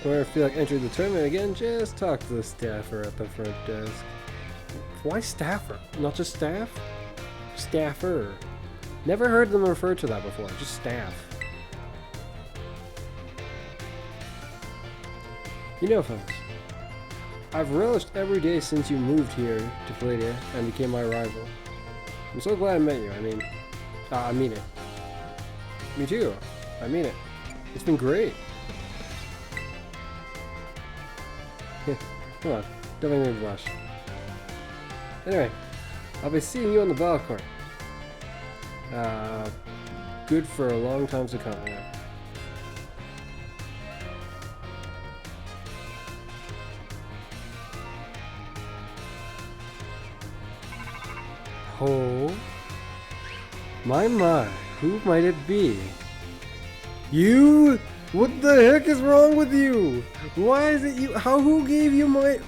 Speaker 1: Or if you feel like entering the tournament again, just talk to the staffer at the front desk. Why staffer? Not just staff? Staffer. Never heard them referred to that before, just staff. You know, Fuzz, I've relished every day since you moved here to Palladium and became my rival. I'm so glad I met you, I mean it. Me too, I mean it. It's been great. Come on, don't make me blush. Anyway, I'll be seeing you on the ball court. Good for a long time to come now. Oh, my, who might it be? You? What the heck is wrong with you? Why is it you? Who gave you my...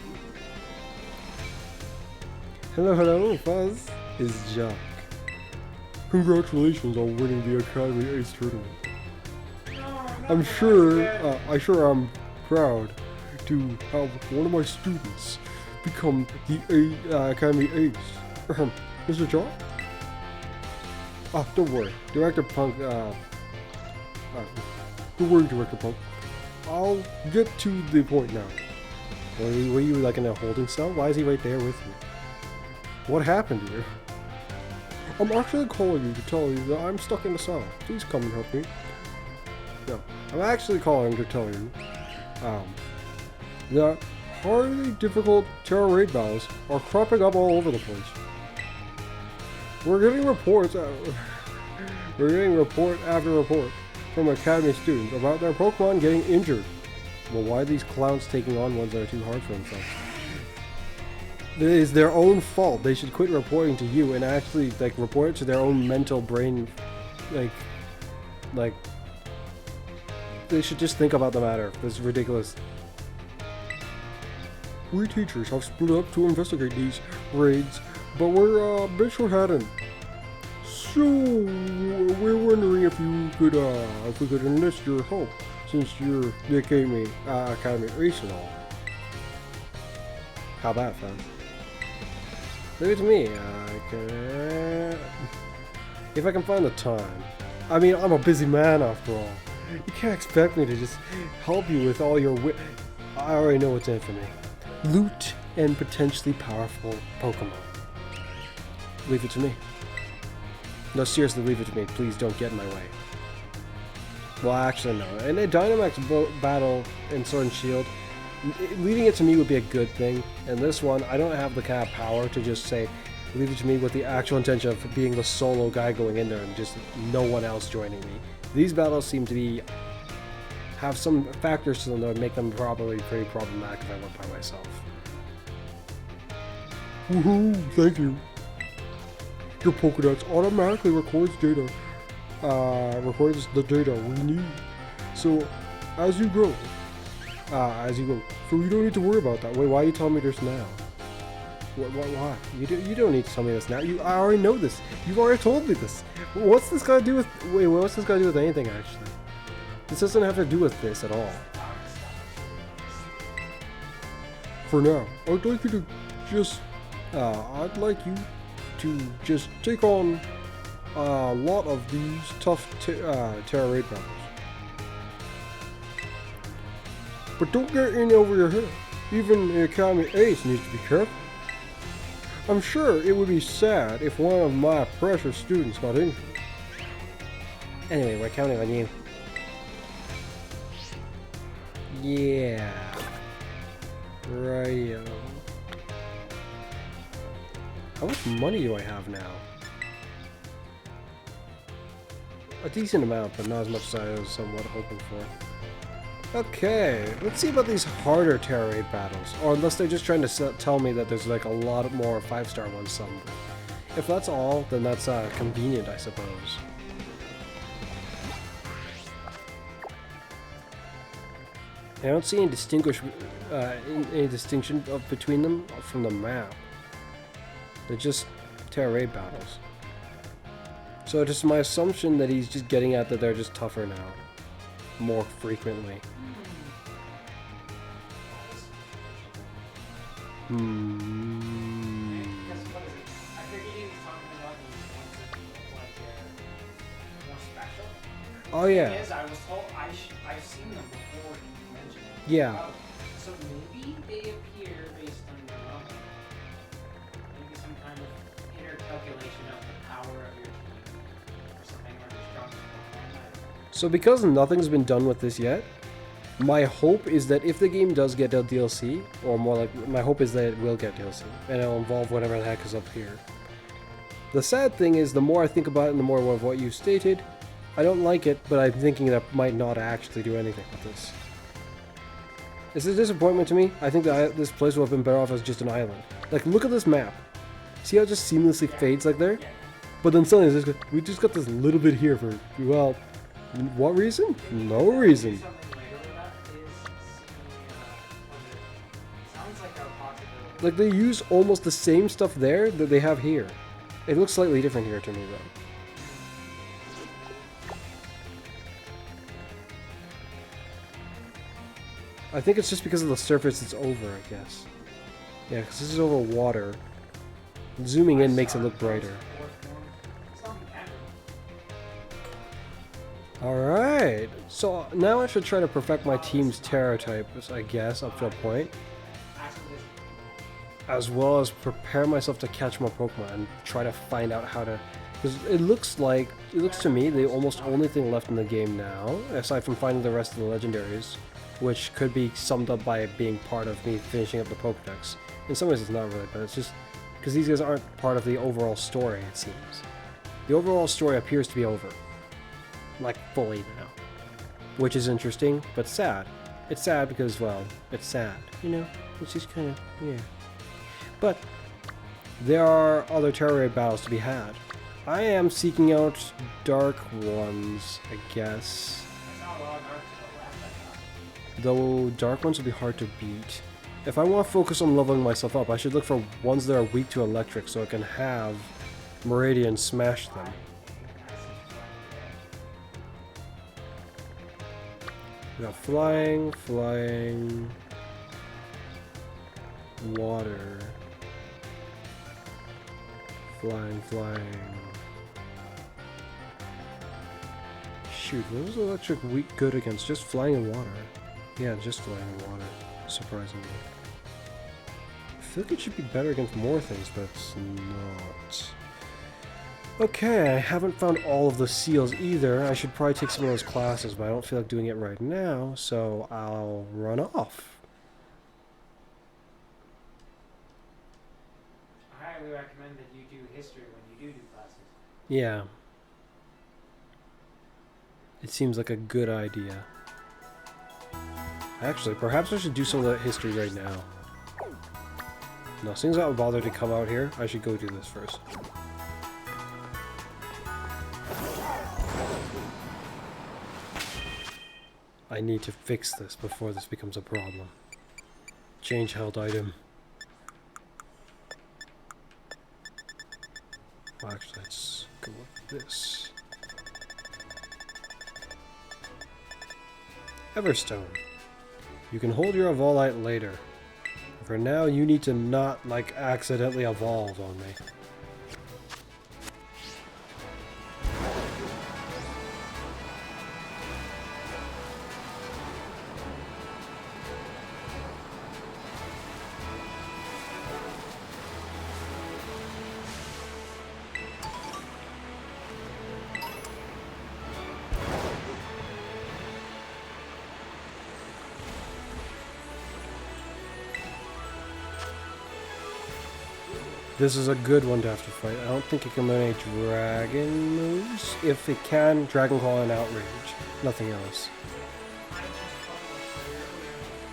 Speaker 1: Hello, Fuzz. It's Jock. Congratulations on winning the Academy Ace tournament. I'm proud to have one of my students become the Academy Ace. Mr. Jock? Don't worry. Director Punk, don't worry, Director Punk. I'll get to the point now. Were you like in a holding cell? Why is he right there with you? What happened to you? I'm actually calling you to tell you that I'm stuck in a cell. Please come and help me. No, I'm actually calling to tell you that highly difficult terror raid battles are cropping up all over the place. We're getting report after report from Academy students about their Pokemon getting injured. Well, why are these clowns taking on ones that are too hard for themselves? It is their own fault. They should quit reporting to you and actually report it to their own mental brain. Like they should just think about the matter. This is ridiculous. We teachers have split up to investigate these raids, but we're a bit short-handed. So we're wondering if we could enlist your help since you're the Academy Ace and all. How about fun? Leave it to me. If I can find the time. I mean, I'm a busy man after all. You can't expect me to just help you with all your I already know what's in it for me. Loot and potentially powerful Pokemon. Leave it to me. No, seriously, leave it to me. Please don't get in my way. Well, actually, no. In a Dynamax battle in Sword and Shield, leaving it to me would be a good thing. In this one, I don't have the kind of power to just say, leave it to me with the actual intention of being the solo guy going in there and just no one else joining me. These battles seem to have some factors to them that would make them probably pretty problematic if I went by myself. Woohoo! Thank you. Your Pokédex automatically records data. Records the data we need. So, as you go. So you don't need to worry about that. Wait, why are you telling me this now? Why? You don't need to tell me this now. I already know this. You've already told me this. What's this got to do with? Wait, what's this got to do with anything actually? This doesn't have to do with this at all. For now, I'd like you to just take on a lot of these tough Terra raid battles. But don't get in over your head. Even the Academy Ace needs to be careful. I'm sure it would be sad if one of my precious students got injured. Anyway, we're counting on you. Yeah. Right. How much money do I have now? A decent amount, but not as much as I was somewhat hoping for. Okay, let's see about these harder Terra raid battles. Or unless they're just trying to tell me that there's like a lot more 5-star ones somewhere. If that's all, then that's convenient, I suppose. I don't see any distinction between them from the map. They're just Terra raid battles. So it is my assumption that he's just getting at that they're just tougher now. More frequently.
Speaker 2: I forget he was talking about these ones that like more special.
Speaker 1: Oh yeah.
Speaker 2: Yes, I was told I've seen them before you mentioned it.
Speaker 1: Yeah.
Speaker 2: So maybe they appear based on your level. Maybe some kind of inner calculation of the power of your team or something, or your strongest Pokemon.
Speaker 1: So because nothing's been done with this yet, my hope is that if the game does get a DLC, or more like, my hope is that it will get DLC, and it'll involve whatever the heck is up here. The sad thing is, the more I think about it and the more of what you stated, I don't like it, but I'm thinking that might not actually do anything with this. It's a disappointment to me. I think that this place would have been better off as just an island. Like, look at this map. See how it just seamlessly fades like there? But then suddenly, we just got this little bit here for, well, what reason? No reason. Like, they use almost the same stuff there that they have here. It looks slightly different here to me, though. I think it's just because of the surface it's over, I guess. Yeah, because this is over water. Zooming in makes it look brighter. Alright, so now I should try to perfect my team's Terra types, I guess, up to a point. As well as prepare myself to catch more Pokemon and try to find out how to... Because it looks to me, the almost only thing left in the game now, aside from finding the rest of the legendaries, which could be summed up by being part of me finishing up the Pokedex. In some ways it's not really, but it's just because these guys aren't part of the overall story, it seems. The overall story appears to be over. Like, fully now. Which is interesting, but sad. It's sad because, well, it's sad. You know? It's just kind of, yeah. But there are other Terra raid battles to be had. I am seeking out dark ones, I guess. Though dark ones would be hard to beat. If I want to focus on leveling myself up, I should look for ones that are weak to electric so I can have Meridian smash them. We got flying, water, flying. shoot, what was electric weak good against? Just flying in water. Yeah, just flying in water, surprisingly. I feel like it should be better against more things, but it's not. Okay, I haven't found all of the seals either. I should probably take some of those classes, but I don't feel like doing it right now, so I'll run off.
Speaker 2: I highly recommend that you do history when you do classes.
Speaker 1: Yeah. It seems like a good idea. Actually, perhaps I should do some of that history right now. No, since I would bother to come out here, I should go do this first. I need to fix this before this becomes a problem. Change held item. Well, actually, let's go with this. Everstone. You can hold your Evolite later. For now, you need to not, like, accidentally evolve on me. This is a good one to have to fight. I don't think it can learn any dragon moves. If it can, Dragon Claw and Outrage. Nothing else.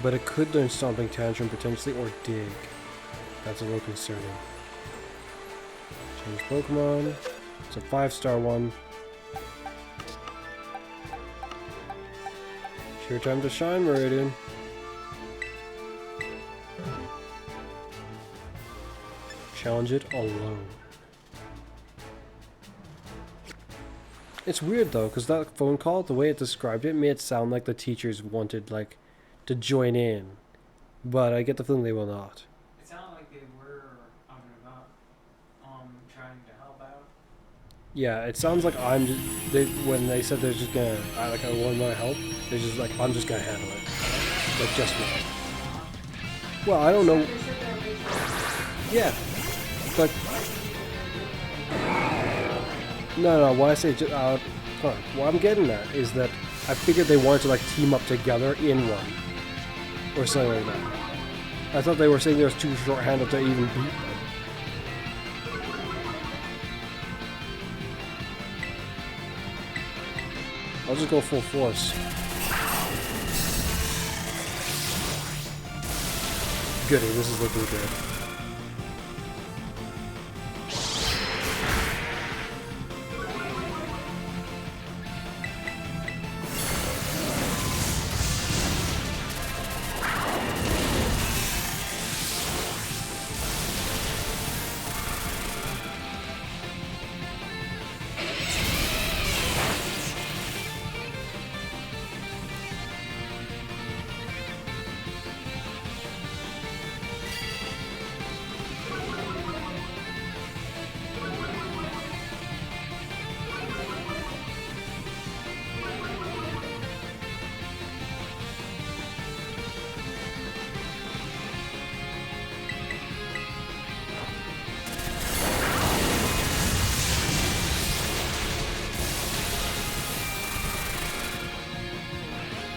Speaker 1: But it could learn Stomping Tantrum potentially, or Dig. That's a little concerning. Change Pokemon. It's a 5-star one. It's your time to shine, Meridian. Challenge it alone. It's weird though, because that phone call, the way it described it, made it sound like the teachers wanted, like, to join in. But I get the feeling they will not.
Speaker 2: It sounded like they were about trying to help out.
Speaker 1: Yeah, it sounds like I'm just, when they said they're just gonna, I want my help, they're just like, I'm just gonna handle it. Like, just me. Well, I don't know. Yeah. But no, what I say, what I'm getting at is that I figured they wanted to, like, team up together in one, or something like that. I thought they were saying they was too short-handed to even beat them. I'll just go full force. Goody, this is looking good.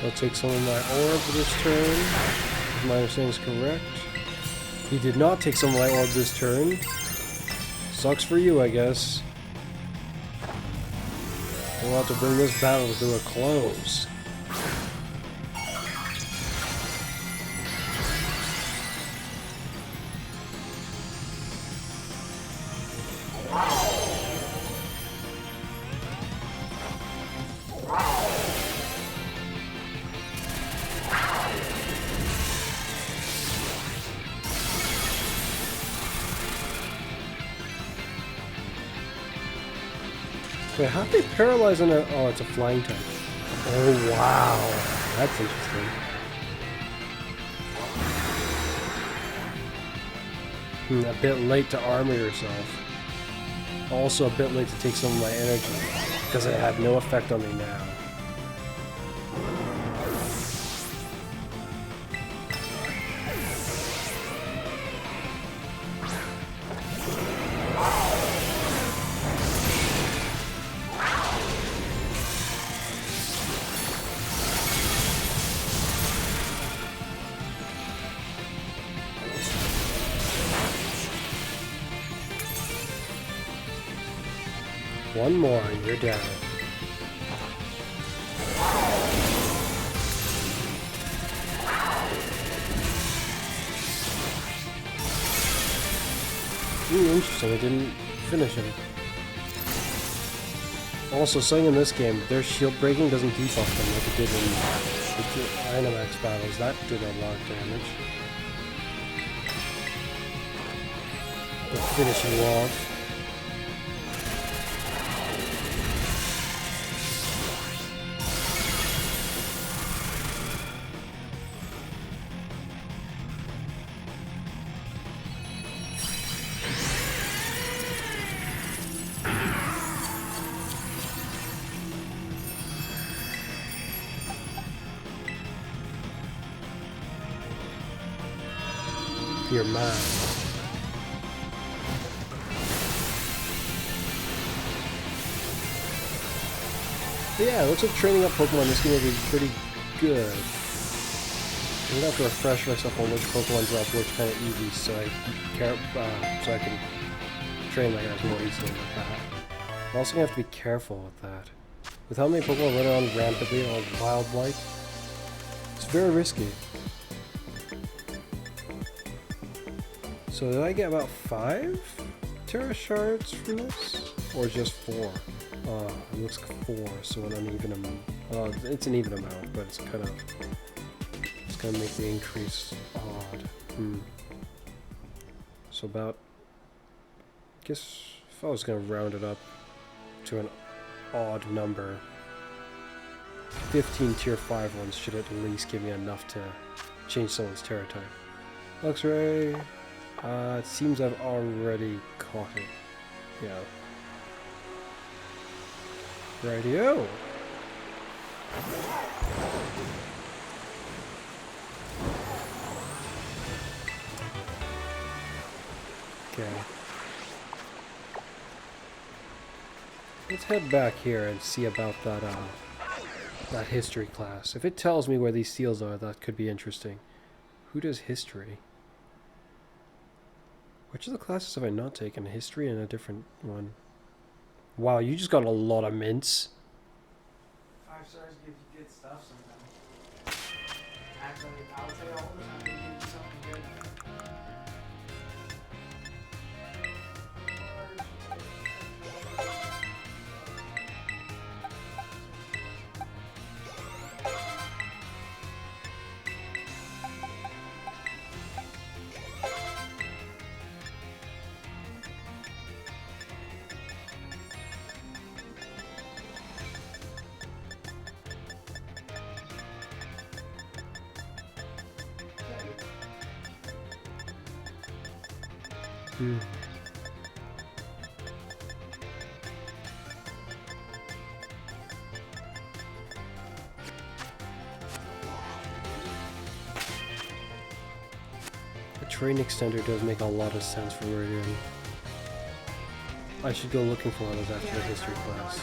Speaker 1: I'll take some of my orb this turn, if my understanding is correct. He did not take some of my orb this turn. Sucks for you, I guess. We'll have to bring this battle to a close. Wait, how do they paralyze on a... Oh, it's a flying type. Oh, wow. That's interesting. A bit late to armor yourself. Also a bit late to take some of my energy, because it had no effect on me now. One more and you're down. Interesting, I didn't finish him. Also, something in this game, their shield breaking doesn't debuff them like it did in the Dynamax battles. That did a lot of damage. The finishing wall. You're mad. But yeah, it looks like training up Pokemon in this game will be pretty good. I'm gonna have to refresh myself on which Pokemon's up, which kind of easy, so I can train my guys more easily like that. I'm also gonna have to be careful with that. With how many Pokemon run around rampantly on Wild-like, it's very risky. So did I get about 5 Terra Shards from this? Or just 4? It looks like 4, so an uneven amount. It's an even amount, but it's gonna make the increase odd. So about, I guess if I was gonna round it up to an odd number, 15 tier 5 ones should at least give me enough to change someone's Terra type. Luxray. It seems I've already caught it. Yeah. Radio. Okay. Let's head back here and see about that history class. If it tells me where these seals are, that could be interesting. Who does history? Which of the classes have I not taken? History and a different one. Wow, you just got a lot of mints.
Speaker 2: 5 stars give you good stuff sometimes. Actually, I would say all the time they give you something good.
Speaker 1: The train extender does make a lot of sense for Meridian. I should go looking for one of those after the history class.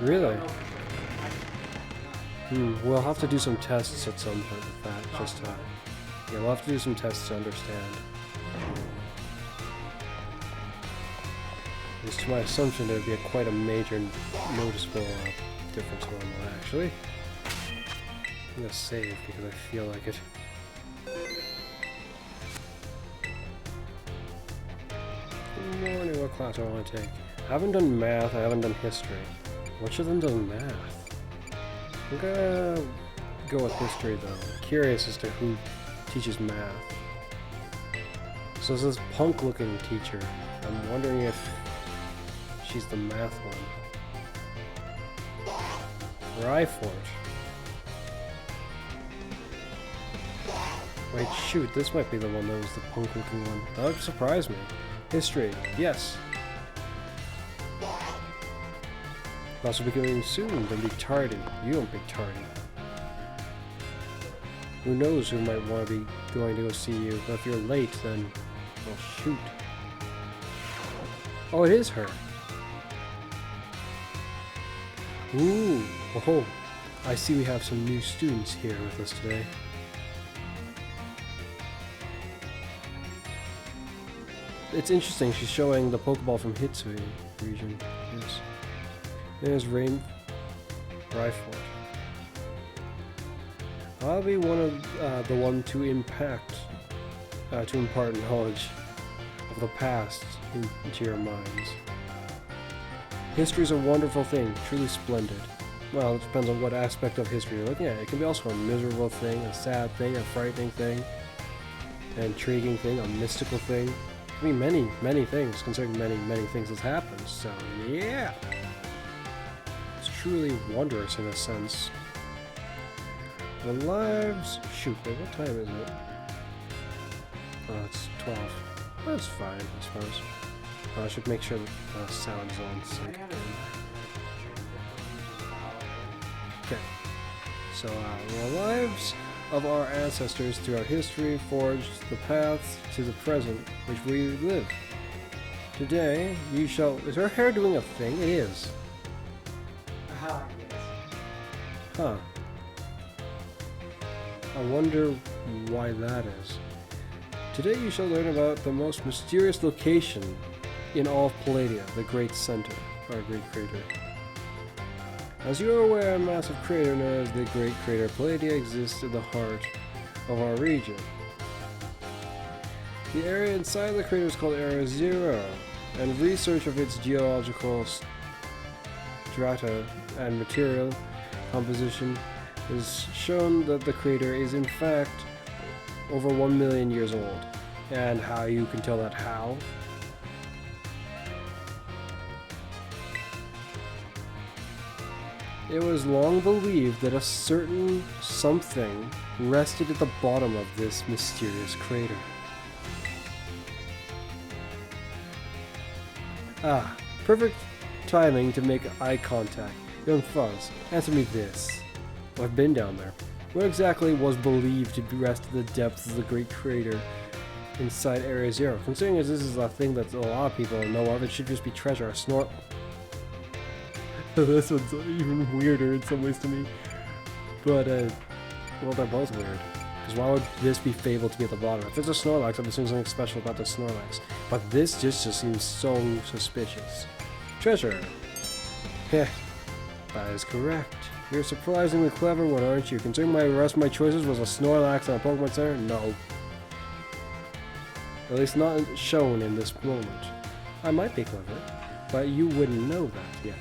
Speaker 1: Really? We'll have to do some tests at some point with that, just to... Yeah, we'll have to do some tests to understand. Because to my assumption there would be quite a major noticeable difference going on, actually. I'm gonna save because I feel like it. Morning, what class do I want to take? I haven't done math, I haven't done history. Which of them does math? I'm gonna go with history though. I'm curious as to who teaches math. So this punk looking teacher. I'm wondering if she's the math one. Rhyfort. Wait, shoot, this might be the one that was the punk looking one. That would surprise me. History, yes. Also be going soon, don't be tardy. You don't be tardy. Who knows who might want to be going to go see you, but if you're late, then... well, shoot. Oh, it is her. Ooh, oh. I see we have some new students here with us today. It's interesting, she's showing the Pokeball from Hitsui region. Yes. There's Rain Rifle. I'll be one of the one to impart knowledge of the past into your minds. History is a wonderful thing, truly splendid. Well, it depends on what aspect of history you're looking at. It can be also a miserable thing, a sad thing, a frightening thing, an intriguing thing, a mystical thing. It can be many, many things, considering many, many things has happened. So, yeah! It's truly wondrous in a sense. The lives... Shoot, wait, what time is it? Oh, it's 12. That's fine, I suppose. I should make sure that the sound is on sync. Okay. So, the lives of our ancestors throughout history forged the path to the present which we live. Today, you shall... Is her hair doing a thing? It is.
Speaker 2: Yes.
Speaker 1: Huh. I wonder why that is. Today you shall learn about the most mysterious location in all of Palladia, the Great Center, or Great Crater. As you are aware, a massive crater known as the Great Crater Palladia exists in the heart of our region. The area inside the crater is called Area Zero, and research of its geological strata and material composition has shown that the crater is in fact over 1 million years old. And how you can tell that how? It was long believed that a certain something rested at the bottom of this mysterious crater. Ah, perfect timing to make eye contact. Young Fuzz, answer me this. I've been down there. What exactly was believed to rest at the depths of the Great Crater inside Area Zero? Considering as this is a thing that a lot of people know of, it should just be treasure. A snort. This one's even weirder in some ways to me. But, well, they're both weird. Because why would this be fabled to be at the bottom? If it's a Snorlax, I'm assuming something special about the Snorlax. But this just seems so suspicious. Treasure. Heh. That is correct. You're surprisingly clever one, aren't you? Considering the rest of my choices was a Snorlax and a Pokemon Center? No. At least not shown in this moment. I might be clever, but you wouldn't know that yet.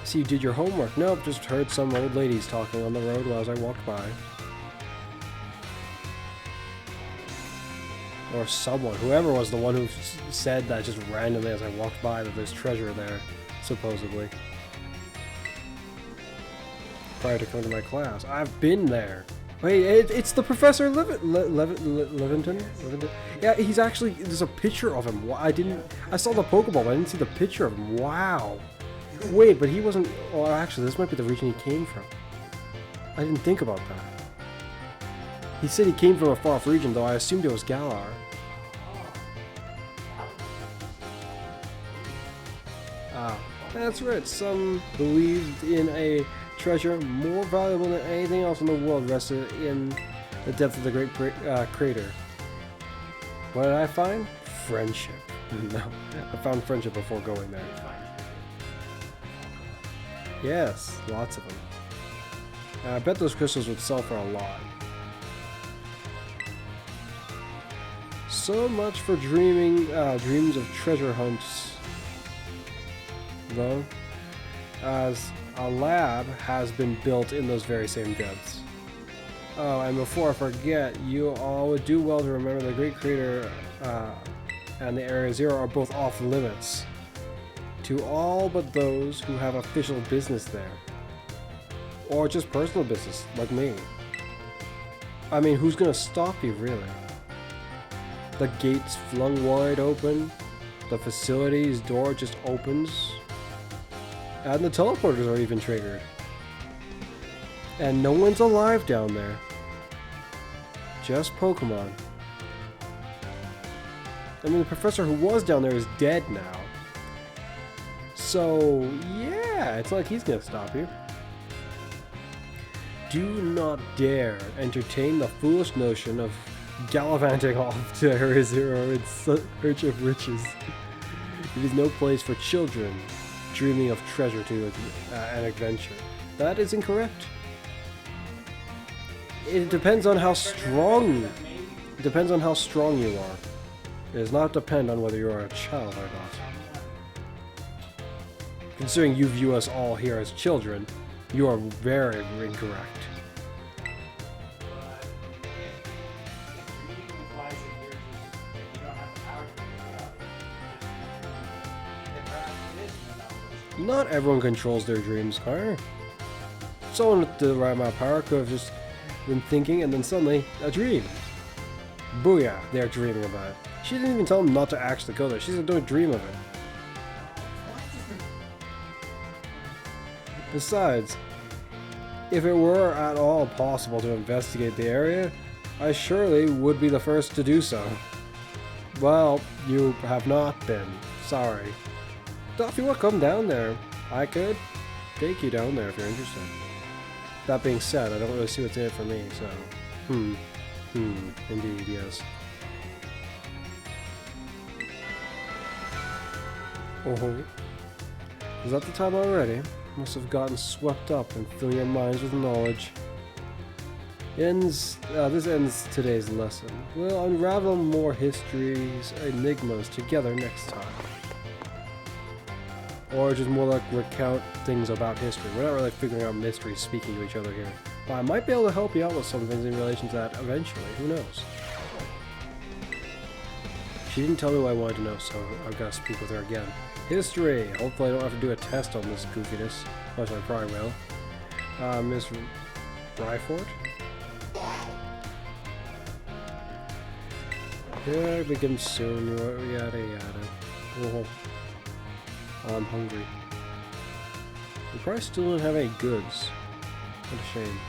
Speaker 1: See, you did your homework. Nope, just heard some old ladies talking on the road as I walked by. Or someone, whoever was the one who said that just randomly as I walked by that there's treasure there, supposedly. Prior to coming to my class. I've been there. Wait, it's the Professor Leventon? Yeah, he's actually, there's a picture of him. I saw the Pokeball, but I didn't see the picture of him. Wow. Wait, but he wasn't, oh, actually, this might be the region he came from. I didn't think about that. He said he came from a far-off region, though I assumed it was Galar. Ah, that's right. Some believed in a treasure more valuable than anything else in the world rested in the depth of the Great Crater. What did I find? Friendship. No, I found friendship before going there. Yes, lots of them. I bet those crystals would sell for a lot. So much for dreams of treasure hunts, though, as a lab has been built in those very same depths. Oh, and before I forget, you all would do well to remember the Great Crater and the Area Zero are both off limits to all but those who have official business there. Or just personal business, like me. I mean, who's gonna stop you, really? The gates flung wide open, the facility's door just opens, and the teleporters are even triggered. And no one's alive down there. Just Pokemon. I mean, the professor who was down there is dead now. So, yeah, Yeah, it's like he's gonna stop you. Do not dare entertain the foolish notion of gallivanting off to Area Zero in search of riches. It is no place for children dreaming of treasure to an adventure. That is incorrect. It depends on how strong. It depends on how strong you are. It does not depend on whether you are a child or not. Considering you view us all here as children, you are very incorrect. Not everyone controls their dreams, Connor. Someone with the right amount of power could have just been thinking and then suddenly a dream. Booyah, they're dreaming about it. She didn't even tell them not to actually go there. She said don't dream of it. Besides, if it were at all possible to investigate the area, I surely would be the first to do so. Well, you have not been. Sorry. So if you want to come down there, I could take you down there if you're interested. That being said, I don't really see what's in it for me, so... indeed, yes. Oh, is that the time already? Must have gotten swept up and filling your minds with knowledge. This ends today's lesson. We'll unravel more histories, enigmas together next time. Or just more like recount things about history. We're not really figuring out mysteries speaking to each other here. But I might be able to help you out with some things in relation to that eventually. Who knows? She didn't tell me what I wanted to know, so I've got to speak with her again. History! Hopefully I don't have to do a test on this goofiness. Which I probably will. Miss Ryford? Yeah, begin soon. Yada yada. Oh. I'm hungry. We probably still don't have any goods. What a shame.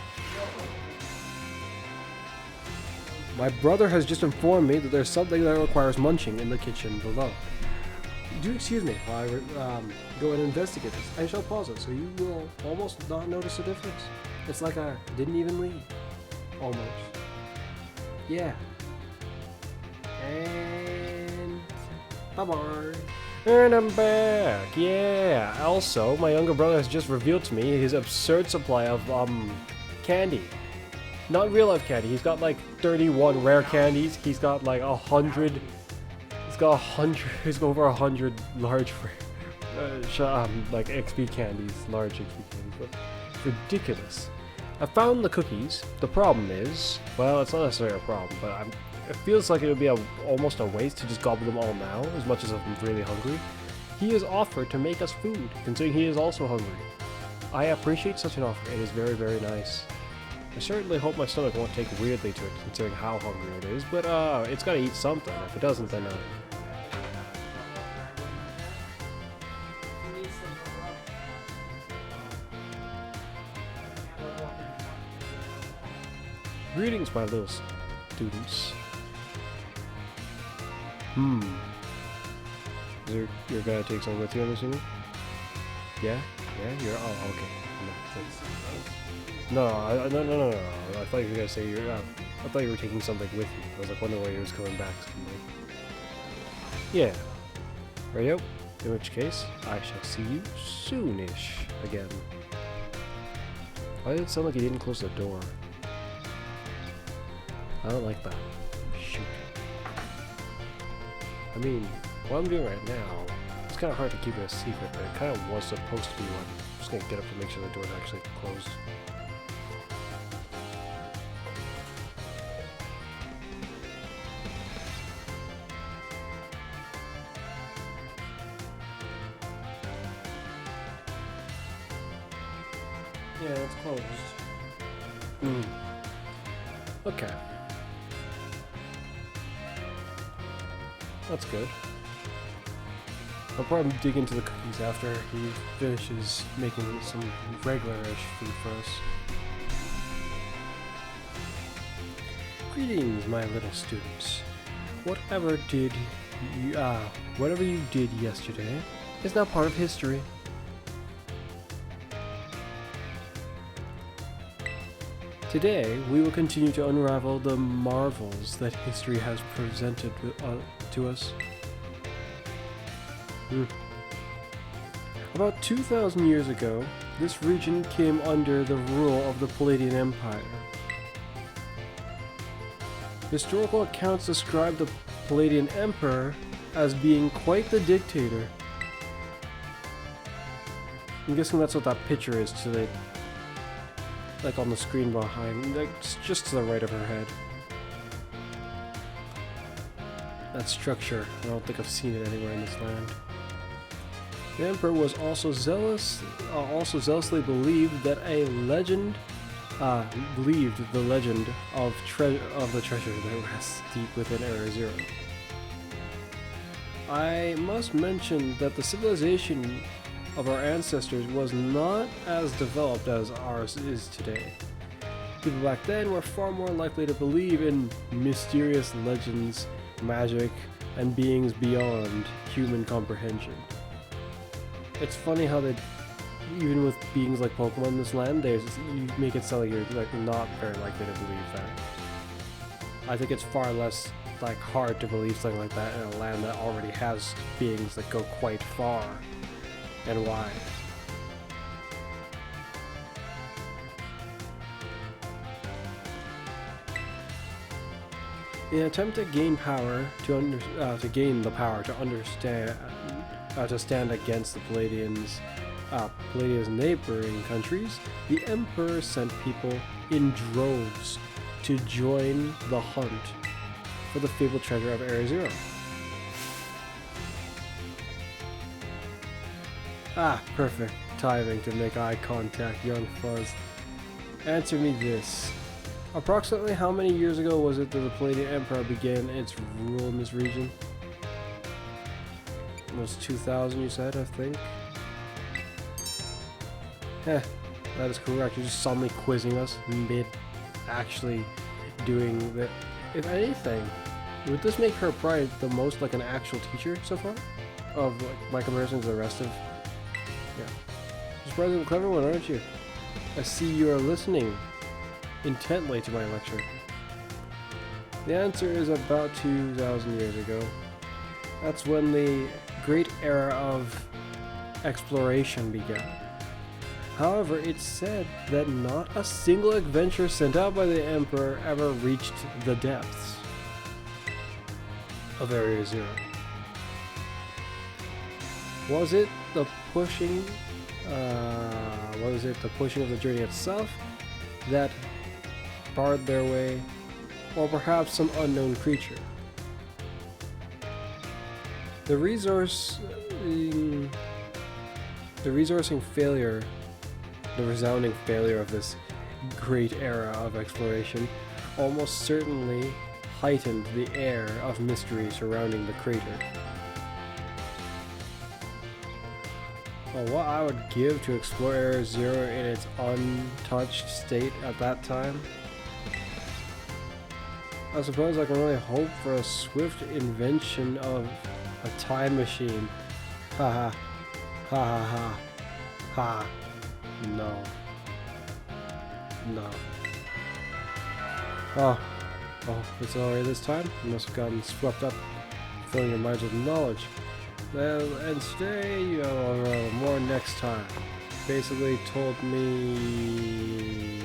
Speaker 1: My brother has just informed me that there's something that requires munching in the kitchen below. Do excuse me while I go and investigate this. I shall pause it so you will almost not notice a difference. It's like I didn't even leave. Almost. Yeah. And... bye-bye. And I'm back, yeah. Also, my younger brother has just revealed to me his absurd supply of, candy. Not real life candy. He's got like 31 rare candies. He's got like 100. He's got over 100 large, like XP candies, large XP candies. But it's ridiculous. I found the cookies. The problem is, well, it's not necessarily a problem, but it feels like it would be almost a waste to just gobble them all now, as much as I'm really hungry. He has offered to make us food, considering he is also hungry. I appreciate such an offer. It is very, very nice. I certainly hope my stomach won't take weirdly to it, considering how hungry it is, but it's gotta eat something. If it doesn't, then Greetings, my little students. You're gonna take some with you, I'm assuming? Yeah? Yeah? You're... oh, okay. No, no. I thought you were gonna say you're... I thought you were taking something with you. I was like wondering why you was coming back. Yeah. Radio? In which case, I shall see you soonish again. Why did it sound like you didn't close the door? I don't like that. Shoot. I mean, what I'm doing right now, it's kind of hard to keep it a secret, but it kind of was supposed to be one. I'm just gonna get up and make sure the door's actually closed. Yeah, it's closed. Okay. That's good. I'll probably dig into the cookies after he finishes making some regular-ish food for us. Greetings, my little students. Whatever you did yesterday is now part of history. Today, we will continue to unravel the marvels that history has presented to us. About 2,000 years ago, this region came under the rule of the Palladian Empire. Historical accounts describe the Palladian Emperor as being quite the dictator. I'm guessing that's what that picture is today. Like on the screen behind, like just to the right of her head. That structure, I don't think I've seen it anywhere in this land. The emperor was also zealously believed that the legend of the treasure that rests deep within Area Zero. I must mention that the civilization of our ancestors was not as developed as ours is today. People back then were far more likely to believe in mysterious legends, magic, and beings beyond human comprehension. It's funny how they, even with beings like Pokemon in this land, you make it sound like you're not very likely to believe that. I think it's far less hard to believe something like that in a land that already has beings that go quite far and wide. In an attempt to gain power to stand against the Palladians' neighboring countries, the Emperor sent people in droves to join the hunt for the fabled treasure of Area Zero. Perfect timing to make eye contact, young Fuzz. Answer me this. Approximately how many years ago was it that the Palladian Empire began its rule in this region? It was 2000, you said, I think? That is correct. You're just suddenly quizzing us mid actually doing that. If anything, would this make her probably the most like an actual teacher so far? Of my comparison to the rest of... Yeah. Surprisingly clever one, aren't you? I see you are listening intently to my lecture. The answer is about 2,000 years ago. That's when the great era of exploration began. However, it's said that not a single adventure sent out by the Emperor ever reached the depths of Area Zero. Was it the pushing of the journey itself that barred their way, or perhaps some unknown creature? The resounding failure of this great era of exploration almost certainly heightened the air of mystery surrounding the crater. What I would give to explore Area Zero in its untouched state at that time. I suppose I can only hope for a swift invention of a time machine. Ha ha. Ha ha ha. Ha. No. No. Oh, it's already this time? You must have gotten swept up, filling your minds with knowledge. Well, and today, more next time. Basically told me...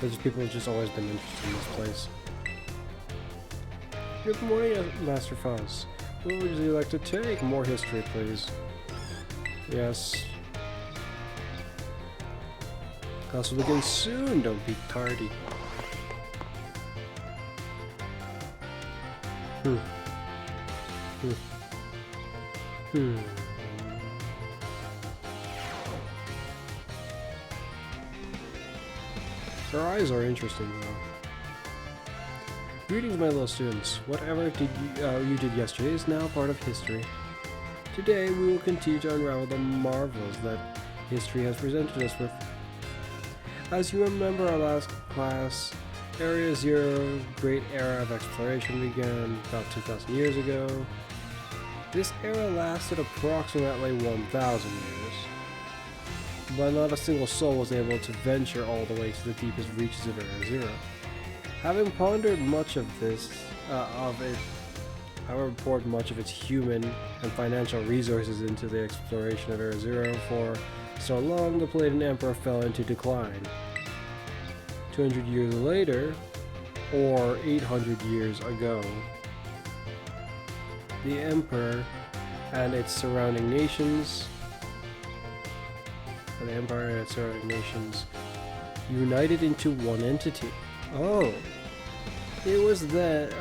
Speaker 1: Those people have just always been interested in this place. Good morning, Master Fuzz. What would you like to take? More history, please. Yes. Class will begin soon, don't be tardy. Her eyes are interesting, though. Greetings, my little students. Whatever you did yesterday is now part of history. Today, we will continue to unravel the marvels that history has presented us with. As you remember our last class, Area Zero, great era of exploration, began about 2,000 years ago. This era lasted approximately 1,000 years. but not a single soul was able to venture all the way to the deepest reaches of Area Zero. Having pondered much of this, having poured much of its human and financial resources into the exploration of Area Zero for so long, the Palladian Emperor fell into decline. 200 years later, or 800 years ago, the Emperor and its surrounding nations, united into one entity. Oh, it was that.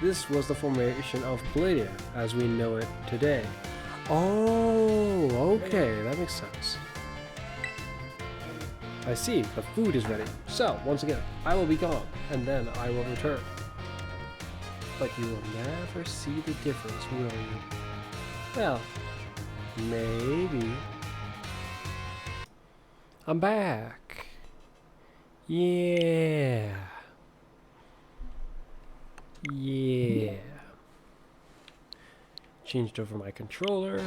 Speaker 1: This was the formation of Palladia as we know it today. Oh, okay, that makes sense. I see, the food is ready. So, once again, I will be gone, and then I will return. But you will never see the difference, will you? Well, maybe. I'm back. Yeah. Yeah. Changed over my controller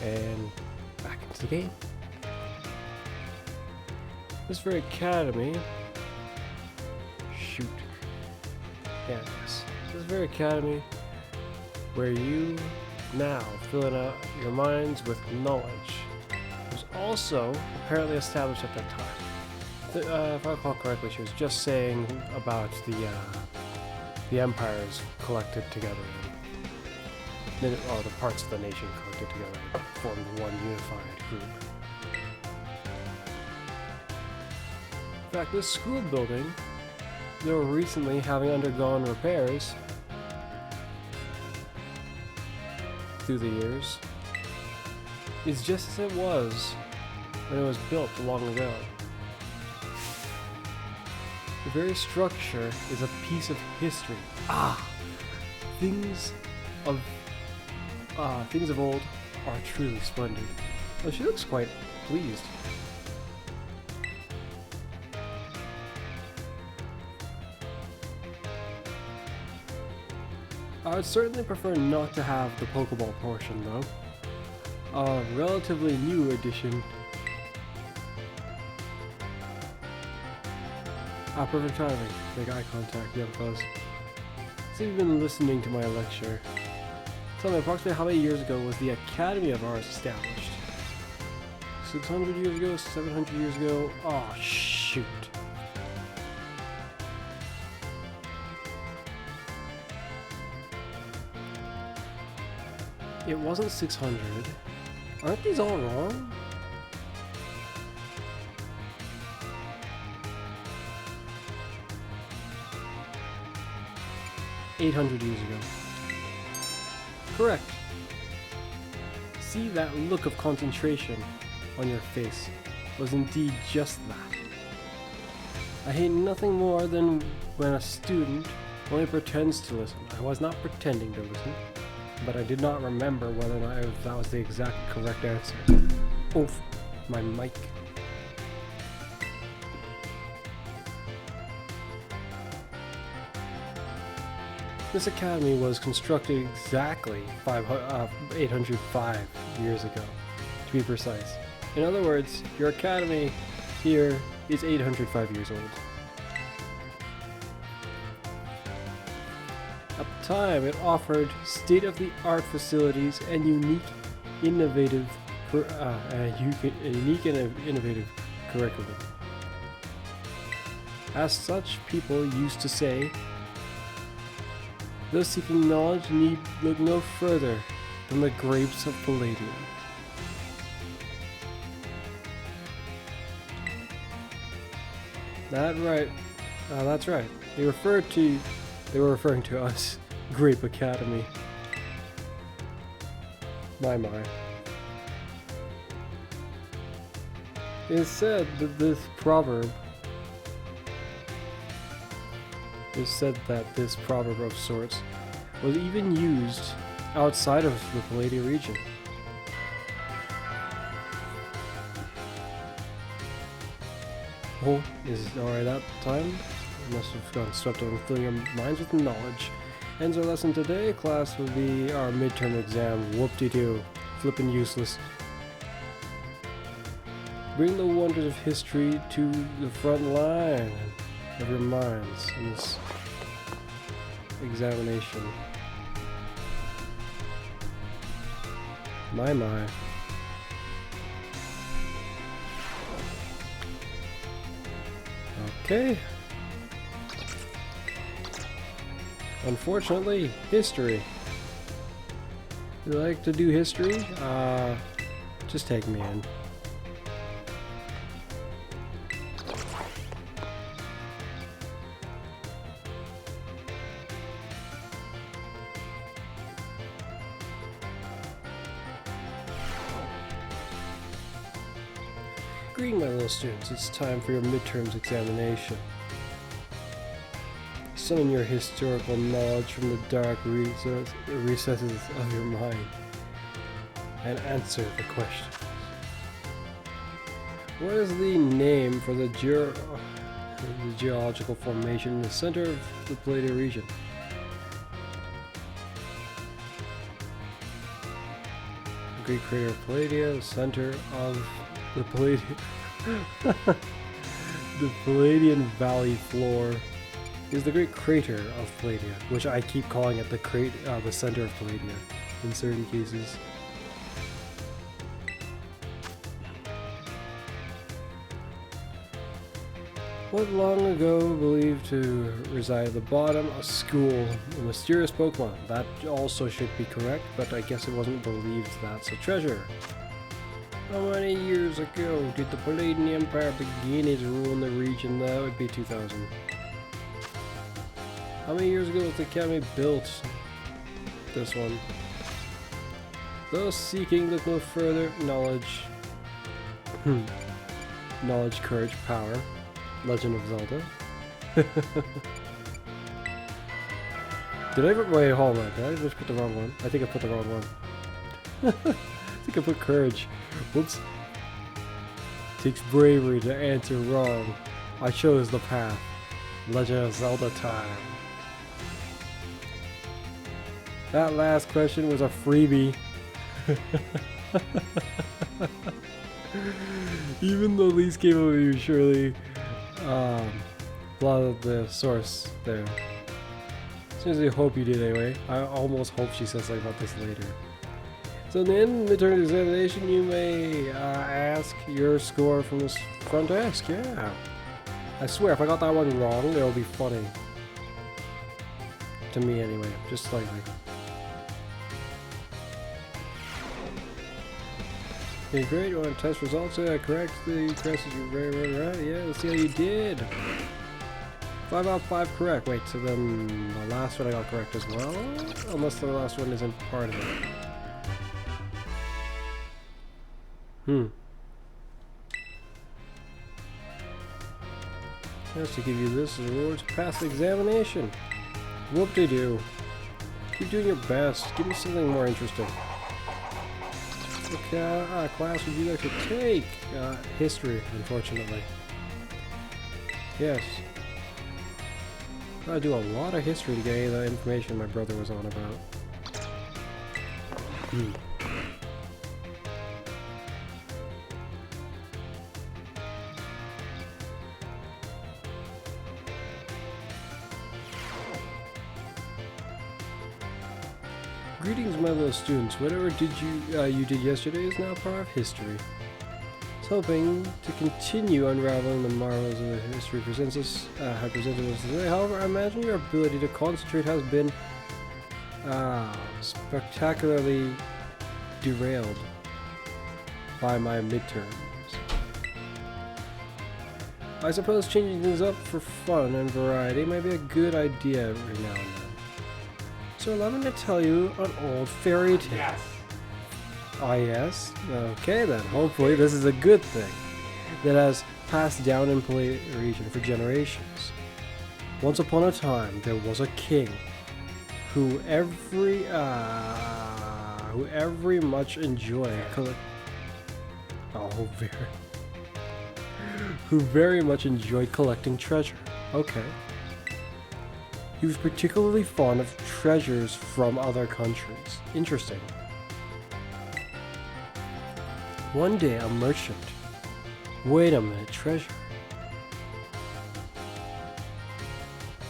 Speaker 1: and back into the game. This very academy. Shoot. Yeah, yes. This very academy where you now filling out your minds with knowledge was also apparently established at that time. If I recall correctly, she was just saying about the empires collected together, or the parts of the nation collected together and formed one unified group. In fact, this school building, though recently having undergone repairs through the years, is just as it was when it was built long ago. The very structure is a piece of history. Things of old are truly splendid. Oh, she looks quite pleased. I would certainly prefer not to have the Pokeball portion, though. A relatively new addition. Perfect timing. Make eye contact, young Fuzz. So you've been listening to my lecture. Tell me approximately how many years ago was the Academy of Ours established? 600 years ago? 700 years ago? Oh, shoot. It wasn't 600. Aren't these all wrong? $800 years ago. Correct. See, that look of concentration on your face was indeed just that. I hate nothing more than when a student only pretends to listen. I was not pretending to listen, but I did not remember whether or not that was the exact correct answer. Oof, my mic. This academy was constructed exactly 805 years ago, to be precise. In other words, your academy here is 805 years old. At the time, it offered state-of-the-art facilities and unique, innovative curriculum. As such, people used to say, those seeking knowledge need look no further than the grapes of Palladium. That's right. They were referring to us, Grape Academy. My. It is said that this proverb of sorts was even used outside of the Palladia region. Oh, is it alright that time? I must have gotten swept up in filling your minds with knowledge. Ends our lesson today. Class will be our midterm exam. Whoop-de-doo. Flippin' useless. Bring the wonders of history to the front line of your minds in this examination. My. Okay. Unfortunately, history. You like to do history? Just take me in. Greeting my little students, it's time for your midterms examination. Summon your historical knowledge from the dark recesses of your mind and answer the questions. What is the name for the geological formation in the center of the Palladian region? The Great Crater of Palladia, the center of the Palladian the Palladian Valley floor is the Great Crater of Palladia, which I keep calling it the center of Palladia in certain cases. What long ago believed to reside at the bottom? A school, a mysterious Pokemon. That also should be correct, but I guess it wasn't believed that's a treasure. How many years ago did the Palladian Empire begin its rule in the region? That would be 2000. How many years ago was the Academy built? This one. Those seeking look no further. Knowledge. Knowledge, courage, power. Legend of Zelda. Did I ever wait, hold on, did I just put the wrong one? I think I put the wrong one. I think I put courage. Whoops. Takes bravery to answer wrong. I chose the path. Legend of Zelda time. That last question was a freebie. Even though these came over you surely blotted the source there. Seriously, hope you did anyway. I almost hope she says something about this later. So in the end of the midterm examination, you may ask your score from this front desk. Yeah. I swear, if I got that one wrong, it'll be funny. To me anyway, just slightly. Okay, great. You want to test results? Correct. The correct is very right. Yeah, let's see how you did. 5 out of 5 correct. Wait, so then the last one I got correct as well? Unless the last one isn't part of it. Just to give you this as a reward to pass the examination. Whoop-de-doo. Keep doing your best. Give me something more interesting. Okay, class would you like to take? History, unfortunately. Yes. Gotta do a lot of history to get any of the information my brother was on about. Greetings, my little students. Whatever you did yesterday is now part of history. I was hoping to continue unraveling the marvels of the history presented us today. However, I imagine your ability to concentrate has been spectacularly derailed by my midterms. I suppose changing things up for fun and variety might be a good idea every now and then. So allow me to tell you an old fairy tale.
Speaker 2: Yes.
Speaker 1: Ah, yes? Okay then, hopefully this is a good thing that has passed down in the region for generations. Once upon a time, there was a king who very much enjoyed collecting treasure. Okay. He was particularly fond of treasures from other countries. Interesting. One day, a merchant Wait a minute, treasure.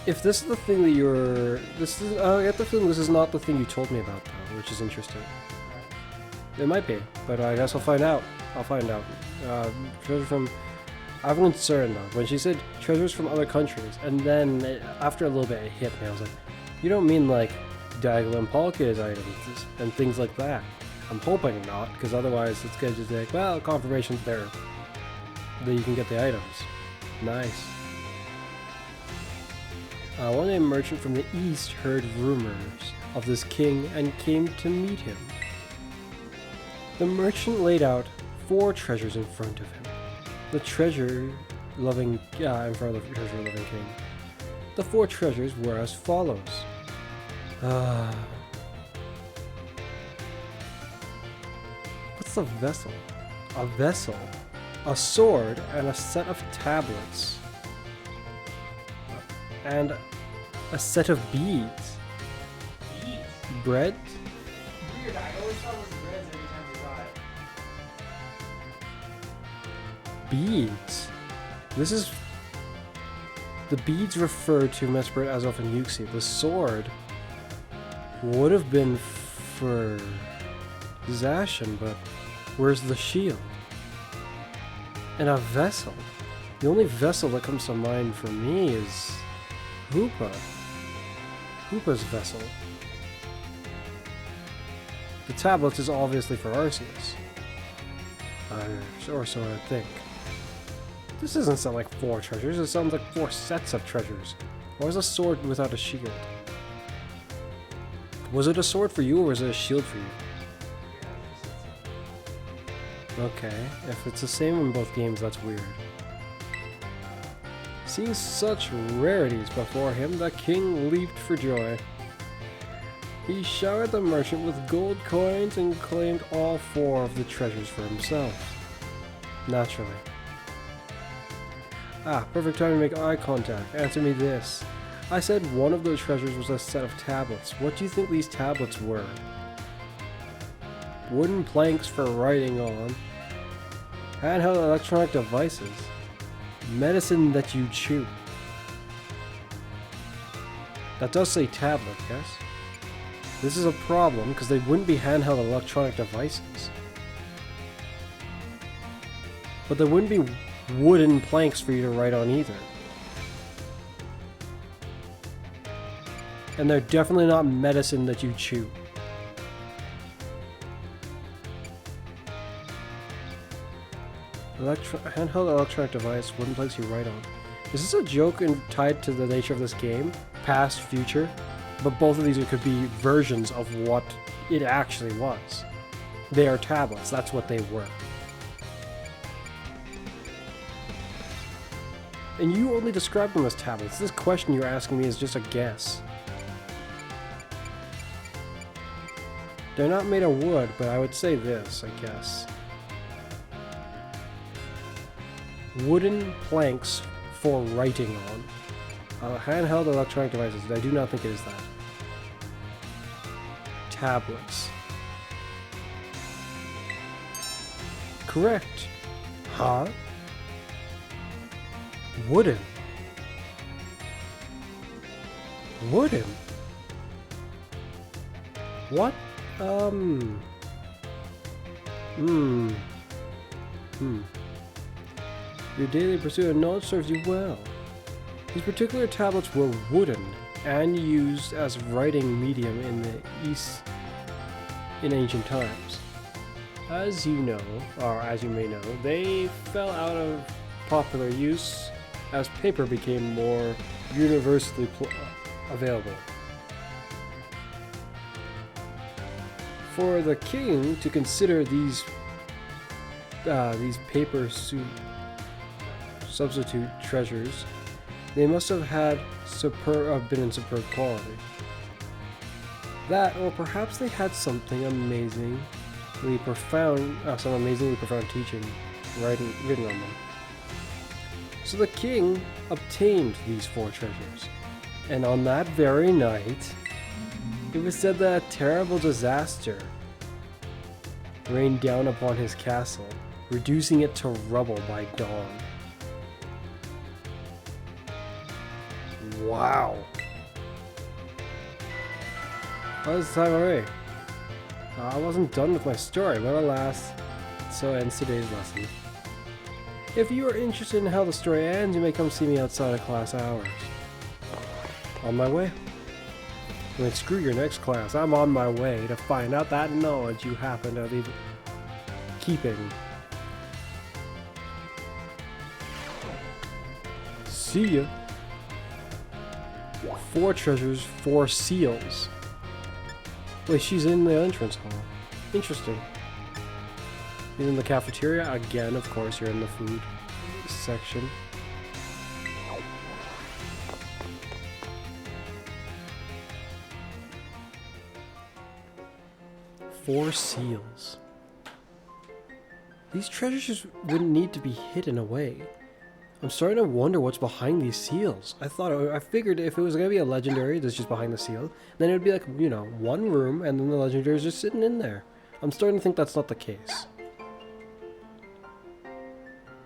Speaker 1: If this is the thing that you're... I get the feeling this is not the thing you told me about, though, which is interesting. It might be, but I guess I'll find out. Treasure from... I have a concern, though. When she said treasures from other countries, and then after a little bit it hit me, I was like, you don't mean like Daggle and Polka's items and things like that. I'm hoping not, because otherwise it's going to just be like, well, confirmation's there that you can get the items. Nice. One day a merchant from the east heard rumors of this king and came to meet him. The merchant laid out 4 treasures in front of him. The treasure-loving in front of the treasure-loving king. The 4 treasures were as follows. What's a vessel? A vessel, a sword, and a set of tablets. And a set of beads.
Speaker 2: Beads?
Speaker 1: Bread?
Speaker 2: Weird, I always thought it was breads every time we got it.
Speaker 1: Beads. This is... The beads refer to Mesprit as of in Yuxi. The sword would have been for Zashin, but where's the shield? And a vessel. The only vessel that comes to mind for me is Hoopa. Hoopa's vessel. The tablets is obviously for Arceus. Or so I think. This doesn't sound like 4 treasures, it sounds like 4 sets of treasures. Why is a sword without a shield? Was it a sword for you or was it a shield for you? Okay, if it's the same in both games, that's weird. Seeing such rarities before him, the king leaped for joy. He showered the merchant with gold coins and claimed all 4 of the treasures for himself. Naturally. Perfect time to make eye contact. Answer me this. I said one of those treasures was a set of tablets. What do you think these tablets were? Wooden planks for writing on. Handheld electronic devices. Medicine that you chew. That does say tablet, yes? This is a problem because they wouldn't be handheld electronic devices. But there wouldn't be wooden planks for you to write on either. And they're definitely not medicine that you chew. Handheld electronic device, wooden planks you write on. Is this a joke tied to the nature of this game? Past, future? But both of these could be versions of what it actually was. They are tablets, that's what they were. And you only described them as tablets. This question you're asking me is just a guess. They're not made of wood, but I would say this, I guess. Wooden planks for writing on. Handheld electronic devices. I do not think it is that. Tablets. Correct. Huh? Wooden. Wooden? What? Your daily pursuit of knowledge serves you well. These particular tablets were wooden and used as writing medium in the East in ancient times. As you know, or as you may know, they fell out of popular use as paper became more universally available. For the king to consider these paper substitute treasures, they must have had been in superb quality. That, or perhaps they had something amazingly profound, some amazingly profound teaching written on them. So the king obtained these 4 treasures, and on that very night, it was said that a terrible disaster rained down upon his castle, reducing it to rubble by dawn. Wow. Oh, it's time already. I wasn't done with my story, but alas, so ends today's lesson. If you are interested in how the story ends, you may come see me outside of class hours. On my way. I mean, screw your next class. I'm on my way to find out that knowledge you happen to be keeping. See ya. 4 treasures, 4 seals. Wait, she's in the entrance hall. Interesting. He's in the cafeteria. Again, of course, you're in the food section. Four seals. These treasures wouldn't need to be hidden away. I'm starting to wonder what's behind these seals. I figured if it was gonna be a legendary that's just behind the seal, then it would be like, you know, one room and then the legendary is just sitting in there. I'm starting to think that's not the case.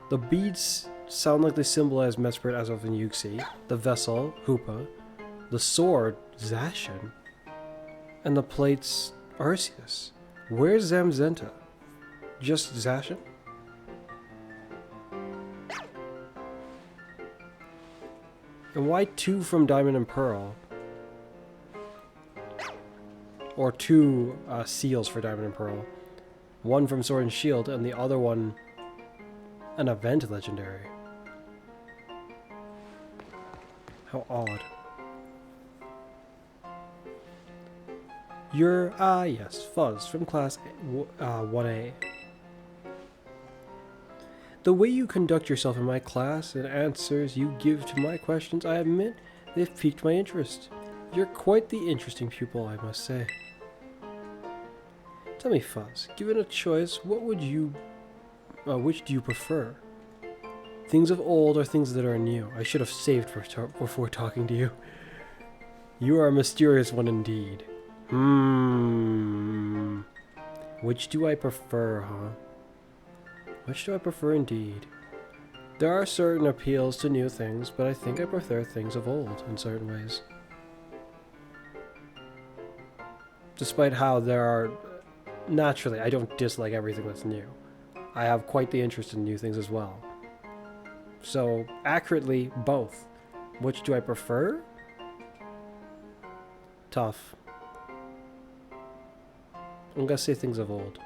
Speaker 1: The beads sound like they symbolize Mesprit as of in Yuxi, the vessel, Hoopa, the sword, Zashin, and the plates, Arceus. Where's Zamzenta? Just Zashin? And why 2 from Diamond and Pearl? Or 2 seals for Diamond and Pearl. 1 from Sword and Shield, and the other one an event legendary. How odd. You're, yes, Fuzz from class 1A. The way you conduct yourself in my class and answers you give to my questions, I admit, they've piqued my interest. You're quite the interesting pupil, I must say. Tell me, Fuzz, given a choice, what would you, which do you prefer? Things of old or things that are new? I should have saved before talking to you. You are a mysterious one indeed. Which do I prefer, huh? Which do I prefer indeed? There are certain appeals to new things, but I think I prefer things of old in certain ways. Despite how there are... Naturally, I don't dislike everything that's new. I have quite the interest in new things as well. So, accurately, both. Which do I prefer? Tough. I'm gonna say things of old.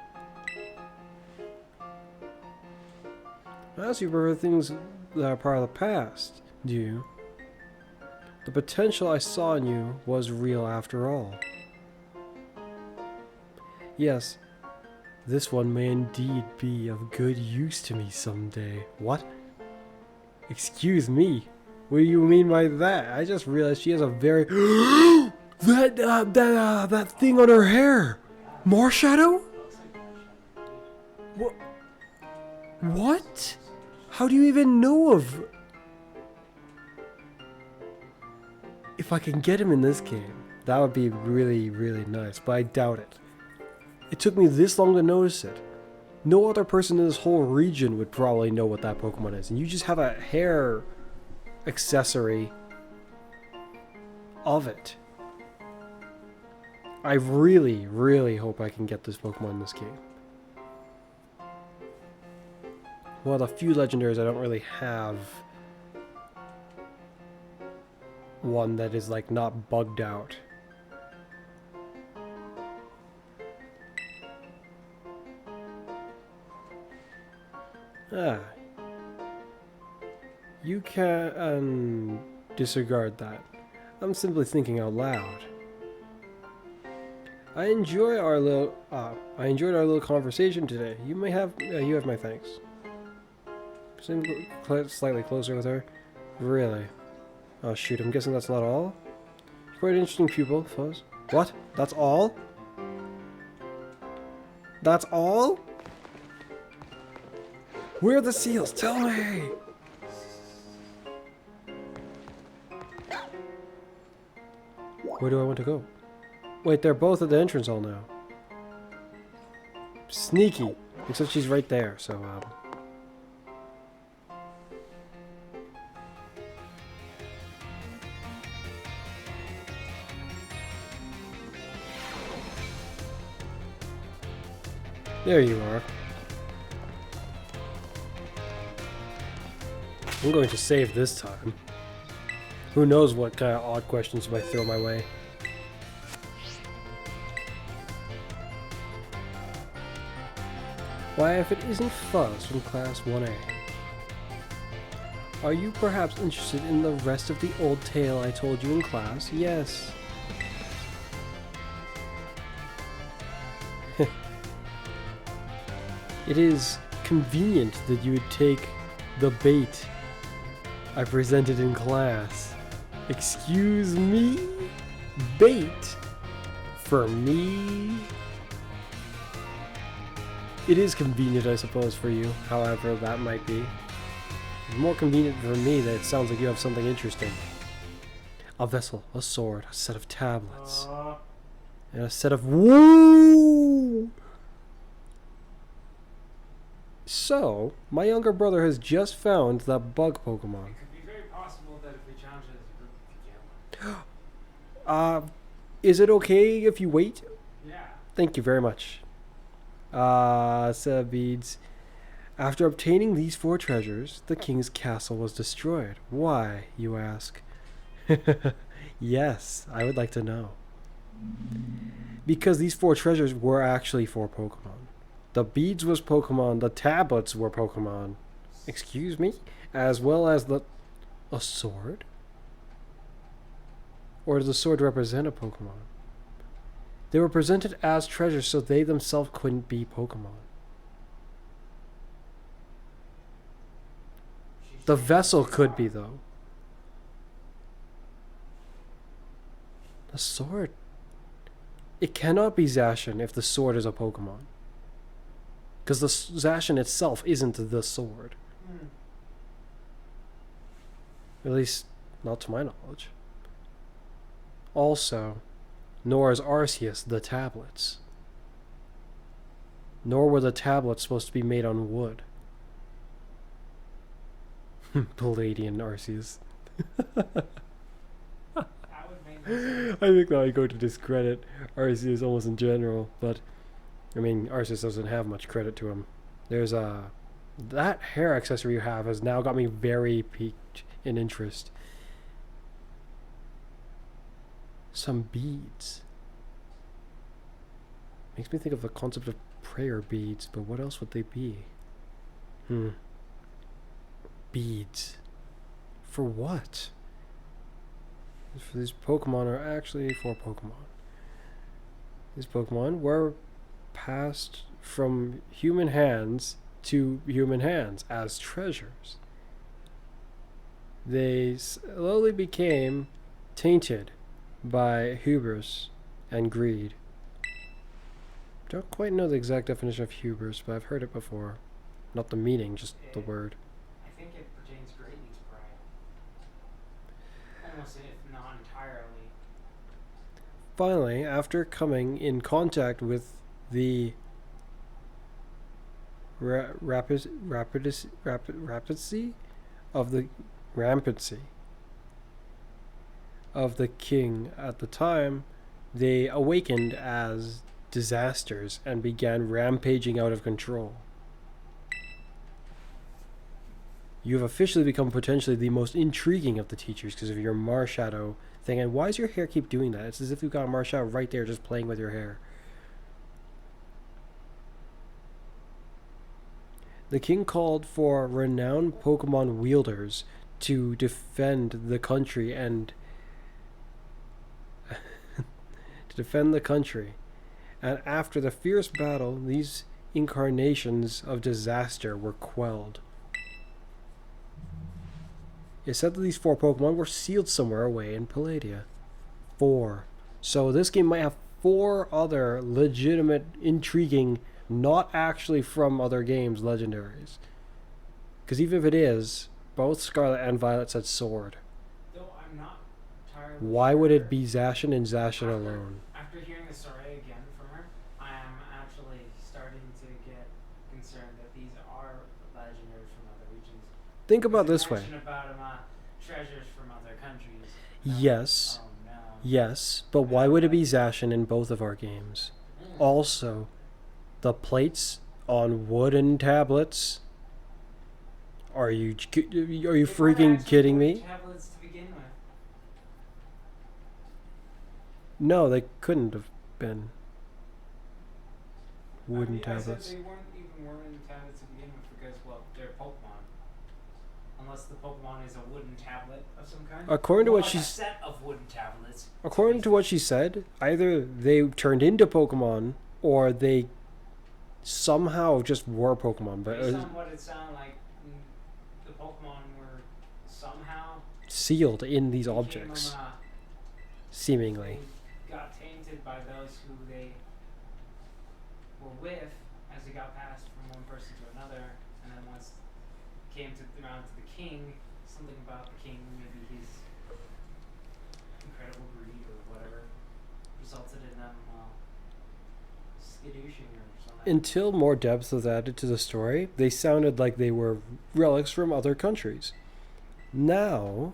Speaker 1: As you prefer things that are part of the past, do you? The potential I saw in you was real after all. Yes, this one may indeed be of good use to me someday. What? Excuse me. What do you mean by that? I just realized she has a very... that thing on her hair! More shadow? What? What? How do you even know of... If I can get him in this game, that would be really, really nice, but I doubt it. It took me this long to notice it. No other person in this whole region would probably know what that Pokemon is, and you just have a hair accessory of it. I really, really hope I can get this Pokemon in this game. One of the few legendaries I don't really have one that is like not bugged out. You can disregard that. I'm simply thinking out loud. I enjoyed our little conversation today. You have my thanks. Slightly closer with her. Really? Oh shoot, I'm guessing that's not all? Quite an interesting pupil, Fuzz. What? That's all? That's all? Where are the seals? Tell me! Where do I want to go? Wait, they're both at the entrance hall now. Sneaky. Except she's right there, so, there you are. I'm going to save this time. Who knows what kind of odd questions you might throw my way. Why, if it isn't Fuzz from Class 1A. Are you perhaps interested in the rest of the old tale I told you in class? Yes. It is convenient that you would take the bait I presented in class. Excuse me? Bait? For me? It is convenient, I suppose, for you, however that might be. It's more convenient for me that it sounds like you have something interesting. A vessel, a sword, a set of tablets, and a set of... Woo! So, my younger brother has just found the bug Pokemon.
Speaker 2: It could be very possible that if we challenge it as a group, we could get one.
Speaker 1: Is it okay if you wait?
Speaker 2: Yeah.
Speaker 1: Thank you very much. Set of beads. After obtaining these 4 treasures, the king's castle was destroyed. Why, you ask? Yes, I would like to know. Because these 4 treasures were actually 4 Pokemon. The beads was Pokemon, the tablets were Pokemon. Excuse me? As well as a sword? Or does the sword represent a Pokemon? They were presented as treasures so they themselves couldn't be Pokemon. The vessel could be, though. The sword. It cannot be Zacian if the sword is a Pokemon. Because the Zacian itself isn't the sword. At least, not to my knowledge. Also, nor is Arceus the tablets. Nor were the tablets supposed to be made on wood. Palladian Arceus.
Speaker 2: That would make sense.
Speaker 1: I think that would go to discredit Arceus almost in general, but I mean, Arceus doesn't have much credit to him. There's that hair accessory you have has now got me very piqued in interest. Some beads. Makes me think of the concept of prayer beads, but what else would they be? Beads. For what? For these Pokemon are actually 4 Pokemon. These Pokemon were passed from human hands to human hands as treasures. They slowly became tainted by hubris and greed. Don't quite know the exact definition of hubris, but I've heard it before. Not the meaning, just the word.
Speaker 2: I think it pertains greatly to pride. Almost, if not entirely.
Speaker 1: Finally, after coming in contact with the rampancy of the king at the time, they awakened as disasters and began rampaging out of control. You have officially become potentially the most intriguing of the teachers because of your Marshadow thing. And why does your hair keep doing that? It's as if you've got a Marshadow right there just playing with your hair. The king called for renowned Pokemon wielders to defend the country and And after the fierce battle, these incarnations of disaster were quelled. It said that these 4 Pokemon were sealed somewhere away in Palladia. 4. So this game might have 4 other legitimate, intriguing, not actually from other games, legendaries. Because even if it is, both Scarlet and Violet said sword.
Speaker 2: Though I'm not entirely
Speaker 1: Why
Speaker 2: sure.
Speaker 1: would it be Zacian and Zacian alone?
Speaker 2: After hearing the story again from her, I am actually starting to get
Speaker 1: Think about this way.
Speaker 2: About treasures from other countries.
Speaker 1: Yes.
Speaker 2: Oh no.
Speaker 1: Yes, but why would it be Zacian in both of our games? Also, the plates on wooden tablets. Are you freaking kidding me?
Speaker 2: Tablets to begin with.
Speaker 1: No, they couldn't have been wooden
Speaker 2: I said
Speaker 1: tablets.
Speaker 2: they weren't even wooden tablets to begin with because, well, they're Pokemon. Unless the Pokemon is a wooden tablet of some kind.
Speaker 1: According to what
Speaker 2: like
Speaker 1: she's
Speaker 2: a set of wooden tablets.
Speaker 1: According to what she said, either they turned into Pokemon or they somehow just were Pokemon. But
Speaker 2: based on what it sounded like, the Pokemon were somehow
Speaker 1: sealed in these
Speaker 2: became,
Speaker 1: objects, seemingly.
Speaker 2: they got tainted by those who they were with as they got passed from one person to another, and then once it came around to the king, something about the king, maybe his incredible greed or whatever, resulted in them skadooshing or something.
Speaker 1: Until more depth was added to the story, they sounded like they were relics from other countries. Now,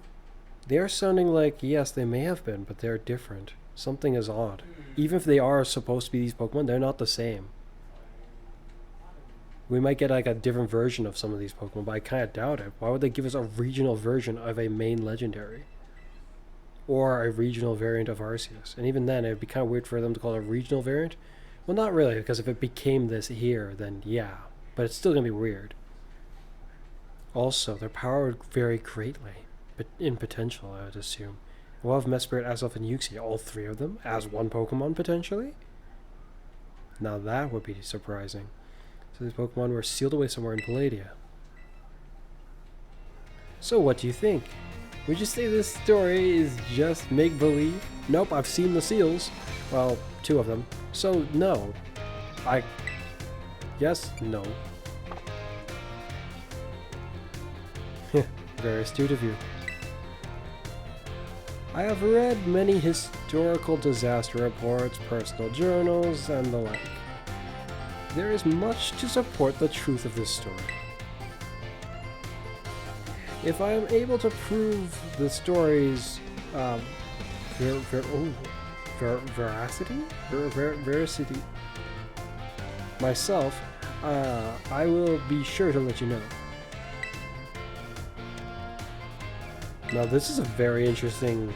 Speaker 1: they're sounding like, yes, they may have been, but they're different. Something is odd. Even if they are supposed to be these Pokemon, they're not the same. We might get like a different version of some of these Pokemon, but I kind of doubt it. Why would they give us a regional version of a main legendary? Or a regional variant of Arceus? And even then, it'd be kind of weird for them to call it a regional variant. Well, not really, because if it became this here, then yeah. But it's still going to be weird. Also, their power would vary greatly, but in potential, I would assume. We'll have Mesprit, Azelf, and Uxie, all three of them, as one Pokemon, potentially? Now that would be surprising. So these Pokemon were sealed away somewhere in Palladia. So what do you think? Would you say this story is just make-believe? Nope, I've seen the seals. Well, 2 of them. So, no. Yes, no. Very astute of you. I have read many historical disaster reports, personal journals, and the like. There is much to support the truth of this story. If I am able to prove the story's veracity myself, I will be sure to let you know. Now this is a very interesting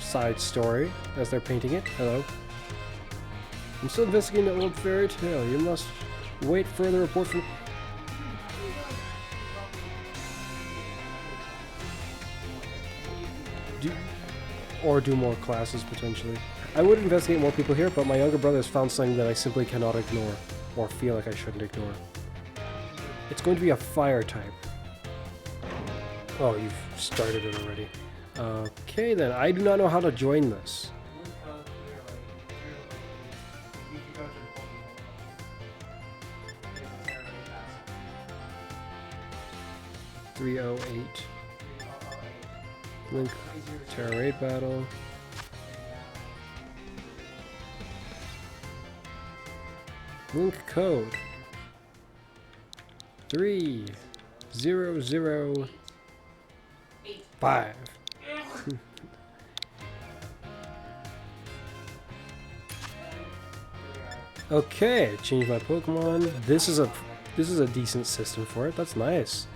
Speaker 1: side story as they're painting it. Hello. I'm still investigating the old fairy tale. You must wait further report from... do more classes, potentially. I would investigate more people here, but my younger brother has found something that I simply cannot ignore, or feel like I shouldn't ignore. It's going to be a fire type. Oh, you've started it already. Okay then, I do not know how to join this. 308. Link Terra Raid Battle. Link code 3005. Okay, change my Pokemon. This is a decent system for it. That's nice.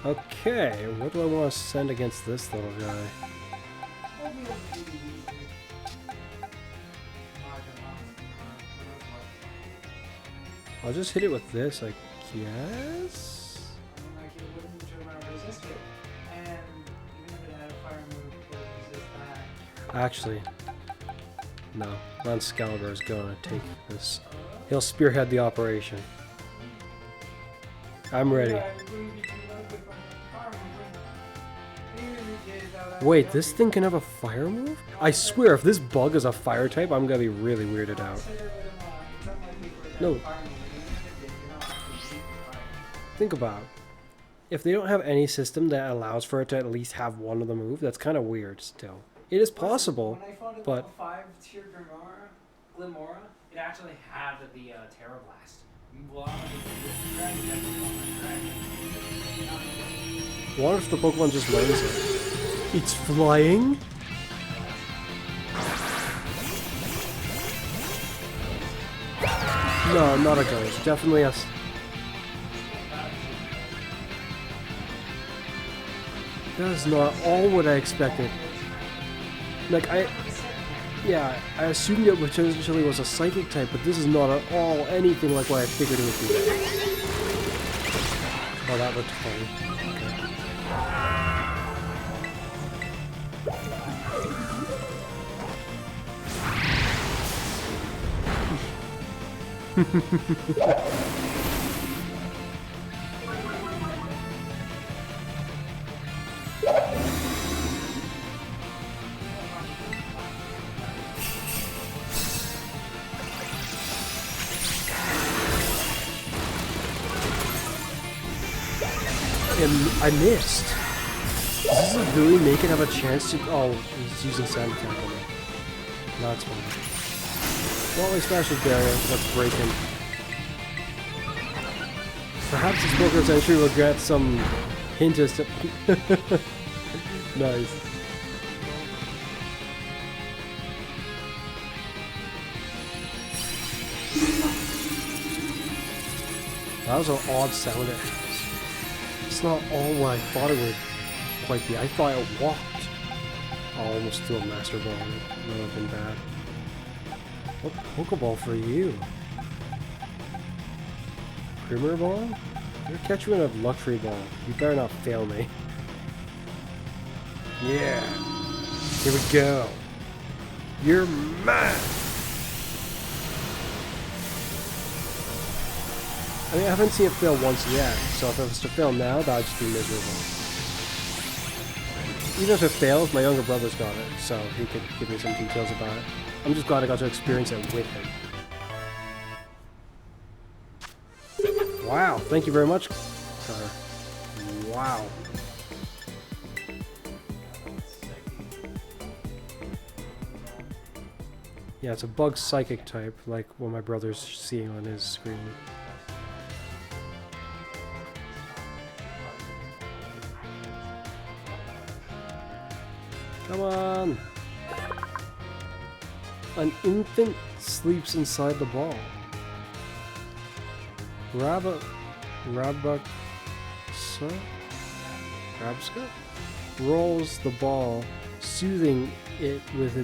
Speaker 1: Okay, what do I want to send against this little guy? I'll just hit it with this, I guess?
Speaker 2: Like it wouldn't resist it. And even if it had a fire move, it would resist that.
Speaker 1: Actually, no. Excalibur is gonna take this. He'll spearhead the operation. I'm ready. Wait, this thing can have a fire move? I swear, if this bug is a fire type, I'm gonna be really weirded out. No. Think about it. If they don't have any system that allows for it to at least have one of the move, that's kind of weird still. It is possible,
Speaker 2: when I found it
Speaker 1: but...
Speaker 2: level 5 tier Glimora, it actually had the Terra Blast.
Speaker 1: What if the Pokemon just lands it? It's flying? No, not a ghost. Definitely a... That's not all what I expected. Like, yeah, I assumed it potentially was a psychic type, but this is not at all anything like what I figured it would be. Oh, that looked funny. Okay. I missed. Does this really make it have a chance to... Oh, he's using Sand Attack on me. That's fine. Well, we smash his barrier. Let's break him. Perhaps this Poker's entry will grant some hint as to... Nice. That was an odd sound it has. It's not all what I thought it would quite be. I thought it walked. I'll almost threw a Master Ball. That would have been bad. What Pokeball for you? Premier Ball? You're catching a Luxury Ball. You better not fail me. Yeah. Here we go. You're mine! I mean, I haven't seen it fail once yet, so if it was to fail now, that would just be miserable. Even if it fails, my younger brother's got it, so he could give me some details about it. I'm just glad I got to experience it with him. Wow, thank you very much, sir. Wow. Yeah, it's a bug psychic type, like what my brother's seeing on his screen. Come on! An infant sleeps inside the ball. Rabska rolls the ball, soothing it with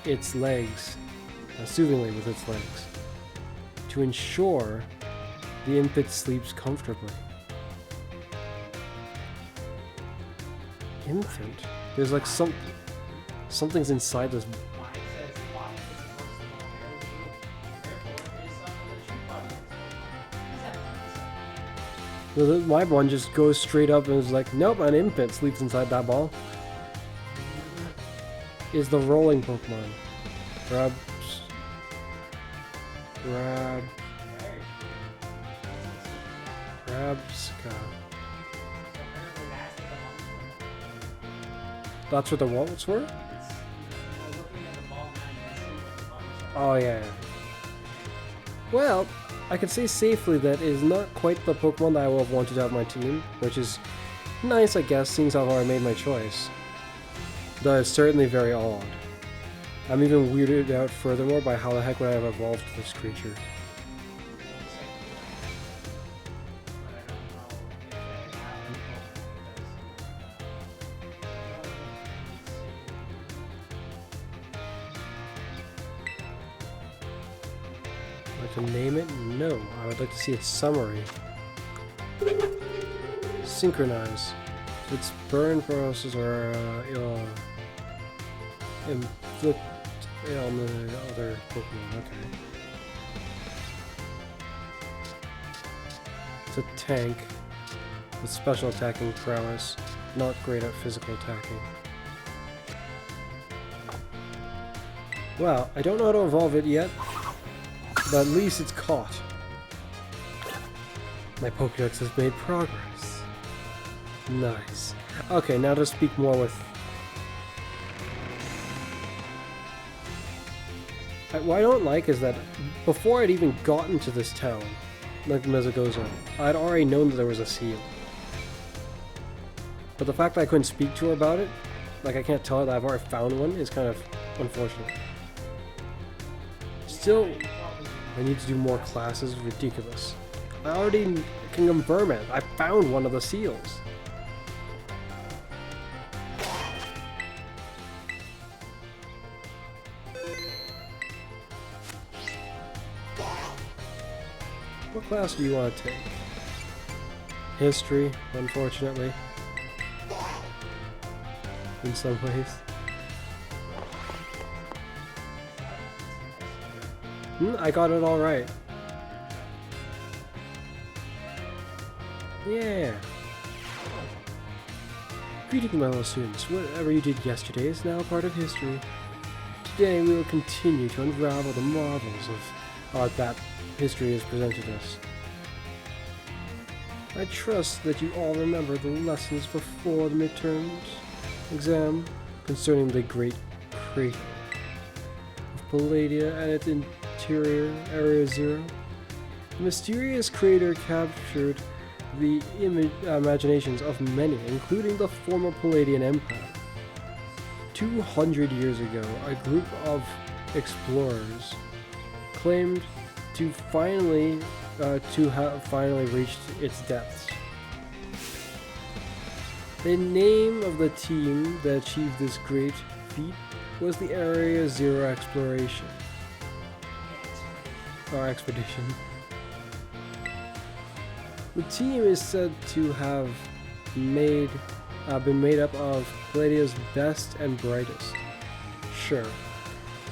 Speaker 1: its legs, soothingly with its legs, to ensure the infant sleeps comfortably. Infant? There's like something's inside this. Well, my one just goes straight up and is like, nope, an infant sleeps inside that ball. Is the rolling Pokemon. Rabska. That's what the walls were? Oh yeah. Well, I can say safely that it is not quite the Pokemon that I would have wanted to have on my team, which is nice, I guess, seeing how I made my choice. Though it's certainly very odd. I'm even weirded out furthermore by how the heck would I have evolved this creature. To name it? No. I would like to see its summary. Synchronize. Its burn process or inflict on the other Pokemon. Okay. It's a tank with special attacking prowess, not great at physical attacking. Well, I don't know how to evolve it yet. But at least it's caught. My Pokédex has made progress. Nice. Okay, now to speak more with... What I don't like is that before I'd even gotten to this town, like Mesogoza, I'd already known that there was a seal. But the fact that I couldn't speak to her about it, like I can't tell her that I've already found one, is kind of unfortunate. Still, I need to do more classes. Ridiculous. I already can confirm it. I found one of the seals. What class do you want to take? History, unfortunately. In some ways. I got it all right. Yeah. Greetings, my little students. Whatever you did yesterday is now part of history. Today we will continue to unravel the marvels of art that history has presented us. I trust that you all remember the lessons before the midterms exam concerning the great crater of Palladia and its interior, Area Zero. The mysterious crater captured the imaginations of many, including the former Palladian Empire. 200 years ago, a group of explorers claimed to have finally reached its depths. The name of the team that achieved this great feat was the Area Zero Exploration, or Expedition. The team is said to have been made up of Palladia's best and brightest. Sure.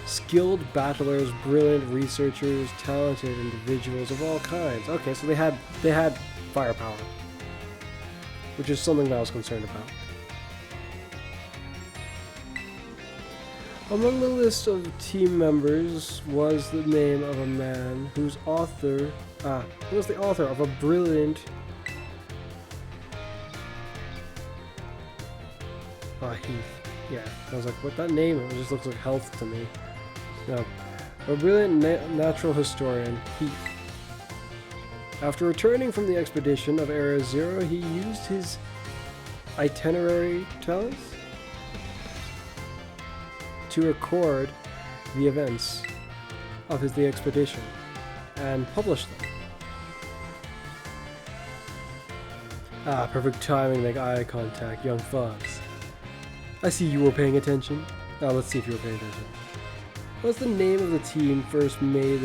Speaker 1: Skilled battlers, brilliant researchers, talented individuals of all kinds. Okay, so they had firepower, which is something that I was concerned about. Among the list of team members was the name of a man who was the author of a brilliant Heath. Yeah, I was like, what that name? It just looks like health to me. No, a brilliant natural historian, Heath. After returning from the expedition of Area Zero, he used his itinerary talents to record the events of the expedition and publish them. Perfect timing to make eye contact, young Fuzz. I see you were paying attention. Now let's see if you were paying attention. What's the name of the team first made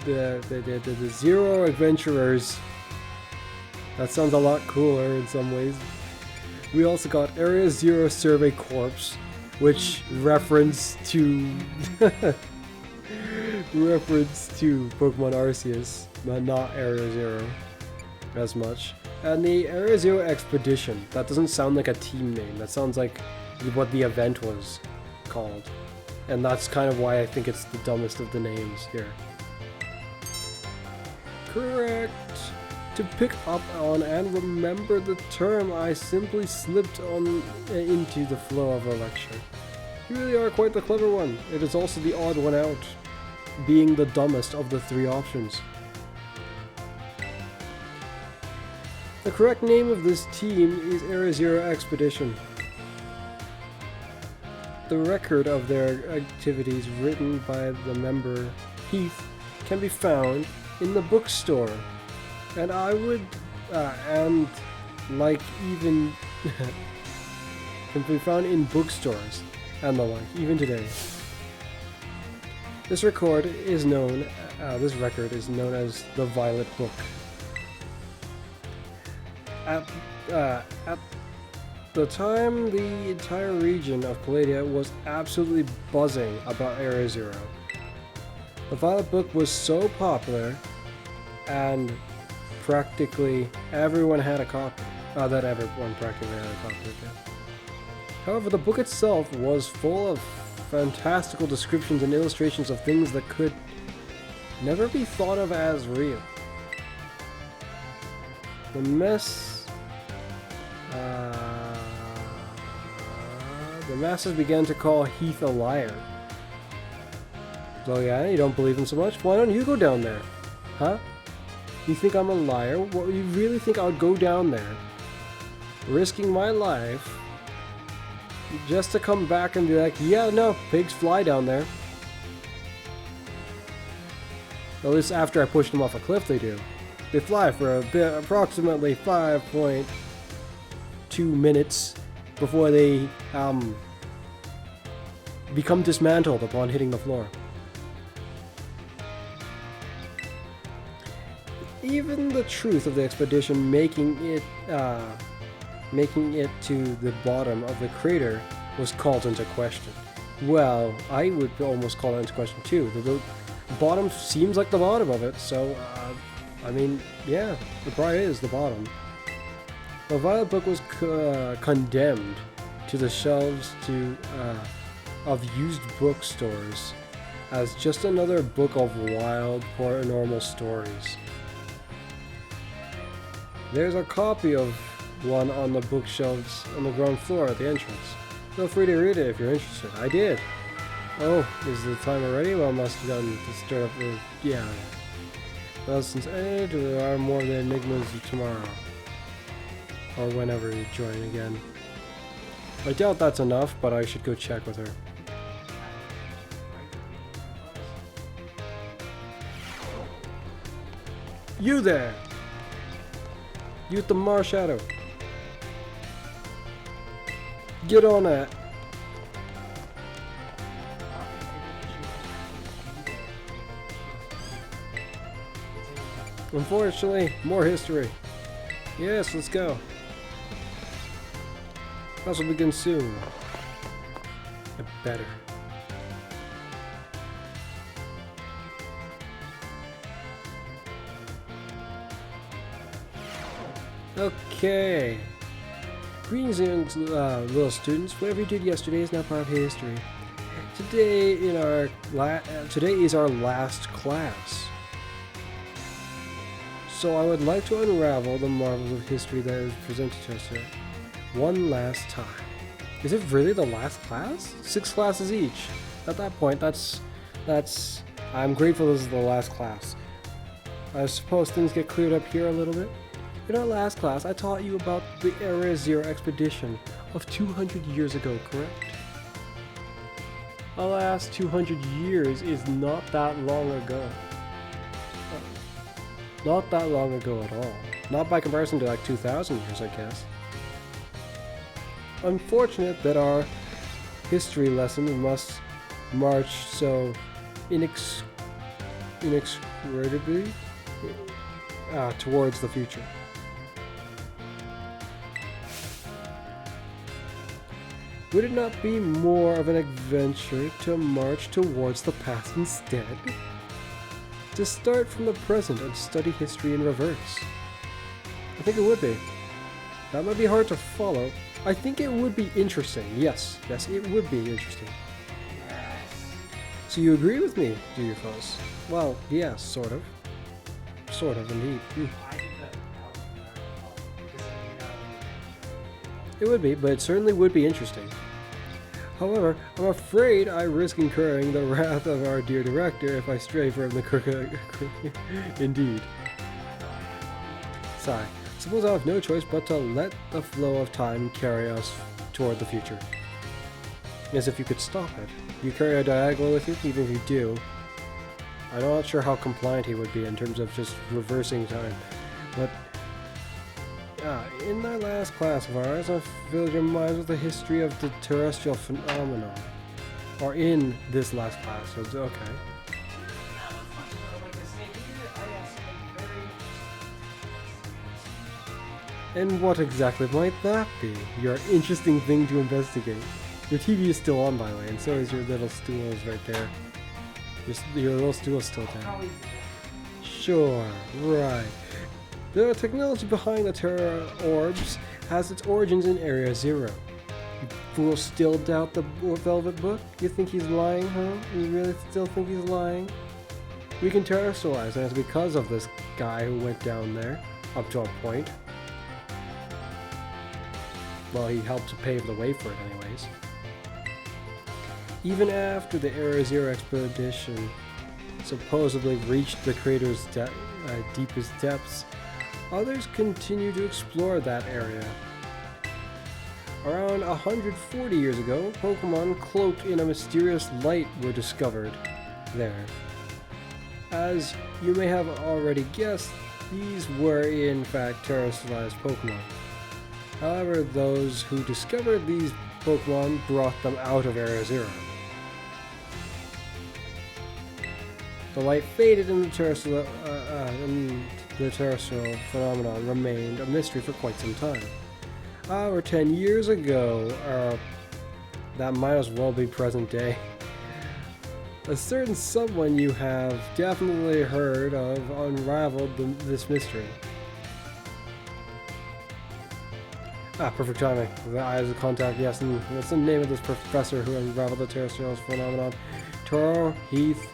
Speaker 1: the Zero Adventurers? That sounds a lot cooler in some ways. We also got Area Zero Survey Corps, which reference to Pokemon Arceus, but not Area Zero as much. And the Area Zero Expedition. That doesn't sound like a team name. That sounds like what the event was called. And that's kind of why I think it's the dumbest of the names here. Correct. To pick up on and remember the term, I simply slipped on into the flow of a lecture. You really are quite the clever one. It is also the odd one out, being the dumbest of the three options. The correct name of this team is Area Zero Expedition. The record of their activities written by the member Heath can be found in the bookstore, and I would can be found in bookstores and the like even today. This record is known as the Violet Book. At the time, the entire region of Palladia was absolutely buzzing about Area Zero. The Violet Book was so popular, and practically everyone had a copy. That everyone practically had a copy of it. However, the book itself was full of fantastical descriptions and illustrations of things that could never be thought of as real. The masses began to call Heath a liar. So yeah, you don't believe him so much? Why don't you go down there? Huh? You think I'm a liar? What, you really think I would go down there risking my life just to come back and be like, yeah, no, pigs fly down there. At least after I push them off a cliff, they do. They fly for approximately 5.2 minutes before they become dismantled upon hitting the floor. Even the truth of the expedition making it to the bottom of the crater was called into question. Well, I would almost call it into question too. The bottom seems like the bottom of it, so I mean, yeah, it probably is the bottom. The Violet Book was condemned to the shelves of used bookstores as just another book of wild paranormal stories. There's a copy of one on the bookshelves on the ground floor at the entrance. Feel free to read it if you're interested. I did. Oh, is the time already? Well, I must have done to start up the... yeah. Well, since there are more than enigmas tomorrow. Or whenever you join again. I doubt that's enough, but I should go check with her. You there! You with the Mars Shadow. Get on that. Unfortunately, more history. Yes, let's go. Class will begin soon. It better. Okay. Greetings, little students. Whatever you did yesterday is now part of history. Today is our last class. So I would like to unravel the marvels of history that is presented to us here. One last time. Is it really the last class? 6 classes each. At that point, that's. I'm grateful this is the last class. I suppose things get cleared up here a little bit. In our last class, I taught you about the Area Zero expedition of 200 years ago, correct? Alas, 200 years is not that long ago. Not that long ago at all. Not by comparison to like 2,000 years, I guess. Unfortunate that our history lesson must march so inexorably towards the future. Would it not be more of an adventure to march towards the past instead? To start from the present and study history in reverse? I think it would be. That might be hard to follow. I think it would be interesting. Yes, it would be interesting. So you agree with me, do you, Fuzz? Well, yes, sort of. Sort of, indeed. It would be, but it certainly would be interesting. However, I'm afraid I risk incurring the wrath of our dear director if I stray from the Indeed. Sigh. Suppose I have no choice but to let the flow of time carry us toward the future. As if you could stop it. You carry a diagonal with you, even if you do. I'm not sure how compliant he would be in terms of just reversing time. But in that last class of ours, I've filled your minds with the history of the terrestrial phenomenon. Or in this last class, so it's okay. And what exactly might that be? Your interesting thing to investigate. Your TV is still on, by the way, and so is your little stools right there. Your little stool is still there. Sure, right. The technology behind the Terra orbs has its origins in Area Zero. You fools still doubt the Velvet Book? You think he's lying, huh? You really still think he's lying? We can terrestrialize, and it's because of this guy who went down there, up to a point. Well, he helped to pave the way for it anyways. Even after the Area Zero expedition supposedly reached the crater's deepest depths, others continue to explore that area. Around 140 years ago, Pokemon cloaked in a mysterious light were discovered there. As you may have already guessed, these were in fact terrestrialized Pokemon. However, those who discovered these Pokemon brought them out of Area Zero. The light faded and the terrestrial phenomenon remained a mystery for quite some time. However, 10 years ago, that might as well be present day. A certain someone you have definitely heard of unraveled this mystery. Perfect timing. The eyes of contact, yes, and what's the name of this professor who unraveled the terrestrial phenomenon? Toro Heath.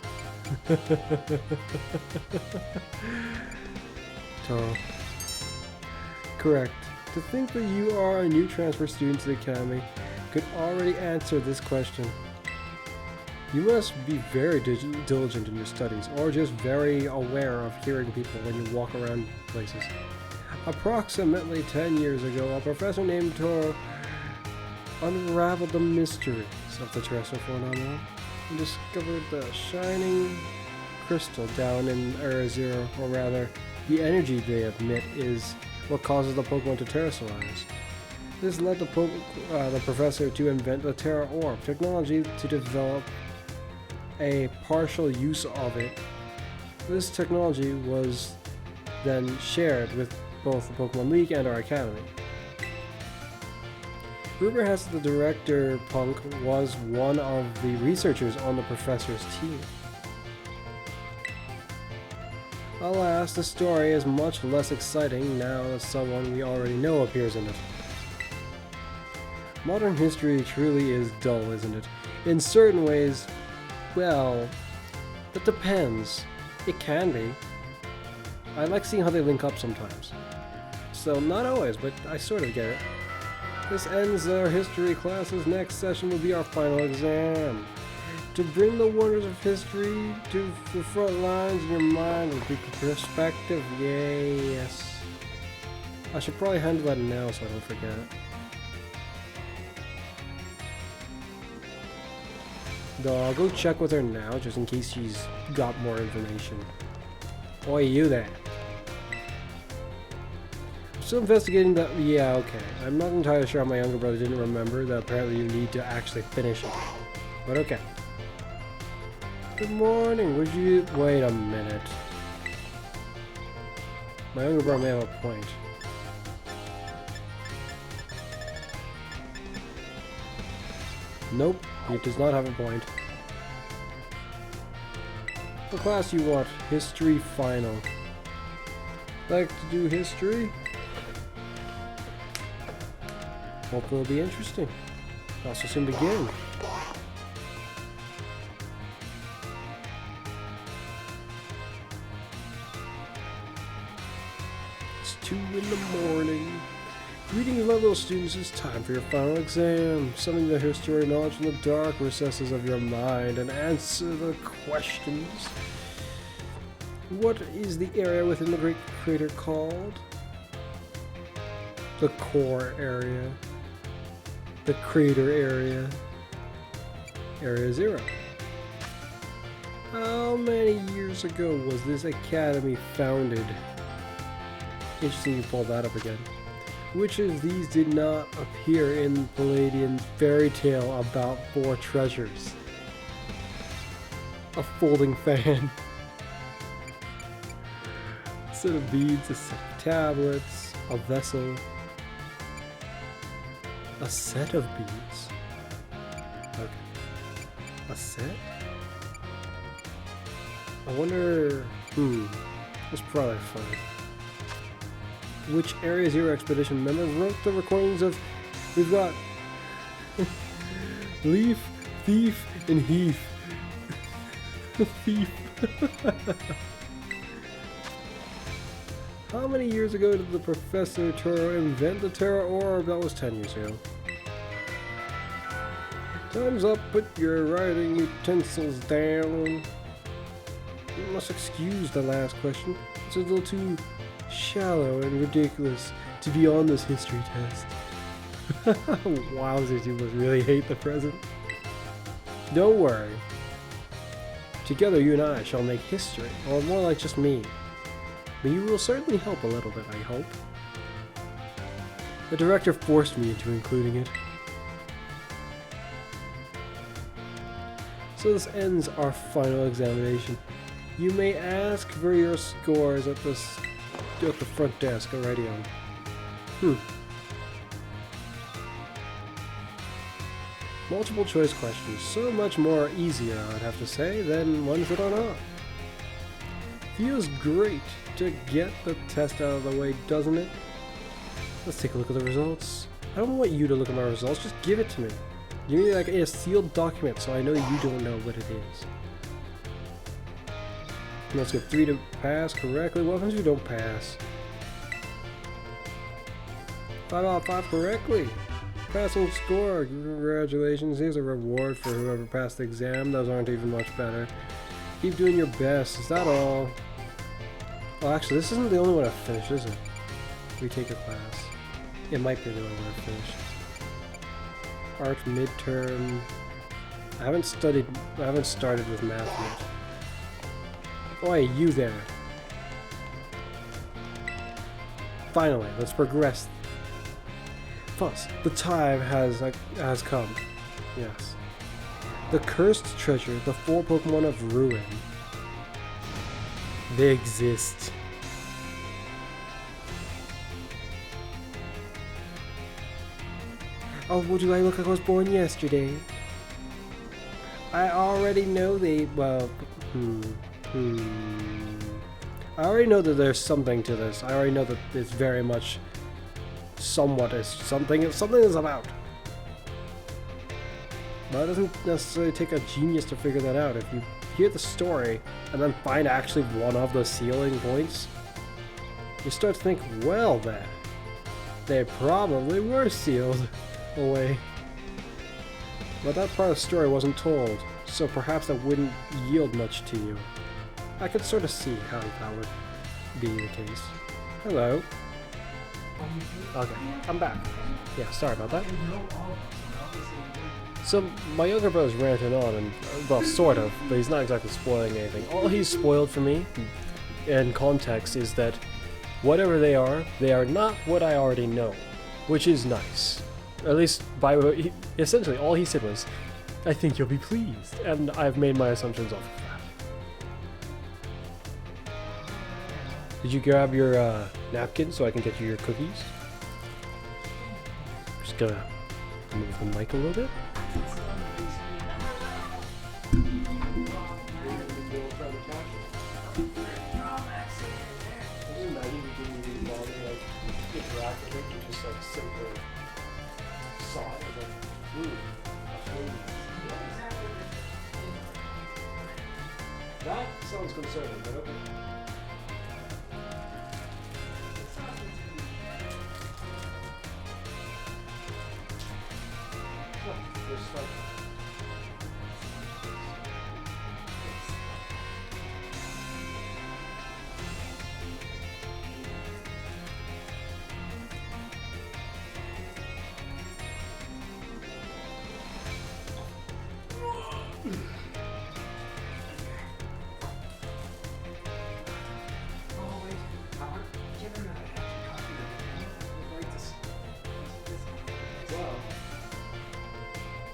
Speaker 1: Toro. Correct. To think that you are a new transfer student to the Academy could already answer this question. You must be very diligent in your studies, or just very aware of hearing people when you walk around places. Approximately 10 years ago, a professor named Toro unraveled the mysteries of the terrestrial phenomenon and discovered the shining crystal down in Area Zero, or rather, the energy they emit is what causes the Pokemon to terrestrialize. This led the professor to invent the Terra Orb technology to develop a partial use of it. This technology was then shared with both the Pokemon League and our Academy. Rumor has it the director, Punk, was one of the researchers on the professor's team. Alas, the story is much less exciting now that someone we already know appears in it. Modern history truly is dull, isn't it? In certain ways, well, it depends. It can be. I like seeing how they link up sometimes. So, not always, but I sort of get it. This ends our history classes. Next session will be our final exam. To bring the wonders of history to the front lines in your mind with big perspective, yes. I should probably handle that now so I don't forget. Though I'll go check with her now just in case she's got more information. Oi, you there. I'm still investigating that. Yeah, okay. I'm not entirely sure how my younger brother didn't remember that apparently you need to actually finish it. But okay. Good morning. Would you wait a minute? My younger brother may have a point. Nope, he does not have a point. What class you want? History final. Like to do history? Hope it'll be interesting. Also soon begin. It's 2 in the morning. Greetings, my little students. It's time for your final exam. Summon the history knowledge from the dark recesses of your mind and answer the questions. What is the area within the Great Crater called? The core area. The crater area. Area Zero. How many years ago was this academy founded? Interesting you pulled that up again. Which of these did not appear in Palladian's fairy tale about 4 treasures? A folding fan. A set of beads, a set of tablets, a vessel. A set of beads. Okay. A set? I wonder... That's probably fun. Which Area Zero expedition member wrote the recordings of... We've got... Leaf, Thief, and Heath. Thief. How many years ago did the Professor Toro invent the Terra Orb? That was 10 years ago. Time's up, put your writing utensils down. You must excuse the last question. It's a little too shallow and ridiculous to be on this history test. Wowzers, you must really hate the present. Don't worry. Together you and I shall make history, or more like just me. But you will certainly help a little bit, I hope. The director forced me into including it. So this ends our final examination. You may ask for your scores at the front desk already on. Multiple choice questions, so much more easier, I'd have to say, than ones that are not. Feels great to get the test out of the way, doesn't it? Let's take a look at the results. I don't want you to look at my results, just give it to me. Give me like a sealed document so I know you don't know what it is. Let's get 3 to pass correctly. What happens if you don't pass? 5 out of 5 correctly. Passing score. Congratulations. Here's a reward for whoever passed the exam. Those aren't even much better. Keep doing your best. Is that all? Oh, actually, this isn't the only one I've finished, is it? Retake a class. It might be the only one I've finished. Art midterm. I haven't started with math yet. Oi, you there. Finally, let's progress. Fuzz, the time has come. Yes. The cursed treasure, the 4 Pokemon of ruin. They exist. Oh, do I look like I was born yesterday? I already know I already know that there's something to this. I already know that it's very much somewhat is something is about. But it doesn't necessarily take a genius to figure that out. If you hear the story and then find actually one of the sealing points, you start to think, well then, they probably were sealed away. But that part of the story wasn't told, so perhaps that wouldn't yield much to you. I could sort of see how that would be the case. Hello. Okay, I'm back. Yeah, sorry about that. So, my younger brother's ranting on, and, well, sort of, but he's not exactly spoiling anything. All he's spoiled for me, in context, is that whatever they are not what I already know, which is nice. At least, essentially, all he said was, I think you'll be pleased, and I've made my assumptions off of that. Did you grab your napkin so I can get you your cookies? Just gonna move the mic a little bit. That sounds concerning, but okay.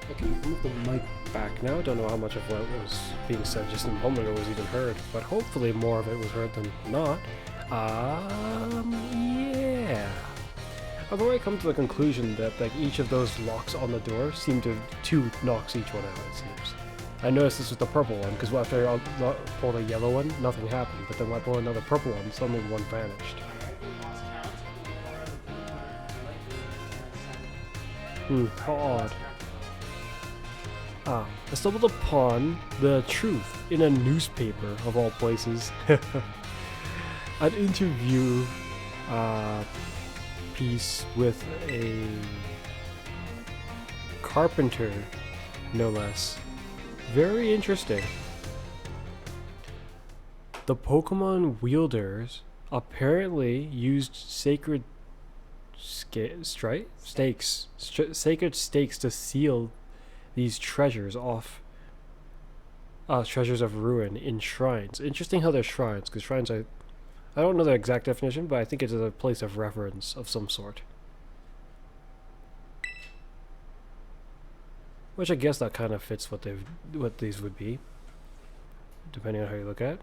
Speaker 1: Okay, move the mic back now. Don't know how much of what was being said just a moment ago was even heard, but hopefully more of it was heard than not. Yeah. I've already come to the conclusion that like each of those locks on the door seem to 2 knocks each one out, it seems. I noticed this with the purple one, because after I pulled a yellow one, nothing happened, but then when I pulled another purple one, suddenly one vanished. How odd. I stumbled upon the truth in a newspaper, of all places. An interview piece with a carpenter, no less. Very interesting. The Pokemon wielders apparently used sacred sacred stakes to seal these treasures off. Treasures of ruin in shrines. Interesting how they're shrines, because shrines I don't know the exact definition, but I think it's a place of reverence of some sort. Which I guess that kind of fits what these would be, depending on how you look at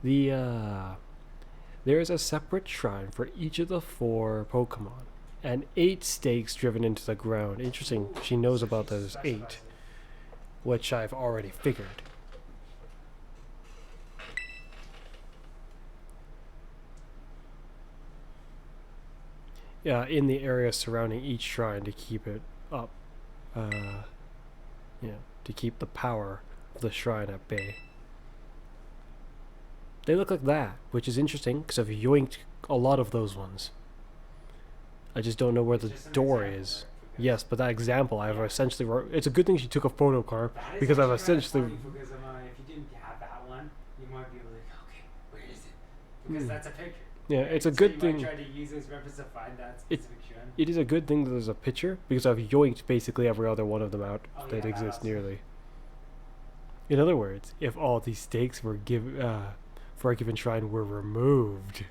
Speaker 1: it. There is a separate shrine for each of the 4 Pokemon, and 8 stakes driven into the ground. Interesting, she knows about those 8, which I've already figured. Yeah, in the area surrounding each shrine to keep it up. To keep the power of the shrine at bay. They look like that, which is interesting because I've yoinked a lot of those ones. I just don't know where the door is. Yes, but that example I've essentially it's a good thing she took a photo card because I've essentially
Speaker 2: because if you didn't have that one, you might be like, okay, where is it? Because that's a picture.
Speaker 1: Yeah,
Speaker 2: right?
Speaker 1: it's a
Speaker 2: so
Speaker 1: good
Speaker 2: you
Speaker 1: thing.
Speaker 2: Might try to use this reference to find that specific shrine.
Speaker 1: It is a good thing that there's a picture because I've yoinked basically every other one of them out that exist nearly. In other words, if all these stakes were for a given shrine were removed,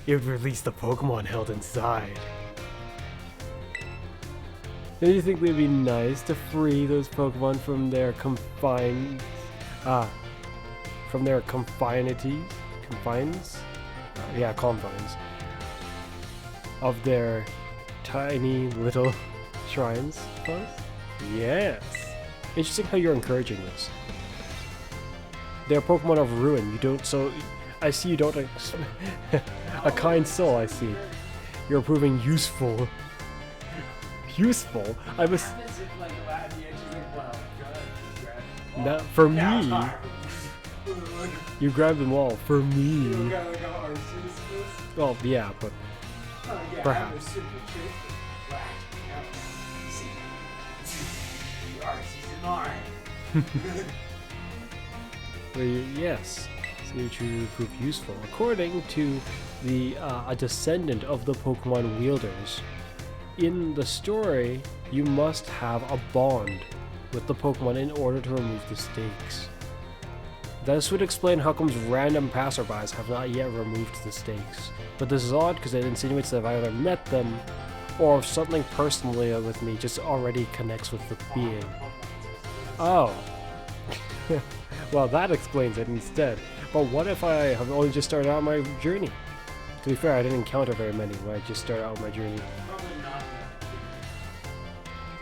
Speaker 1: it would release the Pokemon held inside. Don't you think it would be nice to free those Pokemon from their confines of their tiny little shrines? Fuzz? Yes. Interesting how you're encouraging this. They're Pokemon of ruin. You don't. So, I see you don't. A kind soul. I see. You're proving useful. Useful. I was. Not for me. You grabbed them all for me. Well, yeah, but perhaps. Yes, so you prove useful. According to a descendant of the Pokemon wielders, in the story, you must have a bond with the Pokemon in order to remove the stakes. This would explain how comes random passerbys have not yet removed the stakes. But this is odd because it insinuates that I've either met them or something personally with me just already connects with the being. Oh. Well, that explains it instead. But what if I have only just started out my journey? To be fair, I didn't encounter very many when I just started out my journey.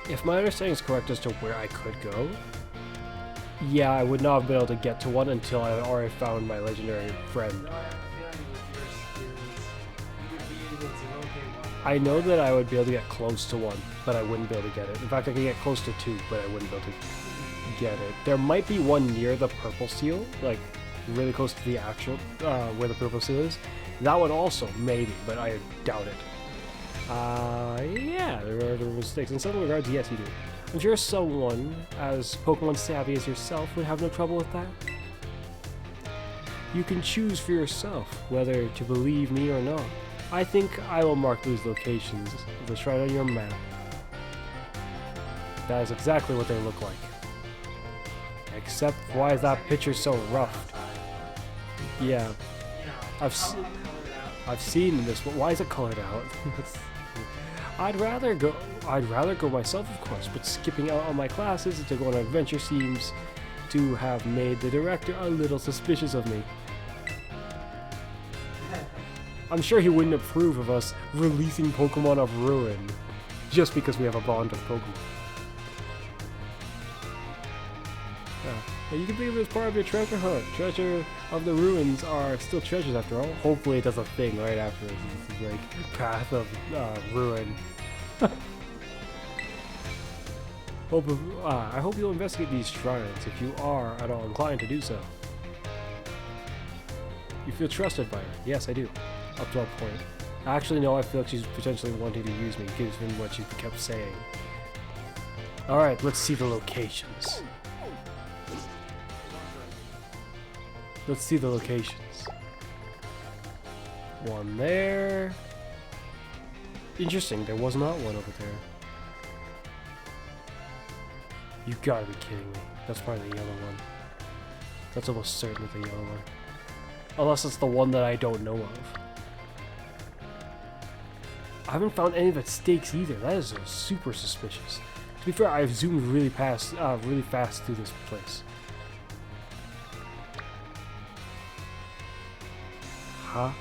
Speaker 1: If my understanding is correct as to where I could go, yeah, I would not have been able to get to one until I had already found my legendary friend. I know that I would be able to get close to one, but I wouldn't be able to get it. In fact, I could get close to 2, but I wouldn't be able to get it. There might be one near the purple seal, like really close to the actual, where the purple seal is. That one also, maybe, but I doubt it. Yeah, there are mistakes. In some regards, yes, you do. I'm sure someone as Pokemon savvy as yourself would have no trouble with that. You can choose for yourself whether to believe me or not. I think I will mark these locations of the shrine on your map. That is exactly what they look like. Except, why is that picture so rough? Yeah, I've seen this, but why is it colored out? I'd rather go myself, of course, but skipping out on my classes to go on an adventure seems to have made the director a little suspicious of me. I'm sure he wouldn't approve of us releasing Pokemon of Ruin just because we have a bond of Pokemon. You can think of it as part of your treasure hunt. Treasure of the ruins are still treasures after all. Hopefully it does a thing right after this. This is like Path of Ruin. I hope you'll investigate these shrines if you are at all inclined to do so. You feel trusted by her. Yes, I do. Up to a point. Actually, no, I feel like she's potentially wanting to use me given what she kept saying. Alright, let's see the locations. Let's see the locations. One there. Interesting, there was not one over there. You gotta be kidding me. That's probably the yellow one. That's almost certainly the yellow one. Unless it's the one that I don't know of. I haven't found any of its stakes either. That is super suspicious. To be fair, I've zoomed really fast through this place. Huh?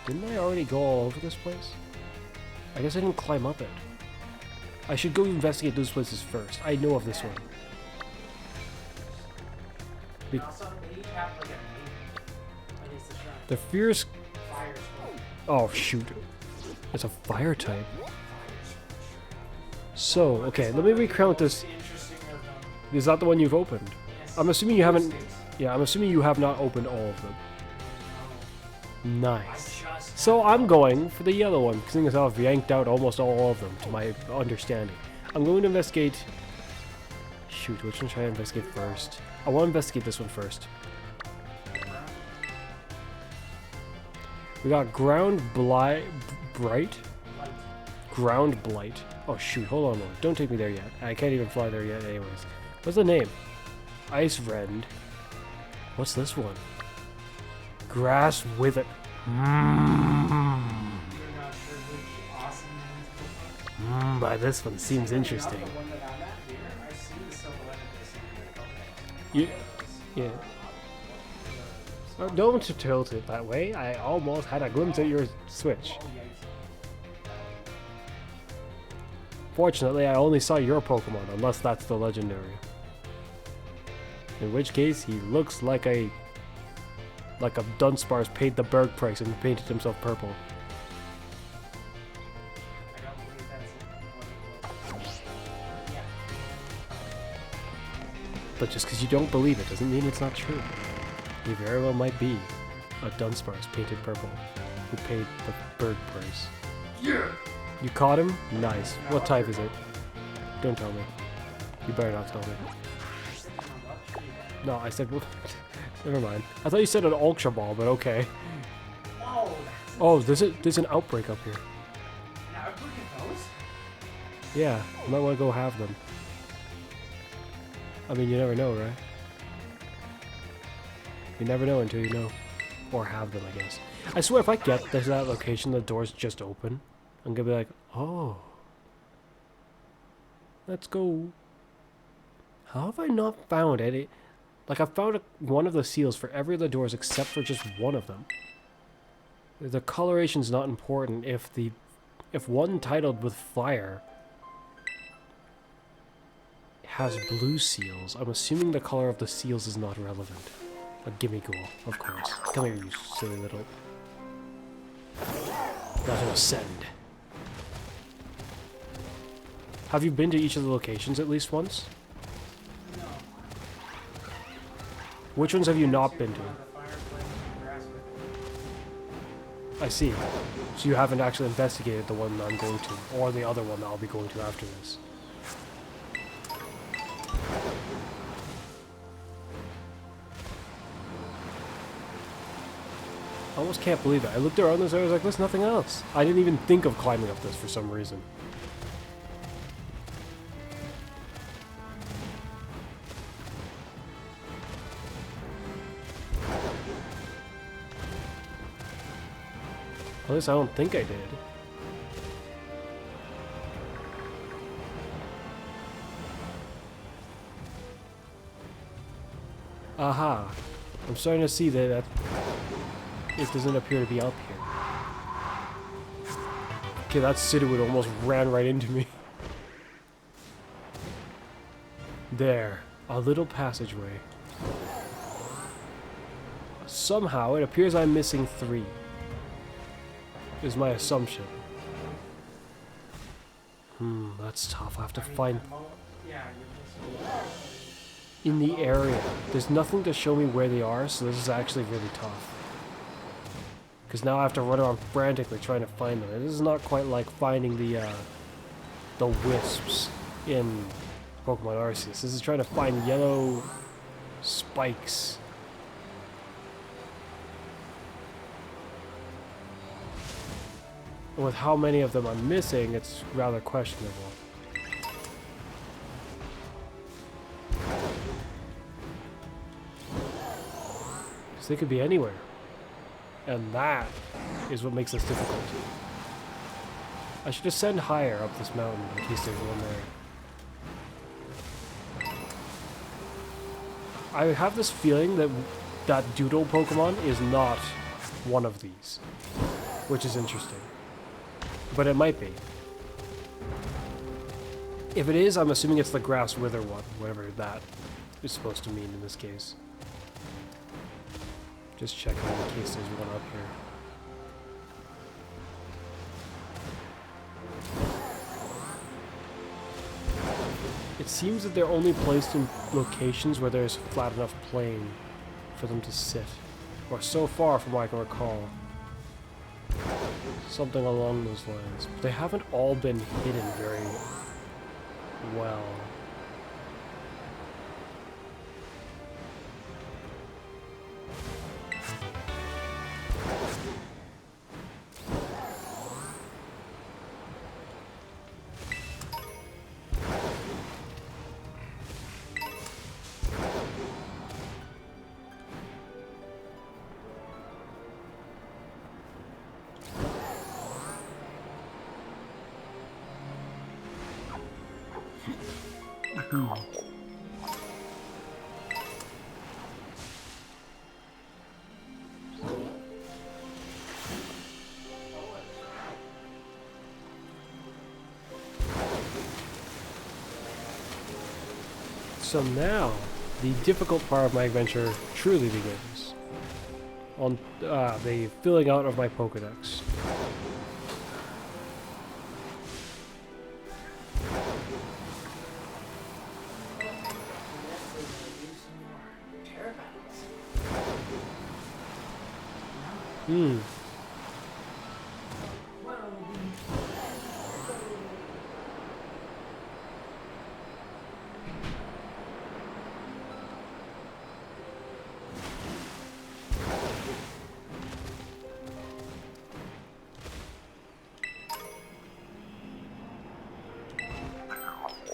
Speaker 1: Didn't I already go all over this place? I guess I didn't climb up it. I should go investigate those places first. I know of this one. The fierce... Oh, shoot. It's a fire type. So, okay, let me recount this. Is that the one you've opened? I'm assuming you haven't... Yeah, I'm assuming you have not opened all of them. Nice. So I'm going for the yellow one, seeing as I've yanked out almost all of them, to my understanding. I'm going to investigate... Shoot, which one should I investigate first? I want to investigate this one first. We got ground blight... Ground blight. Oh shoot, hold on. Don't take me there yet. I can't even fly there yet anyways. What's the name? Ice rend. What's this one? Grass wither. This one seems interesting. Yeah. Oh, don't tilt it that way. I almost had a glimpse at your switch. Fortunately, I only saw your Pokemon, unless that's the legendary. In which case, he looks like a Dunsparce paid the Berg price and painted himself purple. But just because you don't believe it doesn't mean it's not true. He very well might be a Dunsparce painted purple who paid the Berg price. Yeah. You caught him? Nice. What type is it? Don't tell me. You better not tell me. No, I said... Never mind. I thought you said an Ultra Ball, but okay. Oh, there's an outbreak up here.
Speaker 2: An outbreak of those?
Speaker 1: Yeah, you might want to go have them. I mean, you never know, right? You never know until you know. Or have them, I guess. I swear, if I get to that location, the door's just open. I'm gonna be like, oh. Let's go. How have I not found any? Like, I've found one of the seals for every of the doors except for just one of them. The coloration's not important if one titled with fire has blue seals. I'm assuming the color of the seals is not relevant. A gimme ghoul, of course. Come here, you silly little... Not to ascend. Have you been to each of the locations at least once?
Speaker 2: No.
Speaker 1: Which ones have you not been to? I see. So you haven't actually investigated the one I'm going to, or the other one that I'll be going to after this. I almost can't believe it. I looked around this and I was like, there's nothing else. I didn't even think of climbing up this for some reason. At least I don't think I did. Aha. I'm starting to see that it doesn't appear to be up here. Okay, that Citywood almost ran right into me. There. A little passageway. Somehow, it appears I'm missing 3. Is my assumption. That's tough. I have to find... In the area. There's nothing to show me where they are, so this is actually really tough. Because now I have to run around frantically trying to find them. This is not quite like finding the wisps in Pokemon Arceus. This is trying to find yellow spikes. with how many of them I'm missing, it's rather questionable. Because they could be anywhere. And that is what makes this difficult. I should ascend higher up this mountain in case there's one there. I have this feeling that that doodle Pokemon is not one of these, which is interesting. But it might be. If it is, I'm assuming it's the grass wither one, whatever that is supposed to mean in this case. Just checking in case there's one up here. It seems that they're only placed in locations where there's flat enough plain for them to sit. Or so far from what I can recall. Something along those lines. But they haven't all been hidden very well. So now, the difficult part of my adventure truly begins. On the filling out of my Pokedex.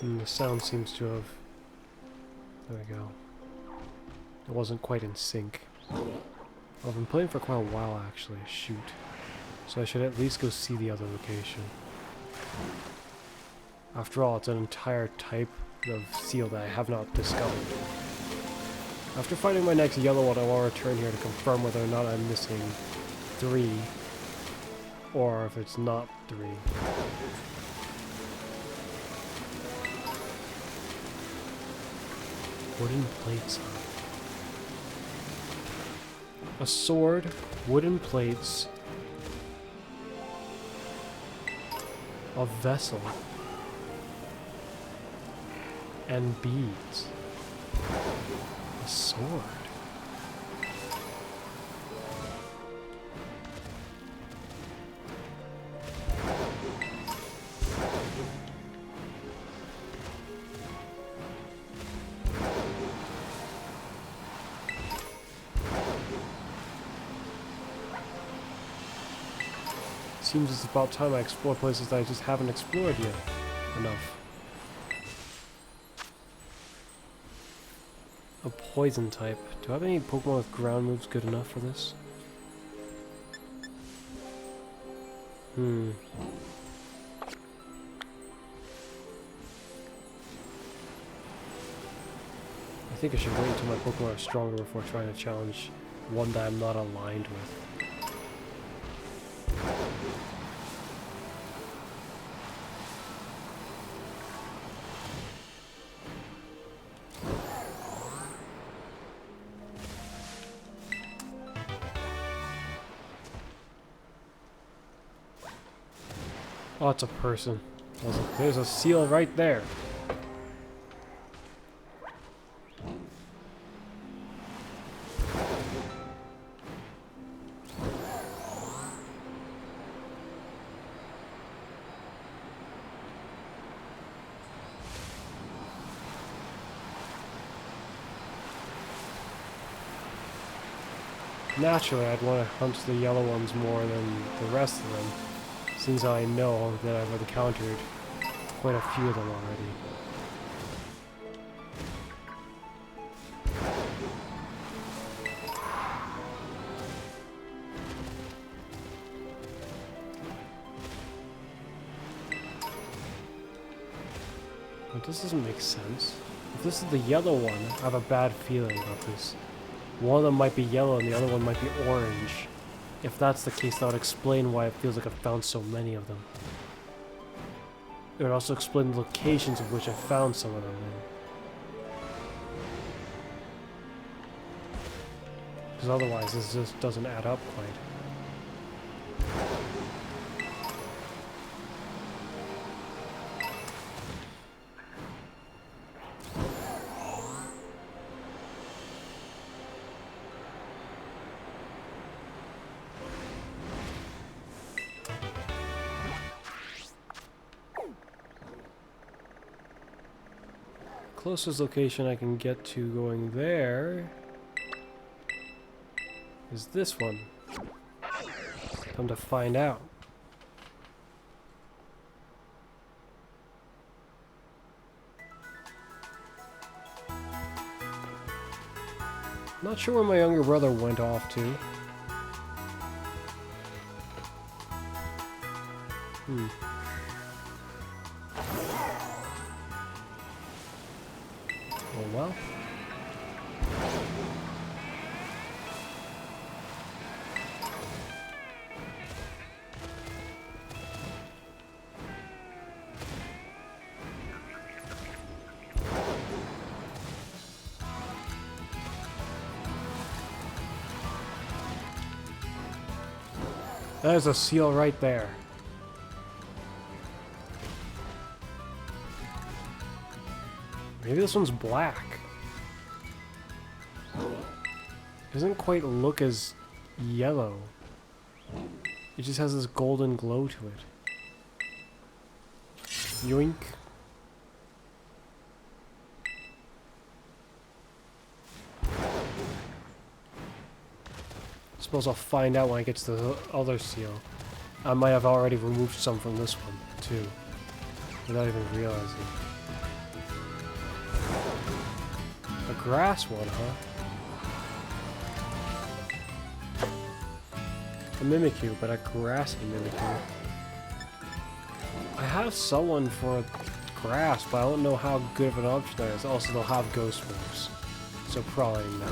Speaker 1: The sound seems to have... There we go. It wasn't quite in sync. Well, I've been playing for quite a while, actually. Shoot. So I should at least go see the other location. After all, it's an entire type of seal that I have not discovered. After finding my next yellow one, I will return here to confirm whether or not I'm missing 3. Or if it's not 3. Wooden plates. A sword, wooden plates, a vessel, and beads. A sword. Seems it's about time I explore places that I just haven't explored yet enough. A poison type. Do I have any Pokemon with ground moves good enough for this? I think I should wait until my Pokemon are stronger before trying to challenge one that I'm not aligned with. Oh, it's a person. I was like, there's a seal right there. Naturally, I'd want to hunt the yellow ones more than the rest of them, since I know that I've encountered quite a few of them already. But this doesn't make sense. If this is the yellow one, I have a bad feeling about this. One of them might be yellow and the other one might be orange. If that's the case, that would explain why it feels like I've found so many of them. It would also explain the locations of which I found some of them in. Because otherwise this just doesn't add up quite. Closest location I can get to going there is this one. Come to find out. Not sure where my younger brother went off to. Oh well. There's a seal right there. Maybe this one's black. Doesn't quite look as yellow. It just has this golden glow to it. Yoink. Suppose I'll find out when I get to the other seal. I might have already removed some from this one, too. Without even realizing. A grass one, huh? A Mimikyu, but a grassy Mimikyu. I have someone for grass, but I don't know how good of an option that is. Also, they'll have ghost moves. So probably no.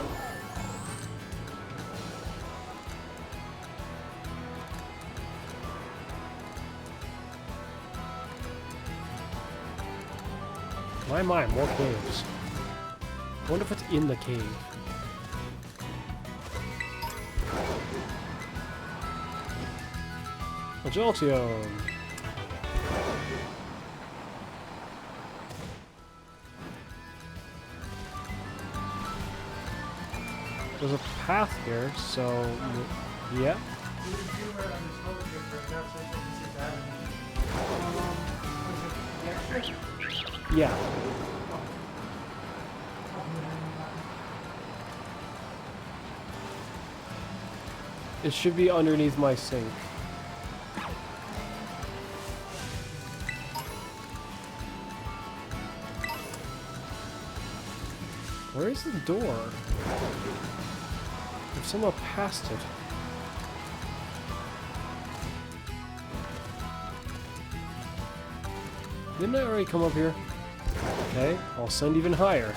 Speaker 1: My, more caves. I wonder if it's in the cave. A Jolteon! There's a path here, so yeah. Yeah. It should be underneath my sink. Where is the door? I've somehow passed it. Didn't I already come up here? Okay, I'll send even higher.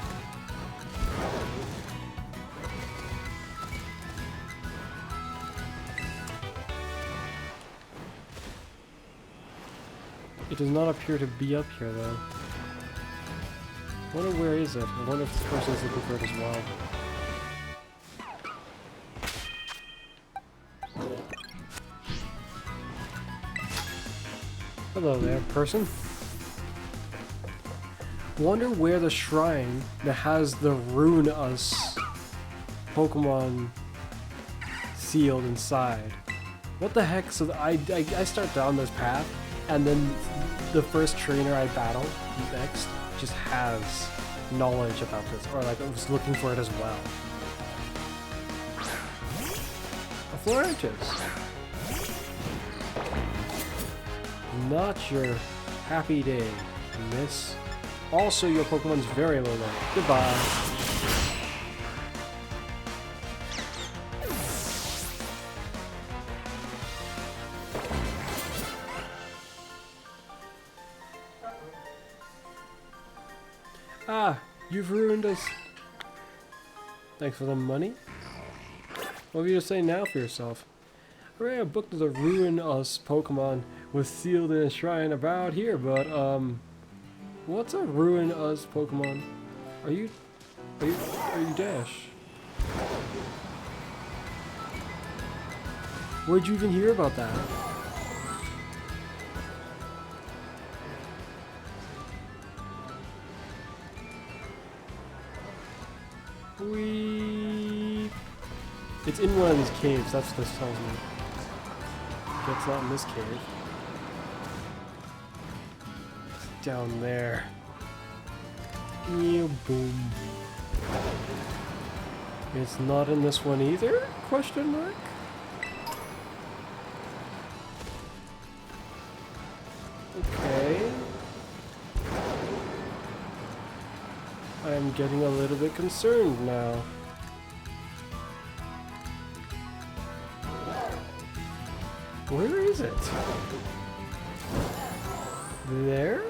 Speaker 1: It does not appear to be up here, though. I wonder where is it? I wonder if this person is looking for it as well. Hello there, person. Wonder where the shrine that has the Rune Us Pokemon sealed inside. What the heck? So I start down this path, and then the first trainer I battle next just has knowledge about this, or like I was looking for it as well. A Florentius. not your happy day, miss. Also, your Pokemon's very low level. Goodbye. Ah, you've ruined us. Thanks for the money. What have you to say now for yourself? Hooray, a book to the ruin us Pokemon was sealed in a shrine about here, but what's a ruin us Pokemon? Are you Dash? Where'd you even hear about that? It's in one of these caves, that's what this tells me. It's not in this cave. It's down there. Yeah, boom. It's not in this one either? Question mark? Okay. I'm getting a little bit concerned now. Where is it? There?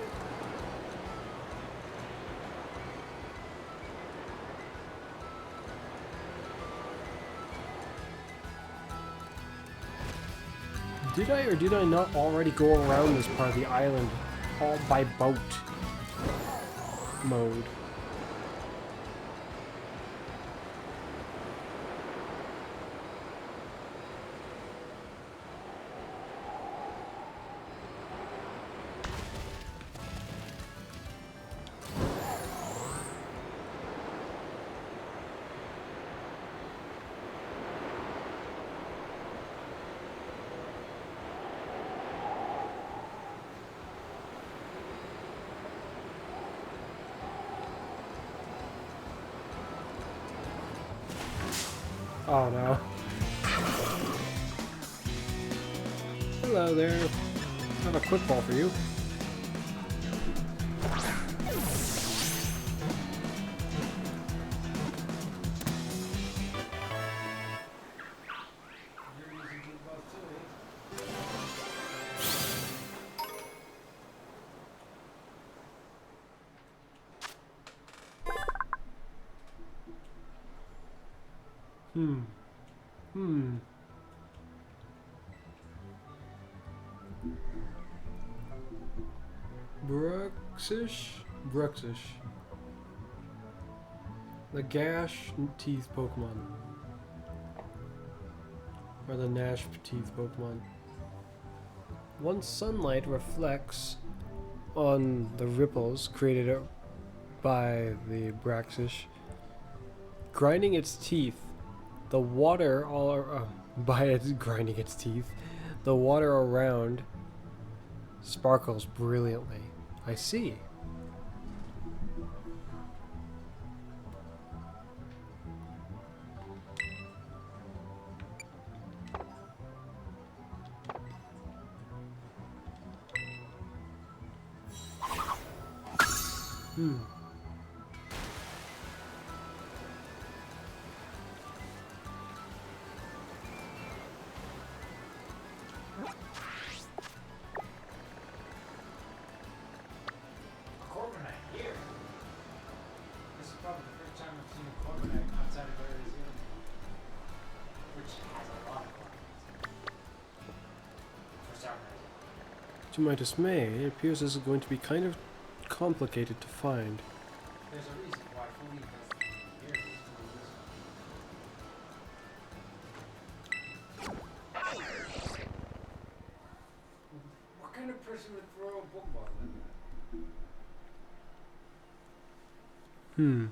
Speaker 1: Did I or did I not already go around this part of the island all by boat mode? Oh no. Hello there. I have a quick ball for you. Bruxish. The Gash Teeth Pokemon. Or the Nash Teeth Pokemon. Once sunlight reflects on the ripples created by the Bruxish, grinding its teeth, the water grinding its teeth, the water around sparkles brilliantly. I see. To my dismay, it appears this is going to be kind of complicated to find.
Speaker 2: There's a reason why Fuzz doesn't hear this. What kind of person would throw a Pokeball like that?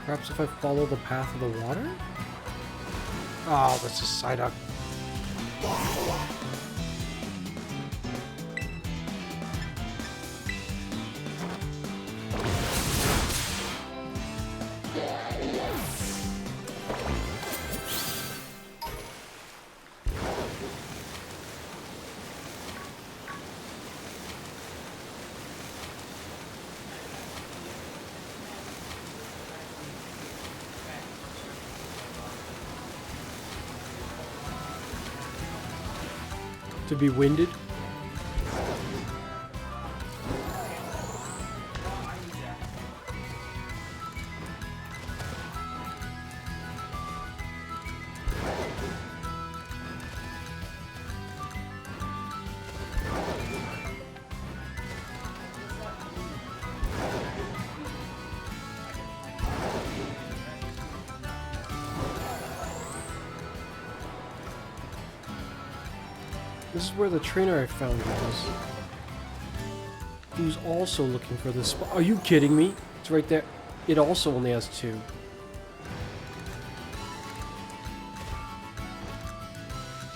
Speaker 1: Perhaps if I follow the path of the water? Oh, that's a Psyduck. To be winded? This is where the trainer I found was. He was also looking for this spot. Are you kidding me? It's right there. It also only has 2.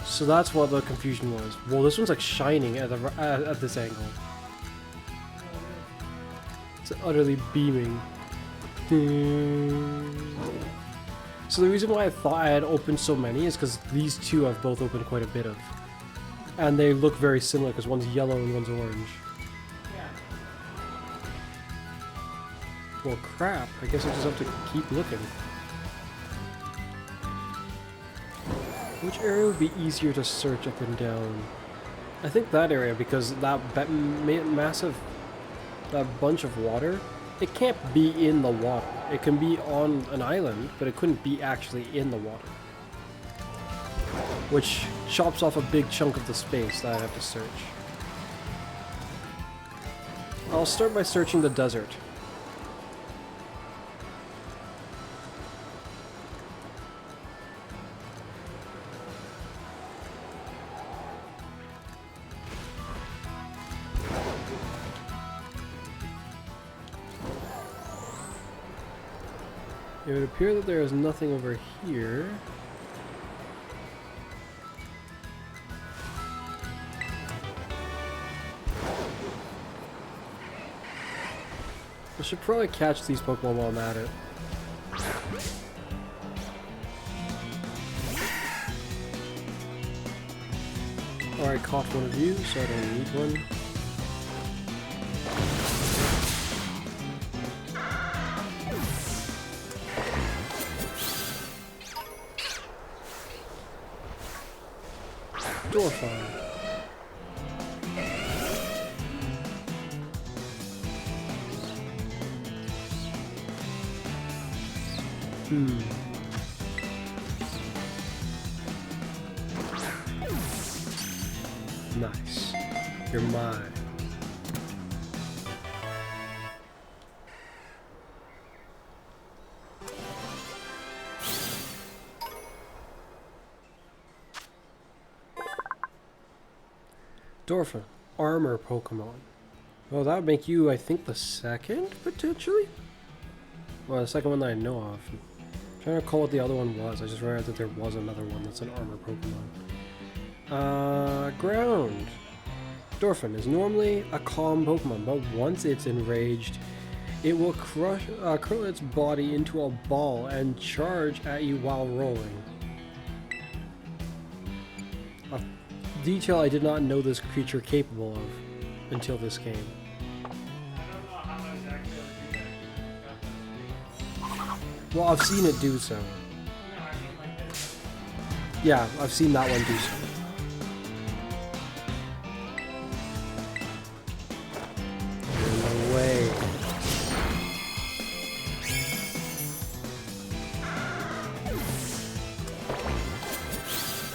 Speaker 1: So that's what the confusion was. Well, this one's like shining at this angle. It's utterly beaming. So the reason why I thought I had opened so many is because these 2 I've both opened quite a bit of. And they look very similar because one's yellow and one's orange.
Speaker 2: Yeah.
Speaker 1: Well, crap. I guess I just have to keep looking. Which area would be easier to search up and down? I think that area, because that massive... that bunch of water, it can't be in the water. It can be on an island, but it couldn't be actually in the water. Which chops off a big chunk of the space that I have to search. I'll start by searching the desert. It would appear that there is nothing over here. I should probably catch these Pokemon while I'm at it. Alright, caught one of you, so I don't need one. Horrifying. Nice. You're mine. Dorphin, armor Pokemon. Well, that would make you, I think, the second, potentially? Well, the second one that I know of. I'm trying to recall what the other one was. I just realized that there was another one that's an armor Pokemon. Ground. Dorphin is normally a calm Pokemon, but once it's enraged, it will curl its body into a ball and charge at you while rolling. A detail I did not know this creature capable of until this game.
Speaker 2: I don't know how exactly I do that.
Speaker 1: Well, I've seen it do so.
Speaker 2: No, I mean like this.
Speaker 1: Yeah, I've seen that one do so. No way.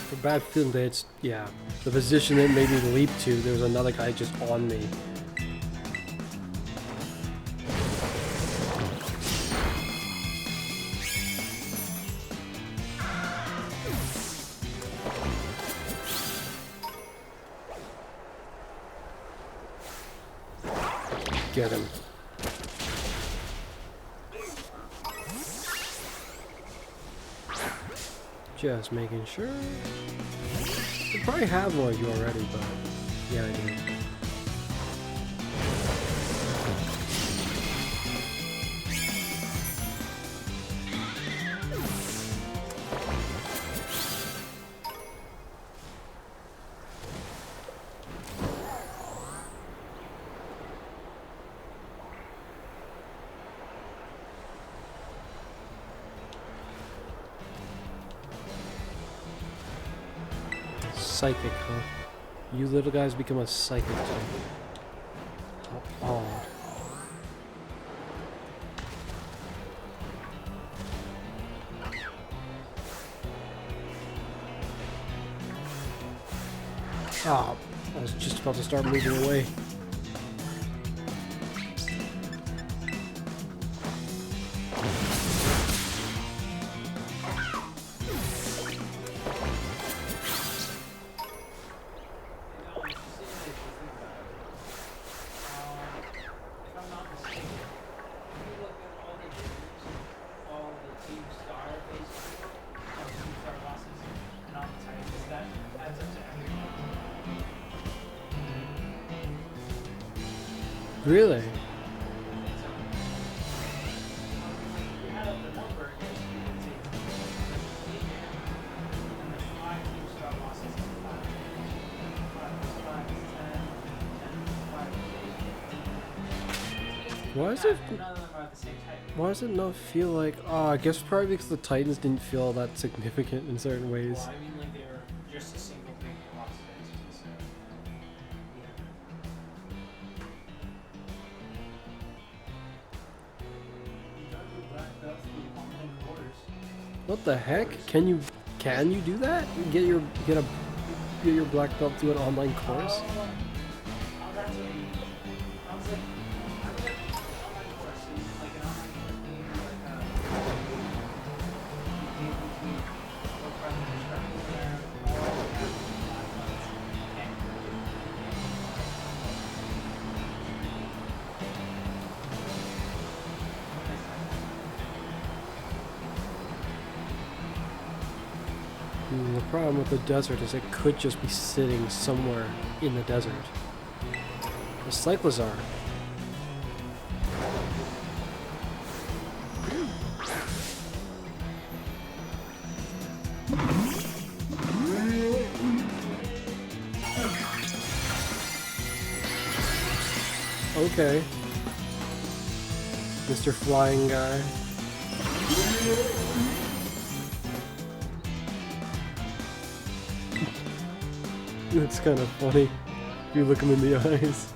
Speaker 1: For bad feeling that it's, yeah, the position it made me leap to, there was another guy just on me. Get him. Just making sure. I probably have one of you already, but yeah, I do. Psychic, huh? You little guys become a psychic too. How odd. Ah, I was just about to start moving away. Really? Why does it not feel like... Oh, I guess probably because the Titans didn't feel all that significant in certain ways.
Speaker 2: Well, I mean, like they were just a single thing for lots of things, so
Speaker 1: What the heck? Can you do that? Get your black belt through an online course? The problem with the desert is it could just be sitting somewhere in the desert. Just like Lazar. Okay. Mr. Flying Guy. It's kind of funny. You look him in the eyes.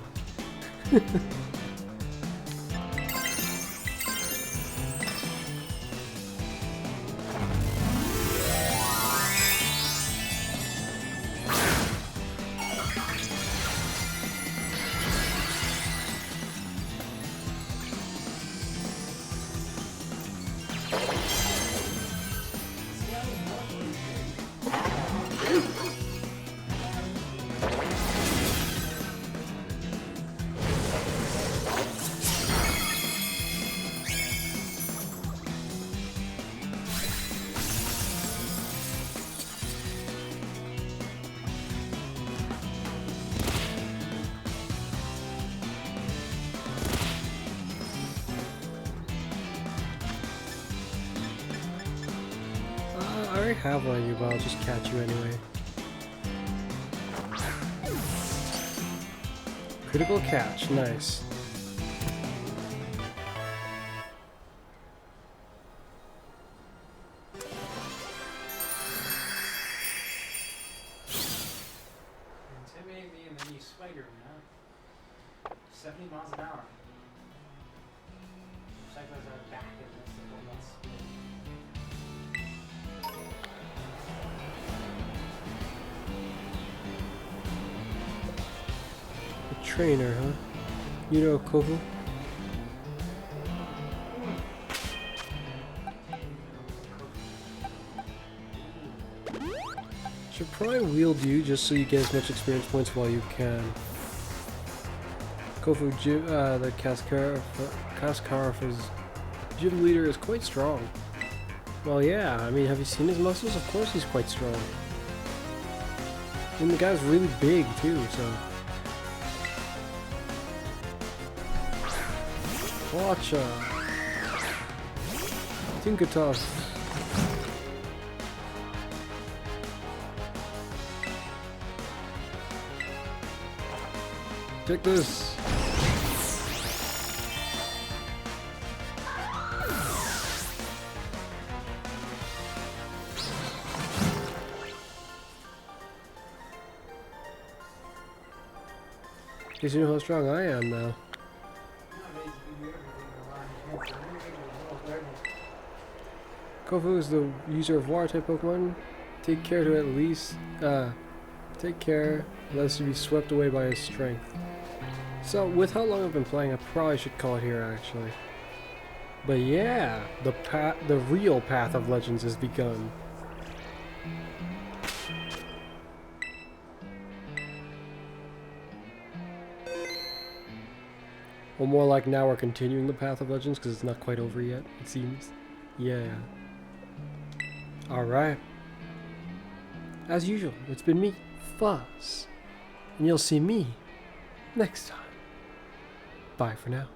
Speaker 1: I already have one of you, but I'll just catch you anyway. Critical catch, nice.
Speaker 2: intimidate me and then you spider me, huh? 70 miles an hour. Cyclists are back in this little bus.
Speaker 1: A trainer, huh? You know Kofu? Should probably wield you just so you get as much experience points while you can. Kofu, the Kaskarfa's gym leader is quite strong. Well, yeah, I mean, have you seen his muscles? Of course he's quite strong. And the guy's really big, too, so... Watcha! Tinkertoss! Take this! Guess you know how strong I am now.
Speaker 2: Nowadays, you can do everything online.
Speaker 1: Kofu is the user of water type Pokemon. Take care to at least take care lest you be swept away by his strength. So with how long I've been playing, I probably should call it here actually. But yeah, the real path of Legends has begun. Or more like now we're continuing the path of Legends because it's not quite over yet, it seems. Yeah. Alright. As usual, it's been me, Fuzz. And you'll see me next time. Bye for now.